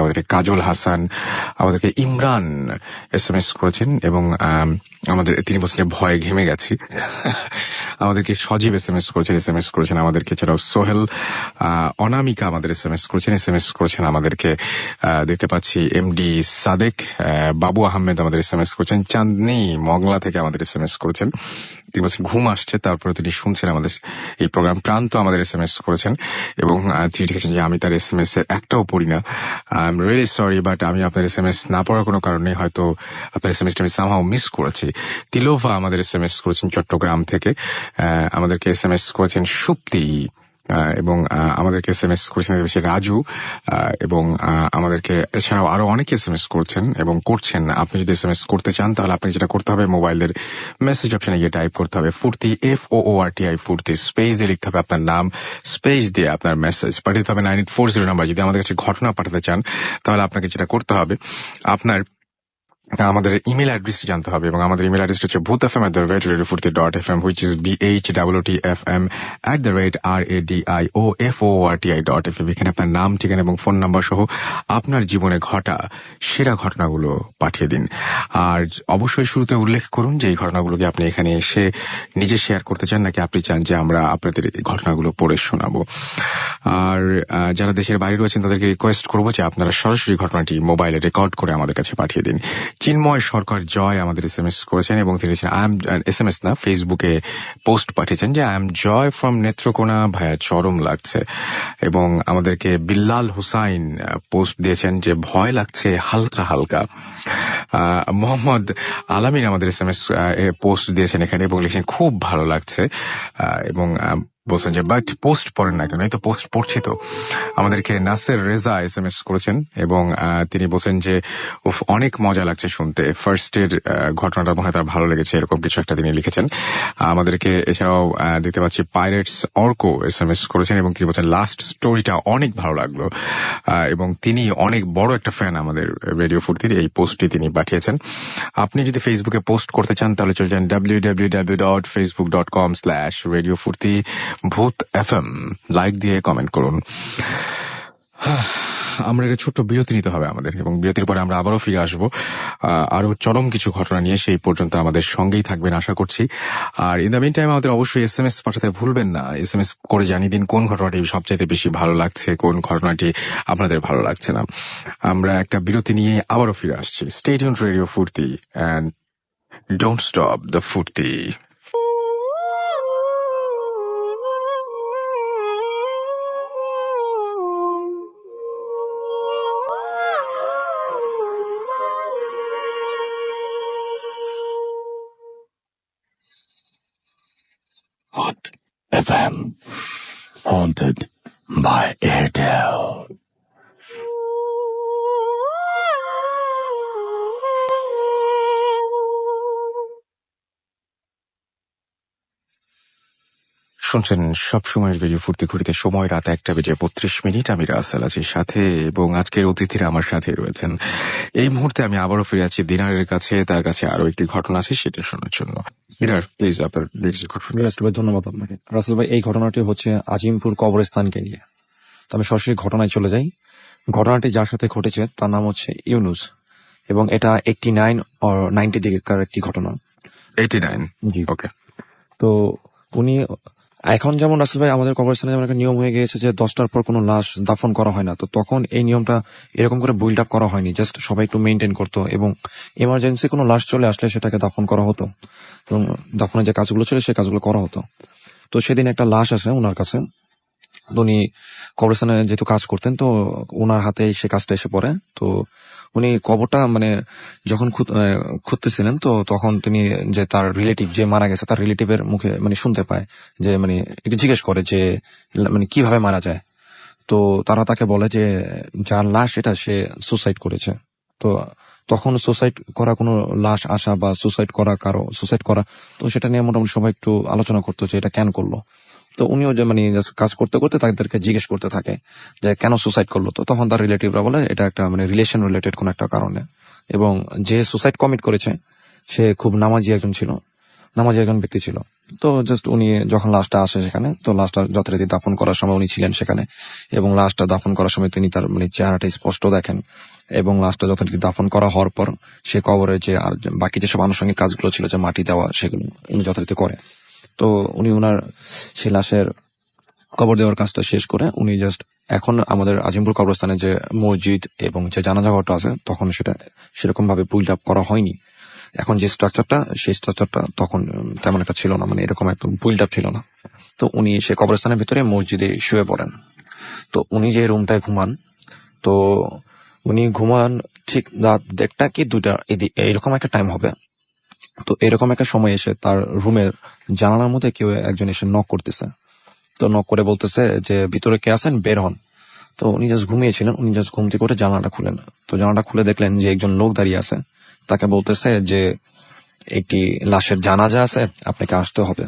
আমাদেরকে, কাজল হাসান আমাদেরকে, ইমরান এসএমএস করেছেন এবং তিনি বলছেন ভয়ে ঘেমে গেছি। আমাদেরকে সজীব এসএমএস করেছেন আমাদেরকে, এছাড়াও সোহেল, অনামিকা আমাদের এসএমএস করেছেন আমাদেরকে, দেখতে পাচ্ছি এমডি সাদেক, বাবু আহমেদ আমাদের এসএমএস করেছেন, চাঁদনি মংলা থেকে আমাদের এসএমএস করেছেন। তিনি বলছেন ঘুম আসছে তারপরে তিনি শুনছেন আমাদের এই প্রোগ্রাম। প্রান্ত আমাদের এসএমএস করেছেন এবং তিনি লিখেছেন যে আমি তার এসএমএস এর একটাও পড়ি না। I am really sorry, but আমি আপনার এসএমএস না পড়ার কোনো কারণে হয়তো আপনার এসএমএসটা আমি সামহাও মিস করেছি। তিলোভা আমাদের এসএমএস করেছেন চট্টগ্রাম থেকে, আমাদেরকে এসএমএস করেছেন সুপ্তি এবং আমাদেরকে এসএমএস করেছেন রাজু এবং আমাদেরকে এছাড়াও আরো অনেকে এসএমএস করছেন এবং করছেন। আপনি যদি এসএমএস করতে চান তাহলে আপনি যেটা করতে হবে, মোবাইলের মেসেজ অপশনে গিয়ে টাইপ করতে হবে ফুর্তি, FOORTI ফুর্তি, স্পেস দিয়ে লিখতে হবে আপনার নাম, স্পেস দিয়ে আপনার মেসেজ পাঠাতে হবে 9840 নাম্বার। যদি আমাদের কাছে ঘটনা পাঠাতে চান তাহলে আপনাকে যেটা করতে হবে, আপনার আমাদের ইমেল অ্যাড্রেস জানতে হবে এবং আমাদের ইমেল অ্যাড্রেস হচ্ছে bhutfm@radiofurti.fm, which is BHTTFM@radiofurti.fm। এখানে আপনার নাম, ঠিকানা এবং ফোন নাম্বার সহ আপনার জীবনে ঘটা সেরা ঘটনাগুলো পাঠিয়ে দিন। আর অবশ্যই শুরুতে উল্লেখ করুন যে এই ঘটনাগুলোকে আপনি এখানে এসে নিজে শেয়ার করতে চান নাকি আপনি চান যে আমরা আপনাদের এই ঘটনাগুলো পড়ে শোনাবো। আর যারা দেশের বাইরে রয়েছেন তাদেরকে রিকোয়েস্ট করবো যে আপনারা সরাসরি ঘটনাটি মোবাইলে রেকর্ড করে আমাদের কাছে পাঠিয়ে দিন। চিন্ময় সরকার জয় আমাদের SMS করেছেন এবং তিনি SMS না, ফেসবুকে পোস্ট পাঠিয়েছেন যে I am Joy from Netrokona, ভাইয়া চরম লাগছে। এবং আমাদেরকে বিল্লাল হুসাইন পোস্ট দিয়েছেন যে ভয় লাগছে হালকা হালকা। মোহাম্মদ আলামিন আমাদের SMS পোস্ট দিয়েছেন এখানে এবং লিখছেন খুব ভালো লাগছে, এবং বলছেন যে বাট পোস্ট পড়েন না কেন? এই তো পোস্ট পড়ছি তো। আমাদেরকে নাসের রেজা SMS করেছেন এবং তিনি বলছেন যে অনেক মজা লাগছে শুনতে, ফার্স্টের ঘটনাটা মনে হয় তার ভালো লেগেছে, এরকম কিছু একটা তিনি লিখেছেন। আমাদেরকে এছাড়াও দেখতে পাচ্ছি পাইরেটস অর্কো SMS করেছেন এবং তিনি বলছেন লাস্ট স্টোরিটা অনেক ভালো লাগলো, এবং তিনি অনেক বড় একটা ফ্যান আমাদের রেডিও ফুর্তির। এই পোস্টটি তিনি পাঠিয়েছেন। আপনি যদি ফেসবুকে পোস্ট করতে চান তাহলে চলে যান www.facebook.com/radiofurti ভূত FM, লাইক দিয়ে কমেন্ট করুন। আমরা একটা ছোট্ট বিরতি নিতে হবে আমাদের, এবং বিরতির পরে আমরা আবারও ফিরে আসবো আরো চরম কিছু ঘটনা নিয়ে। সেই পর্যন্ত আমাদের সঙ্গেই থাকবেন আশা করছি। আর ইন দ্য মিন টাইম আমাদের অবশ্যই SMS পাঠাতে ভুলবেন না। SMS করে জানিয়ে দিন কোন ঘটনাটি সবচাইতে বেশি ভালো লাগছে, কোন ঘটনাটি আপনাদের ভালো লাগছে না। আমরা একটা বিরতি নিয়ে আবারও ফিরে আসছি। স্টে টিউনড রেডিও ফুর্তি এন্ড ডোন্ট স্টপ দ্য ফুর্তি। Hot FM, haunted by Airtel. শুনছেন সবসময়ের রেডিও ফুর্তি ঘুরিতে, সময় রাত 1:32। আমি রাসেল আছি সাথে, এবং আজকের অতিথিরা আমার সাথে রয়েছেন। এই মুহূর্তে আমি আবারও ফিরে আছি দিনারের কাছে। তার কাছে আরো একটি ঘটনা আছে, সেটা শোনার জন্য। দিনার, প্লিজ আপনার ঘটনা। রাসেল ভাই, ধন্যবাদ আপনাকে। রাসেল ভাই, এই ঘটনাটি হচ্ছে আজিমপুর কবরস্থানকে নিয়ে। তো আমি সরাসরি ঘটনায় চলে যাই। ঘটনাটি যার সাথে ঘটেছে তার নাম হচ্ছে ইউনুস, এবং এটা 89 or 90 দিকের একটি ঘটনা। 89। জি। ওকে। তো উনি এখন যেমন রাসেল ভাই আমাদের কবরস্থানে যেমন একটা নিয়ম হয়ে গিয়েছে যে 10টার পর কোনো লাশ দাফন করা হয় না, তো তখন এই নিয়মটা এরকম করে বিল্ড আপ করা হয়নি, জাস্ট সবাই একটু মেনটেন করতো, এবং এমার্জেন্সি কোনো লাশ চলে আসলে সেটাকে দাফন করা হতো, এবং দাফনের যে কাজগুলো ছিল সেই কাজগুলো করা হতো। তো সেদিন একটা লাশ আসে ওনার কাছে। উনি কবরস্থানে যেহেতু কাজ করতেন, তো ওনার হাতে সে কাজটা এসে পড়ে। তো উনি কবরটা মানে যখন খুঁজতেছিলেন, তো তখন তিনি যে তার রিলেটিভ যে মারা গেছে তার রিলেটিভের মুখে মানে শুনতে পায় যে মানে একটু জিজ্ঞেস করে যে মানে কিভাবে মারা যায়। তো তারা তাকে বলে যে যার লাশ এটা সে সুসাইড করেছে। তো তখন সুসাইড করা কোনো লাশ আসা বা সুসাইড করা, তো সেটা নিয়ে মোটামুটি সবাই একটু আলোচনা করতো যে এটা কেন করলো। তো উনিও যে মানে কাজ করতে করতে তাদেরকে জিজ্ঞেস করতে থাকে যে কেন সুসাইড করলো। তো তখন তার রিলেটিভরা বলে এটা একটা মানে রিলেশন রিলেটেড কোন একটা কারণে, এবং যে সুসাইড কমিট করেছে সে খুব নামাজি একজন ব্যক্তি ছিল। তো জাস্ট উনি যখন লাশটা আসে সেখানে, তো লাশটা যথারীতি দাফন করার সময় উনি ছিলেন সেখানে, এবং লাশটা দাফন করার সময় তিনি তার মানে চেহারাটা স্পষ্ট দেখেন, এবং লাশটা যথারীতি দাফন করা হওয়ার পর সে কবরের যে আর বাকি যেসব আনুষঙ্গিক কাজগুলো ছিল, যে মাটি দেওয়া, সেগুলো উনি যথারীতি করে। তো উনি ওনার সেই লাশের কবর দেওয়ার কাজটা শেষ করে উনি জাস্ট এখন আমাদের আজিমপুর কবরস্থানে যে মসজিদ এবং যে জানাজা ঘরটা আছে, তখন সেটা সেরকম ভাবে বিল্ড আপ করা হয়নি। এখন যে স্ট্রাকচারটা, সেই স্ট্রাকচারটা তখন তেমন একটা ছিল না, মানে এরকম একটা বিল্ড আপ ছিল না। তো উনি সে কবরস্থানের ভিতরে মসজিদে শুয়ে পড়েন। তো উনি যে রুমটায় ঘুমান, তো উনি ঘুমান ঠিক রাত 1টা কি 2টা এরকম একটা টাইম হবে। তো এরকম একটা সময় এসে তার রুমের জানালার মধ্যে কেউ একজন এসে নক করতেছে। তো নক করে বলতেছে যে ভিতরে কে আছেন, বের হন। তো উনি জাস্ট ঘুমিয়েছিলেন, উনি জাস্ট ঘুম থেকে উঠে জানালাটা খুলেন। তো জানালাটা খুলে দেখলেন যে একজন লোক দাঁড়িয়ে আছে। তাকে বলতেছে যে একটি লাশের জানাজা আছে, আপনাকে আসতে হবে।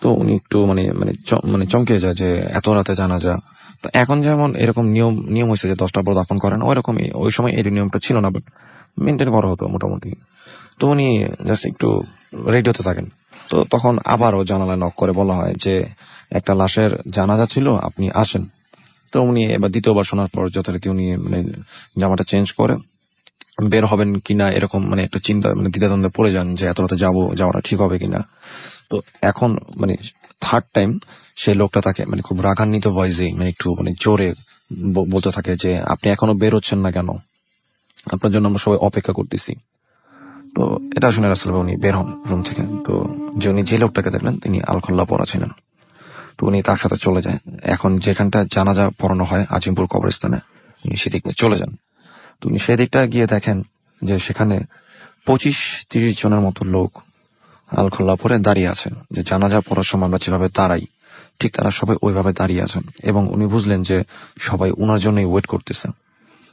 তো উনি একটু মানে চমকে যায় যে এত রাতে জানাজা। তো এখন যেমন এরকম নিয়ম হয়েছে যে 10টার পর দাফন করেন, ওইরকমই ওই সময় এই নিয়মটা ছিল না, বাট মেনটেন করা হতো মোটামুটি। তো উনি জাস্ট একটু রেডি হতে থাকেন। তো তখন আবারও জানালায় নক করে বলা হয় যে একটা লাশের জানাজা ছিল, আপনি আসেন। তো উনি এবার দ্বিতীয়বার শোনার পর যথারীতি উনি মানে জামাটা চেঞ্জ করে বের হবেন কিনা এরকম মানে একটা চিন্তা মানে দ্বিধাদ্বন্দ্বে পড়ে যান যে এত রাতে যাওয়াটা ঠিক হবে কিনা। তো এখন মানে থার্ড টাইম সেই লোকটা তাকে মানে খুব রাগান্বিত ভয়েসে মানে একটু মানে জোরে বলতে থাকে যে আপনি এখনো বের হচ্ছেন না কেন, আপনার জন্য আমরা সবাই অপেক্ষা করতেছি। তো এটা শুনে রাসেল ভাই উনি বের হন রুম থেকে। তো উনি যে লোকটাকে দেখলেন তিনি আলখোল্লা পরা ছিলেন। তো উনি তার সাথে চলে যায়। এখন যেখানটা জানাজা পড়ানো হয় আজিমপুর কবরস্থানে, উনি সেদিকে চলে যান। তো উনি সেদিকটা গিয়ে দেখেন যে সেখানে 25-30 জনের মতো লোক আলখোল্লা পরে দাঁড়িয়ে আছে, যে জানাজা পড়ার সময় আমরা যেভাবে দাঁড়াই ঠিক তারা সবাই ওইভাবে দাঁড়িয়ে আছেন। এবং উনি বুঝলেন যে সবাই উনার জন্যই ওয়েট করতেছে।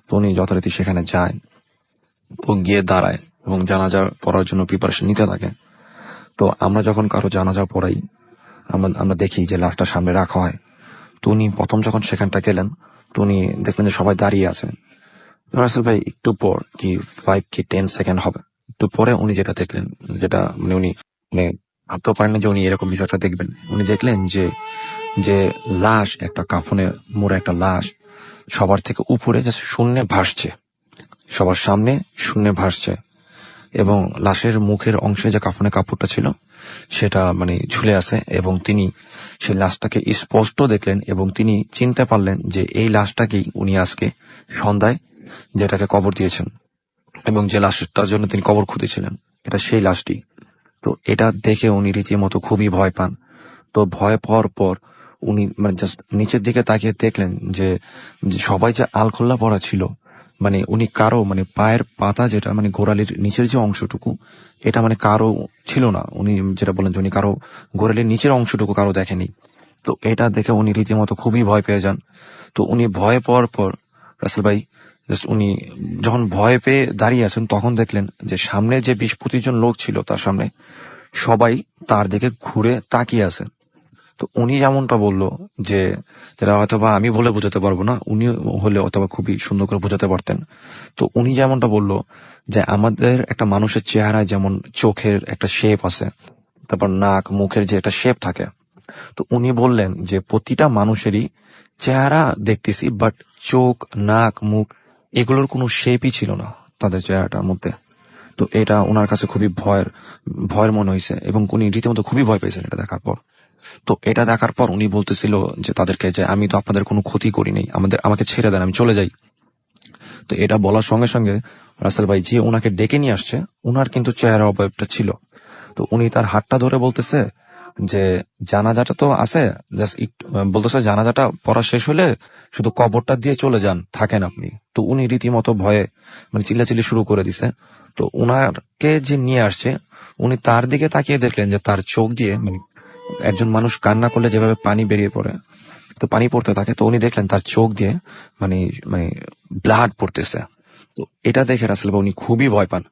তো উনি যথারীতি সেখানে যায়, তো গিয়ে দাঁড়ায় এবং জানাজা পড়ার জন্য প্রিপারেশন নিতে থাকে। তো আমরা যখন কারো জানাজা পড়াই আমরা দেখি যে লাশটা সামনে রাখা হয়। তো উনি প্রথম যখন সেখানটা গেলেন তো উনি দেখলেন যে সবাই দাঁড়িয়ে আছে। রাসেল ভাই একটু পর কি 5 কি 10 সেকেন্ড হবে, একটু পরে উনি যেটা দেখলেন, যেটা মানে উনি মানে ভাবতেও পারেন না যে উনি এরকম বিষয়টা দেখবেন। উনি দেখলেন যে যে লাশ, একটা কাফনে মোড়া একটা লাশ সবার থেকে উপরে জাস্ট শূন্যে ভাসছে, সবার সামনে শূন্যে ভাসছে। এবং লাশের মুখের অংশে যে কাফনে কাপড়টা ছিল সেটা মানে ঝুলে আছে। এবং তিনি সেই লাশটাকে স্পষ্ট দেখলেন এবং তিনি চিনতে পারলেন যে এই লাশটাকেই উনি আজকে সন্ধ্যায় যেটাকে কবর দিয়েছেন এবং যে লাশটার জন্য তিনি কবর খুঁজেছিলেন এটা সেই লাশটি। তো এটা দেখে উনি রীতিমতো খুবই ভয় পান। তো ভয় পাওয়ার পর উনি মানে জাস্ট নিচের দিকে তাকিয়ে দেখলেন যে যে সবাই যে আলখোল্লা পরা ছিল, মানে উনি কারো মানে পায়ের পাতা যেটা মানে গোড়ালির নিচের যে অংশটুকু এটা মানে কারো ছিল না। উনি যেটা বলেন যে উনি কারো গোড়ালির নিচের অংশটুকু কারো দেখেনি। তো এটা দেখে উনি রীতিমতো খুবই ভয় পেয়ে যান। তো উনি ভয় পাওয়ার পর রাসেল ভাই জাস্ট উনি যখন ভয় পেয়ে দাঁড়িয়ে আছেন তখন দেখলেন যে সামনে যে 20-25 জন লোক ছিল তার সামনে সবাই তার দিকে ঘুরে তাকিয়ে আছে। তো উনি যেমনটা বলল যে যেটা হয়তো বা আমি বলে বোঝাতে পারবো না, উনি হলে অথবা খুবই সুন্দর করে বোঝাতে পারতেন। তো উনি যেমনটা বলল যে আমাদের একটা মানুষের চেহারায় যেমন চোখের একটা শেপ আছে, তারপর নাক মুখের যে একটা শেপ থাকে, তো উনি বললেন যে প্রতিটা মানুষেরই চেহারা দেখতেছি বাট চোখ নাক মুখ এগুলোর কোনো শেপই ছিল না তাদের চেহারাটার মধ্যে। তো এটা ওনার কাছে খুবই ভয়ের মনে হয়েছে এবং উনি রীতিমতো খুবই ভয় পেয়েছেন এটা দেখার পর। তো এটা দেখার পর উনি বলতেছিল যে তাদেরকে যে আমি তো আপনাদের কোনো ক্ষতি করিনি, আমাকে ছেড়ে দেন, আমি চলে যাই। তো এটা বলার সঙ্গে সঙ্গে রাসেল ভাই যে ওনাকে ডেকে নিয়ে আসছে ওনার কিন্তু চেহারা অবয়বটা ছিল। তো উনি তার হাতটা ধরে বলতেছে যে জানাজাটা তো আছে, জাস্ট বলতেছে জানাজাটা পড়া শেষ হলে শুধু কবরটা দিয়ে চলে যান, থাকেন আপনি। তো উনি রীতিমতো ভয়ে মানে চিল্লাচিল্লি শুরু করে দিছে। তো উনাকে যে নিয়ে আসছে উনি তার দিকে তাকিয়ে দেখলেন যে তার চোখ দিয়ে মানে একজন মানুষ কান্না করলে যেভাবে পানি বেরিয়ে পড়ে, তো পানি পড়তে থাকে, তো উনি দেখলেন তার চোখ দিয়ে মানে মানে ব্লাড পড়তেছে। তো এটা দেখে রাসেল ভাই উনি খুবই ভয় পান।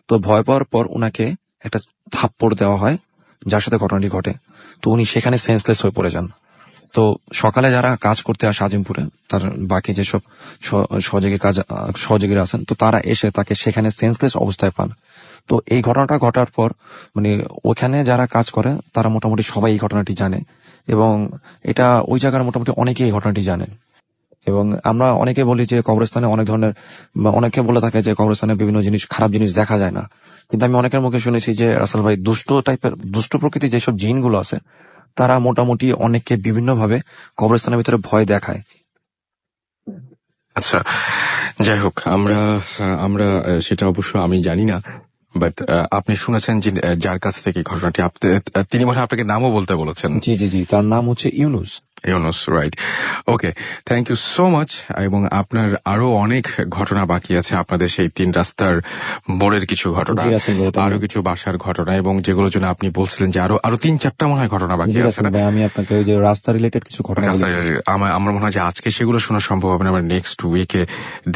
তো ভয় পাওয়ার পর উনাকে একটা থাপ্পড় দেওয়া হয় যার সাথে ঘটনাটি ঘটে। তো উনি সেখানে সেন্সলেস হয়ে পড়ে যান। তো সকালে যারা কাজ করতে আসে আজিমপুরে তার বাকি যেসব সহযোগীরা আছেন তো তারা এসে তাকে সেখানে সেন্সলেস অবস্থায় পান। তো এই ঘটনাটা ঘটার পর মানে ওখানে যারা কাজ করে তারা মোটামুটি সবাই এই ঘটনাটি জানে এবং এটা ওই জায়গার মোটামুটি অনেকেই এই ঘটনাটি জানে। এবং আমরা অনেকে বলি যে কবরস্থানে অনেক ধরনের বা অনেকে বলে থাকে যে কবরস্থানে বিভিন্ন জিনিস খারাপ জিনিস দেখা যায় না, কিন্তু আমি অনেকের মুখে শুনেছি যে রাসেল ভাই দুষ্ট প্রকৃতির যেসব জিনগুলো আছে তারা মোটামুটি অনেককে বিভিন্ন ভাবে কবরস্থানের ভিতরে ভয় দেখায়। আচ্ছা, যাই হোক, আমরা আমরা সেটা অবশ্য আমি জানি না, বাট আপনি শুনেছেন যে যার কাছ থেকে ঘটনাটি তিনি মনে হয় আপনাকে নামও বলতে বলেছেন। জি জি জি, তার নাম হচ্ছে Yunus. Yunus, right. Okay, thank you so much. এবং আপনার আরো অনেক ঘটনা বাকি আছে, আপনাদের সেই 3 রাস্তার মোড়ের কিছু ঘটনা, জি রাসেল ভাই, আরো কিছু বাসার ঘটনা, এবং যেগুলোর জন্য আপনি বলছিলেন যে আরো 3-4টা মনে হয় ঘটনা বাকি জি আছে রাসেল না? ভাই, আমি আপনাকে ওই যে রাস্তা রিলেটেড কিছু ঘটনা বলেছি। আমার মনে হয় যে আজকে সেগুলো শোনা সম্ভব হবে না, আমরা নেক্সট উইকে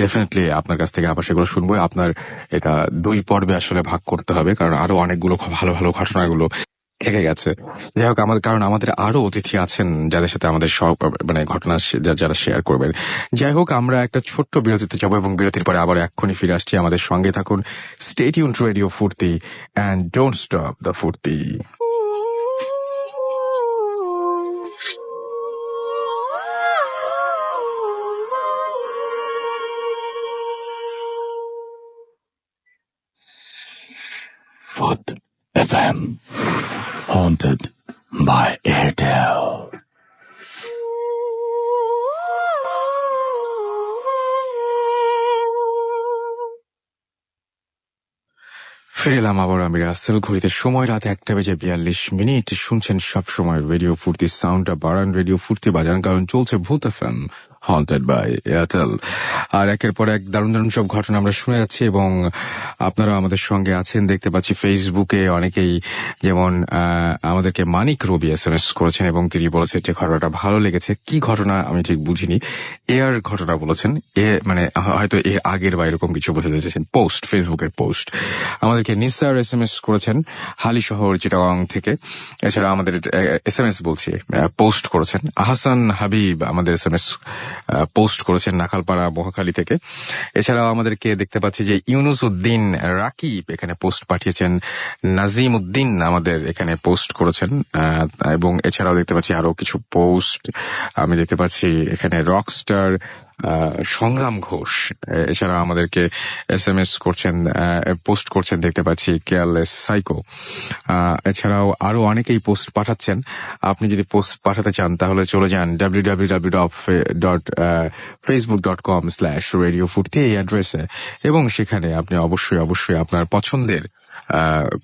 ডেফিনেটলি আপনার কাছ থেকে আবার সেগুলো শুনবো। আপনার এটা 2 পর্বে আসলে ভাগ করতে হবে, কারণ আরো অনেকগুলো খুব ভালো ভালো ঘটনাগুলো থেকে গেছে। যাই হোক, কারণ আমাদের আরো অতিথি আছেন যাদের সাথে আমাদের সব মানে ঘটনা যারা শেয়ার করবেন। যাই হোক, আমরা একটা ছোট্ট বিরতিতে যাবো এবং বিরতির পরে আবার এক্ষুনি ফিরে আসছি। আমাদের সঙ্গে থাকুন। স্টে টিউনড রেডিও ফুর্তি, অ্যান্ড ডোন্ট স্টপ দ্য ফুর্তি। Foot FM. Haunted by Airtel. ফিরে এলাম আবার আমি রাসেল। ঘড়িতে সময় রাত 1:42 শুনছেন সব সময় রেডিও ফুর্তি। সাউন্ডটা বাড়ান, রেডিও ফুর্তি বাজান, কারণ চলছে ভূত এফএম হন্টেড বাই এয়ারটেল। আর একের পর এক দারুণ দারুণ সব ঘটনা আমরা শুনে যাচ্ছি এবং আপনারা আমাদের সঙ্গে আছেন। দেখতে পাচ্ছি ফেসবুকে অনেকেই, যেমন আমাদেরকে মানিক রবি SMS করেছেন এবং তিনি বলেছেন যে ঘটনাটা ভালো লেগেছে। কি ঘটনা আমি ঠিক বুঝিনি, এর ঘটনা বলেছেন, মানে হয়তো এর আগের বা এরকম কিছু বোঝাতে চেয়েছেন। পোস্ট, ফেসবুকের পোস্ট। আমাদেরকে নিসার SMS করেছেন হালি শহর চিটাগাং থেকে। এছাড়া আমাদের SMS বলছি পোস্ট করেছেন আহসান হাবিব, আমাদের SMS পোস্ট করেছেন নাখালপাড়া মহাখালী থেকে। এছাড়াও আমাদেরকে দেখতে পাচ্ছি যে ইউনুস উদ্দিন রাকিব এখানে পোস্ট পাঠিয়েছেন। নাজিম উদ্দিন আমাদের এখানে পোস্ট করেছেন এবং এছাড়াও দেখতে পাচ্ছি আরো কিছু পোস্ট আমি দেখতে পাচ্ছি এখানে। রকস্টার সংগ্রাম ঘোষ এছাড়া আমাদেরকে SMS করছেন, পোস্ট করছেন দেখতে পাচ্ছি। কেয়ারলেস সাইকো এছাড়াও আরো অনেকেই পোস্ট পাঠাচ্ছেন। আপনি যদি পোস্ট পাঠাতে চান তাহলে চলে যান www.facebook.com/radiofurti এই অ্যাড্রেসে এবং সেখানে আপনি অবশ্যই আপনার পছন্দের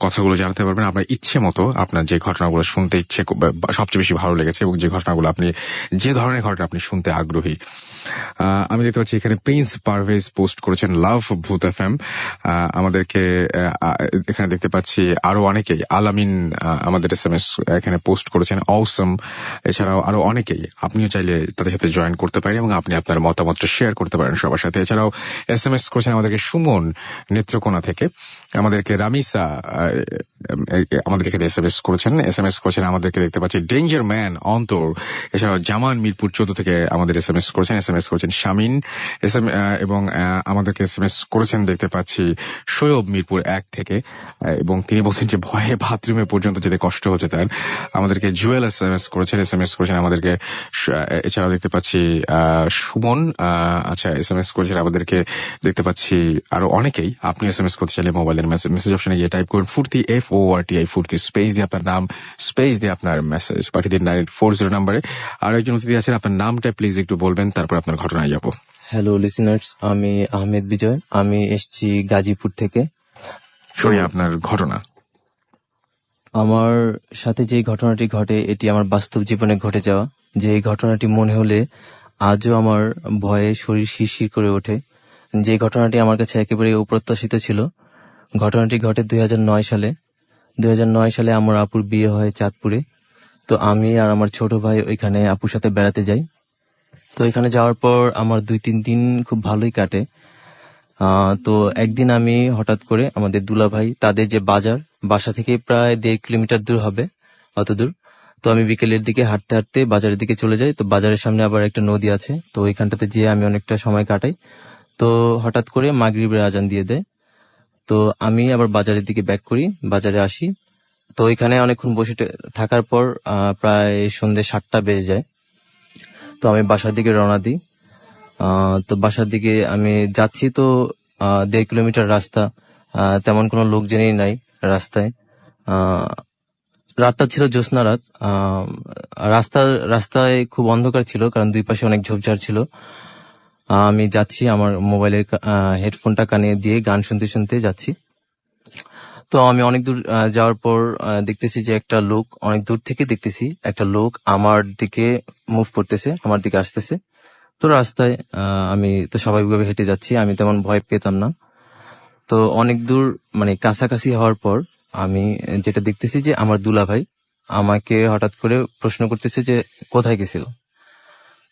কথাগুলো জানাতে পারবেন। আপনার ইচ্ছে মতো আপনার যে ঘটনাগুলো শুনতে ইচ্ছে সবচেয়ে বেশি ভালো লেগেছে এবং যে ঘটনাগুলো আপনি, যে ধরনের ঘটনা আপনি শুনতে আগ্রহী। আমি দেখতে পাচ্ছি এখানে প্রিন্স পারভেজ পোস্ট করেছেন লাভ ভূত এফএম। আমাদেরকে এখানে দেখতে পাচ্ছি আরো অনেকেই। আলামিন আমাদের SMS এখানে পোস্ট করেছেন অসম। এছাড়াও আরো অনেকেই, আপনিও চাইলে তাদের সাথে জয়েন করতে পারেন এবং আপনি আপনার মতামতটা শেয়ার করতে পারেন সবার সাথে। এছাড়াও SMS করেছেন আমাদেরকে সুমন নেত্রকোনা থেকে। আমাদেরকে রামিসা আমাদেরকে এখানে SMS করেছেন আমাদেরকে দেখতে পাচ্ছি ডেঞ্জার ম্যান অন্তর। এছাড়াও জামান মিরপুর 14 থেকে আমাদের SMS করেছেন শামিন এবং আমাদেরকে SMS করেছেন দেখতে পাচ্ছি সৈয়ব মিরপুর 1 থেকে এবং তিনি বলছেন যে ভয়ে বাথরুমে পর্যন্ত যেতে কষ্ট হচ্ছে তার। আমাদেরকে জুয়েল SMS করেছেন আমাদেরকে। এছাড়াও দেখতে পাচ্ছি সুমন আচ্ছা SMS করেছেন আমাদেরকে দেখতে পাচ্ছি আরো অনেকেই। আপনি SMS করতে চাইলে মোবাইলের মেসেজ অপশনে গিয়ে টাইপ করুন ফুর্তি FORTI ফুর্তি, স্পেস দিয়ে আপনার নাম, স্পেস দিয়ে আপনার মেসেজ পাঠিয়ে দিন 9840 নাম্বারে। আর একজন অতিথি আছেন, আপনার নামটা প্লিজ একটু বলবেন, তারপর আপনার ঘটনায় যাবো। হ্যালো লিসেনার্স, আমি আহমেদ বিজয়। আমি এসেছি গাজীপুর থেকে। শুনি আপনার ঘটনা। আমার সাথে যে ঘটনাটি ঘটে এটি আমার বাস্তব জীবনে ঘটে যাওয়া। যে এই ঘটনাটি মনে হলে আজও আমার ভয়ে শরীর শিরশির করে ওঠে। যে ঘটনাটি আমার কাছে একেবারে অপ্রত্যাশিত ছিল। ঘটনাটি ঘটে 2009 সালে। 2009 সালে আমার আপুর বিয়ে হয় চাঁদপুরে। তো আমি আর আমার ছোট ভাই ওইখানে আপুর সাথে বেড়াতে যাই। তো এখানে যাওয়ার পর আমার 2-3 দিন খুব ভালোই কাটে। তো একদিন আমি হঠাৎ করে আমাদের দুলাভাই, তাদের যে বাসা থেকে প্রায় 1.5 কিলোমিটার দূর হবে, অত দূর। তো আমি বিকেলের দিকে হাঁটতে হাঁটতে বাজারের দিকে চলে যাই। তো বাজারের সামনে আবার একটা নদী আছে, তো ওইখানটাতে যেয়ে আমি অনেকটা সময় কাটাই। তো হঠাৎ করে মাগরিবের আজান দিয়ে দেয়। তো আমি আবার বাজারের দিকে ব্যাক করি, বাজারে আসি। তো ওইখানে অনেকক্ষণ বসে থাকার পর প্রায় সন্ধ্যে 7টা বেজে যায়। তো আমি বাসার দিকে রওনা দিই। তো বাসার দিকে আমি যাচ্ছি, তো 1.5 কিলোমিটার রাস্তা, তেমন কোনো লোকজনই নাই রাস্তায়। রাতটা ছিল জ্যোৎস্না রাত। রাস্তায় খুব অন্ধকার ছিল, কারণ দুই পাশে অনেক ঝোপঝাড় ছিল। আমি যাচ্ছি, আমার মোবাইলের হেডফোনটা কানে দিয়ে গান শুনতে শুনতে যাচ্ছি। তো আমি অনেক দূর যাওয়ার পর দেখতেছি যে একটা লোক, অনেক দূর থেকে দেখতেছি একটা লোক আমার দিকে মুভ করতেছে, আমার দিকে আসতেছে। তো রাস্তায় আমি তো স্বাভাবিকভাবে হেঁটে যাচ্ছি, আমি তেমন ভয় পেতাম না। তো অনেক দূর মানে কাছাকাছি হওয়ার পর আমি যেটা দেখতেছি যে আমার দুলাভাই আমাকে হঠাৎ করে প্রশ্ন করতেছে যে কোথায় গেছিল।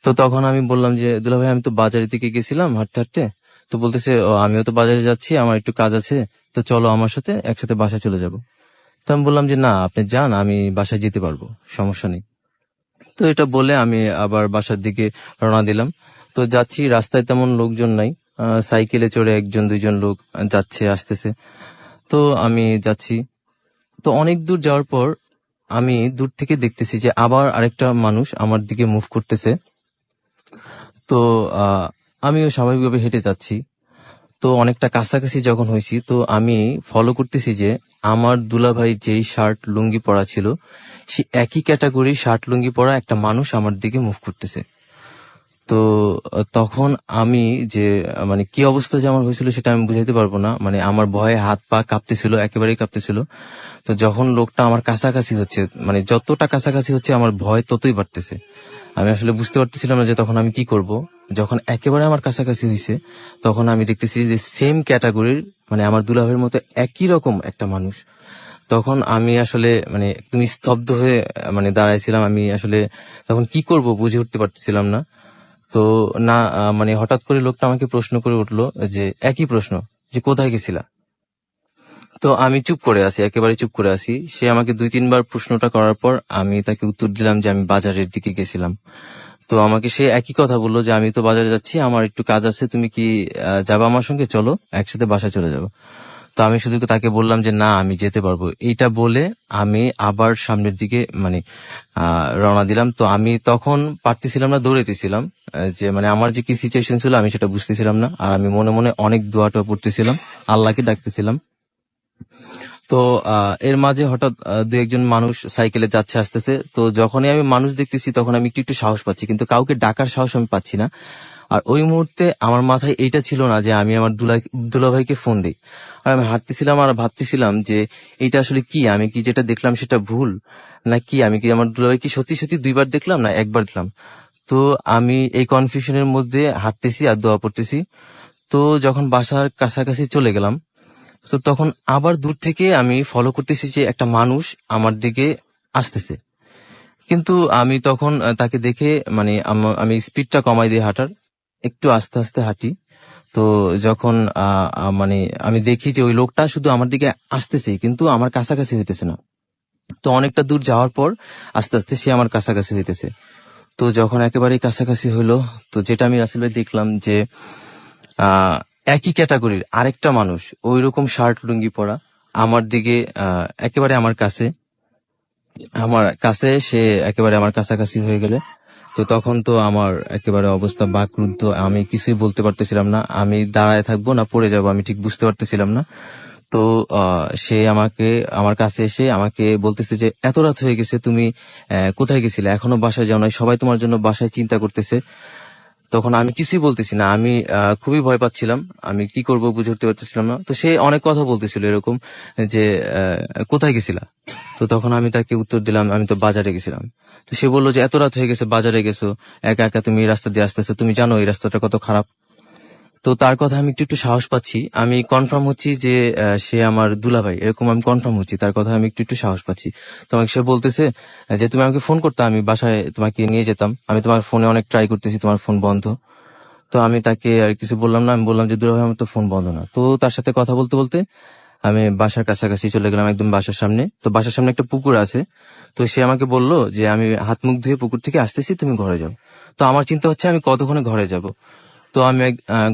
তো তখন আমি বললাম যে দুলাভাই আমি তো বাজারের দিকে গেছিলাম হাঁটতে হাঁটতে। তো বলতেছে আমিও তো বাজারে যাচ্ছি, আমার একটু কাজ আছে, তো চলো আমার সাথে, একসাথে বাসায় চলে যাব। তো আমি বললাম যে না আপনি যান, আমি বাসায় যেতে পারবো, সমস্যা নেই। তো এটা বলে আমি আবার বাসার দিকে রওনা দিলাম। তো যাচ্ছি, রাস্তায় তেমন লোকজন নাই, সাইকেলে চড়ে 1-2 জন লোক যাচ্ছে আসতেছে। তো আমি যাচ্ছি। তো অনেক দূর যাওয়ার পর আমি দূর থেকে দেখতেছি যে আবার আরেকটা মানুষ আমার দিকে মুভ করতেছে। তো আমিও স্বাভাবিকভাবে হেঁটে যাচ্ছি। তো অনেকটা কাছাকাছি যখন হয়েছি, তো আমি ফলো করতেছি যে আমার দুলাভাই যেই শার্ট লুঙ্গি পরা ছিল, সে একই ক্যাটাগরির শার্ট লুঙ্গি পরা একটা মানুষ আমার দিকে মুভ করতেছে। তো তখন আমি যে মানে কি অবস্থা যে আমার হয়েছিল সেটা আমি বুঝাইতে পারবো না, মানে আমার ভয়ে হাত পা কাঁপতেছিল, একেবারেই কাঁপতেছিল। তো যখন লোকটা আমার কাছাকাছি হচ্ছে, মানে যতটা কাছাকাছি হচ্ছে আমার ভয় ততই বাড়তেছে। আমি আসলে বুঝতে পারতেছিলাম না যে তখন আমি কি করব। যখন একেবারে আমার কাছাকাছি হয়েছে, তখন আমি দেখতেছি যে সেম ক্যাটাগরির, মানে আমার দুলাভের মতো একই রকম একটা মানুষ। তখন আমি আসলে মানে তুমি স্তব্ধ হয়ে মানে দাঁড়াইছিলাম। আমি আসলে তখন কি করব বুঝে উঠতে পারতেছিলাম না। তো না মানে হঠাৎ করে লোকটা আমাকে প্রশ্ন করে উঠলো, যে একই প্রশ্ন, যে কোথায় গেছিলা। তো আমি চুপ করে আছি, একেবারে চুপ করে আছি। সে আমাকে 2-3 বার প্রশ্নটা করার পর আমি তাকে উত্তর দিলাম যে আমি বাজারের দিকে গেছিলাম। তো আমাকে সে একই কথা বললো যে আমি তো বাজারে যাচ্ছি, আমার একটু কাজ আছে, তুমি কি যাবা আমার সঙ্গে, চলো একসাথে বাসায় চলে যাবো। তো আমি শুধু তাকে বললাম যে না, আমি যেতে পারবো। এইটা বলে আমি আবার সামনের দিকে মানে রওনা দিলাম। তো আমি তখন পারতেছিলাম না, দৌড়াইতেছিলাম, যে মানে আমার যে কি সিচুয়েশন ছিল আমি সেটা বুঝতেছিলাম না। আর আমি মনে মনে অনেক দোয়া টোয়া পড়তেছিলাম, আল্লাহকে ডাকতেছিলাম। তো এর মাঝে হঠাৎ 2-1 জন মানুষ সাইকেলে যাচ্ছে আসতেছে। তো যখনই আমি মানুষ দেখতেছি তখন আমি একটু একটু সাহস পাচ্ছি, কিন্তু কাউকে ডাকার সাহস আমি পাচ্ছি না। আর ওই মুহূর্তে আমার মাথায় এইটা ছিল না যে আমি আমার দুলাভাইকে ফোন দিই। আর আমি হাঁটতেছিলাম আর ভাবতেছিলাম যে এইটা আসলে কি, আমি কি যেটা দেখলাম সেটা ভুল, নাকি আমি কি আমার দুলাভাই কি সত্যি সত্যি 2বার দেখলাম না 1বার দেখলাম। তো আমি এই কনফিউশনের মধ্যে হাঁটতেছি আর দোয়া পড়তেছি। তো যখন বাসার কাছাকাছি চলে গেলাম, তো তখন আবার দূর থেকে আমি ফলো করতেছি যে একটা মানুষ আমার দিকে আসতেছে। কিন্তু আমি তখন তাকে দেখে মানে আমি স্পিডটা কমাই দিয়ে হাঁটার, একটু আস্তে আস্তে হাঁটি। তো যখন মানে আমি দেখি যে ওই লোকটা শুধু আমার দিকে আসতেছে কিন্তু আমার কাছাকাছি হইতেছে না। তো অনেকটা দূর যাওয়ার পর আস্তে আস্তে সে আমার কাছাকাছি হইতেছে। তো যখন একেবারেই কাছাকাছি হইলো, তো যেটা আমি আসলে দেখলাম যে আহ একই ক্যাটাগরির আরেকটা মানুষ, ওই রকম শার্ট লুঙ্গি পরা, আমার দিকে একেবারে আমার কাছে সে একেবারে আমার কাছাকাছি হয়ে গেলে। তো তখন তো আমার একেবারে অবস্থা বাকরুদ্ধ, আমি কিছুই বলতে পারতেছিলাম না। আমি দাঁড়ায় থাকবো না পড়ে যাবো আমি ঠিক বুঝতে পারতেছিলাম না। তো সে আমার কাছে এসে আমাকে বলতেছে যে এত রাত হয়ে গেছে, তুমি কোথায় গেছিলে, এখনো বাসায় যাও নাই, সবাই তোমার জন্য বাসায় চিন্তা করতেছে। তখন আমি কিছুই বলতেছি না, আমি খুবই ভয় পাচ্ছিলাম, আমি কি করব বুঝে উঠতে পারতেছিলাম না। তো সে অনেক কথা বলতেছিল এরকম যে কোথায় গেছিলা। তো তখন আমি তাকে উত্তর দিলাম আমি তো বাজারে গেছিলাম। তো সে বললো যে এত রাত হয়ে গেছে, বাজারে গেছো একা একা, তুমি এই রাস্তা দিয়ে আসতেছো, তুমি জানো এই রাস্তাটা কত খারাপ। তো তার কথা আমি একটু একটু সাহস পাচ্ছি, আমি কনফার্ম হচ্ছি যে সে আমার দুলাভাই, এরকম আমি কনফার্ম হচ্ছি, তার কথা আমি একটু একটু সাহস পাচ্ছি। তো আমাকে সে বলতেছে যে তুমি আমাকে ফোন করতে, আমি বাসায় তোমাকে নিয়ে যেতাম, আমি তোমার ফোনে অনেক ট্রাই করতেছি, তোমার ফোন বন্ধ। তো আমি তাকে আর কিছু বললাম না, আমি বললাম যে দুলাভাই আমার তো ফোন বন্ধ না। তো তার সাথে কথা বলতে বলতে আমি বাসার কাছাকাছি চলে গেলাম, একদম বাসার সামনে। তো বাসার সামনে একটা পুকুর আছে। তো সে আমাকে বললো যে আমি হাত মুখ ধুয়ে পুকুর থেকে আসতেছি, তুমি ঘরে যাও। তো আমার চিন্তা হচ্ছে আমি কতক্ষণে ঘরে যাব। তো আমি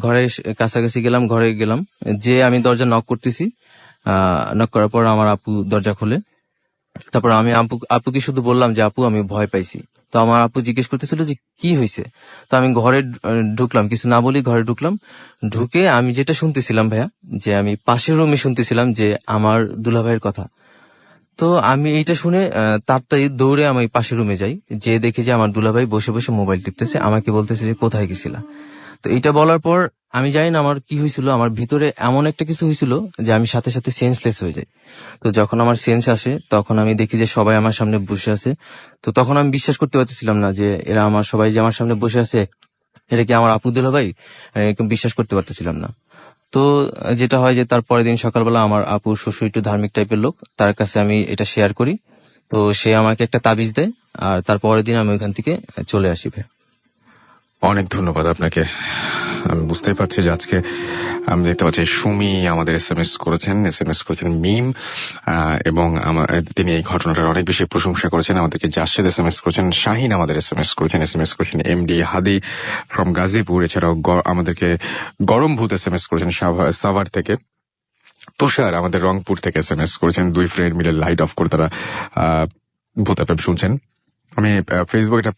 ঘরের কাছাকাছি গেলাম, ঘরে গেলাম, যে আমি দরজা নক করতেছি। নক করার পর আমার আপু দরজা খোলে। তারপর আমি আপুকে শুধু বললাম যে আপু আমি ভয় পাইছি। তো আমার আপু জিজ্ঞেস করতেছিল যে কি হয়েছে। তো আমি ঘরে ঢুকলাম, কিছু না বলি ঘরে ঢুকলাম। ঢুকে আমি যেটা শুনতেছিলাম ভাইয়া, যে আমি পাশের রুমে শুনতেছিলাম যে আমার দুলাভাইয়ের কথা। তো আমি এইটা শুনে তাড়াতাড়ি দৌড়ে আমি পাশের রুমে যাই, যে দেখি যে আমার দুলাভাই বসে বসে মোবাইল টিপতেছে, আমাকে বলতেছে যে কোথায় গেছিলা। তো এটা বলার পর আমি জানি না আমার কি হয়েছিল, আমার ভিতরে এমন একটা কিছু হয়েছিল যে আমি সাথে সাথে সেন্সলেস হয়ে যাই। তো যখন আমার সেন্স আসে তখন আমি দেখি যে সবাই আমার সামনে বসে আছে। তো তখন আমি বিশ্বাস করতে পারতেছিলাম না যে এরা আমার সবাই যে আমার সামনে বসে আছে, এটা কি আমার আপু দুলাভাই, এরকম বিশ্বাস করতে পারতেছিলাম না। তো যেটা হয় যে তার পরের দিন সকালবেলা আমার আপুর শ্বশুর একটু ধার্মিক টাইপের লোক, তার কাছে আমি এটা শেয়ার করি। তো সে আমাকে একটা তাবিজ দেয়, আর তার পরের দিন আমি ওইখান থেকে চলে আসি ভাই। অনেক ধন্যবাদ আপনাকে। আমি বুঝতেই পারছি যে আজকে আমি দেখতে পাচ্ছি সুমি আমাদের এসএমএস করেছেন মিম, এবং তিনি এই ঘটনাটার অনেক বেশি প্রশংসা করেছেন। আমাদেরকে জাসেদ এসএমএস করেছেন, শাহিন আমাদের এসএমএস করেছেন এমডি হাদি ফ্রম গাজীপুর, এছাড়াও আমাদেরকে গরম ভূত এসএমএস করেছেন সাভার থেকে। তুষার আমাদের রংপুর থেকে এসএমএস করেছেন, 2 ফ্রেন্ড মিলে লাইট অফ করে তারা ভূত শুনছেন। আমি ফেসবুকে একটা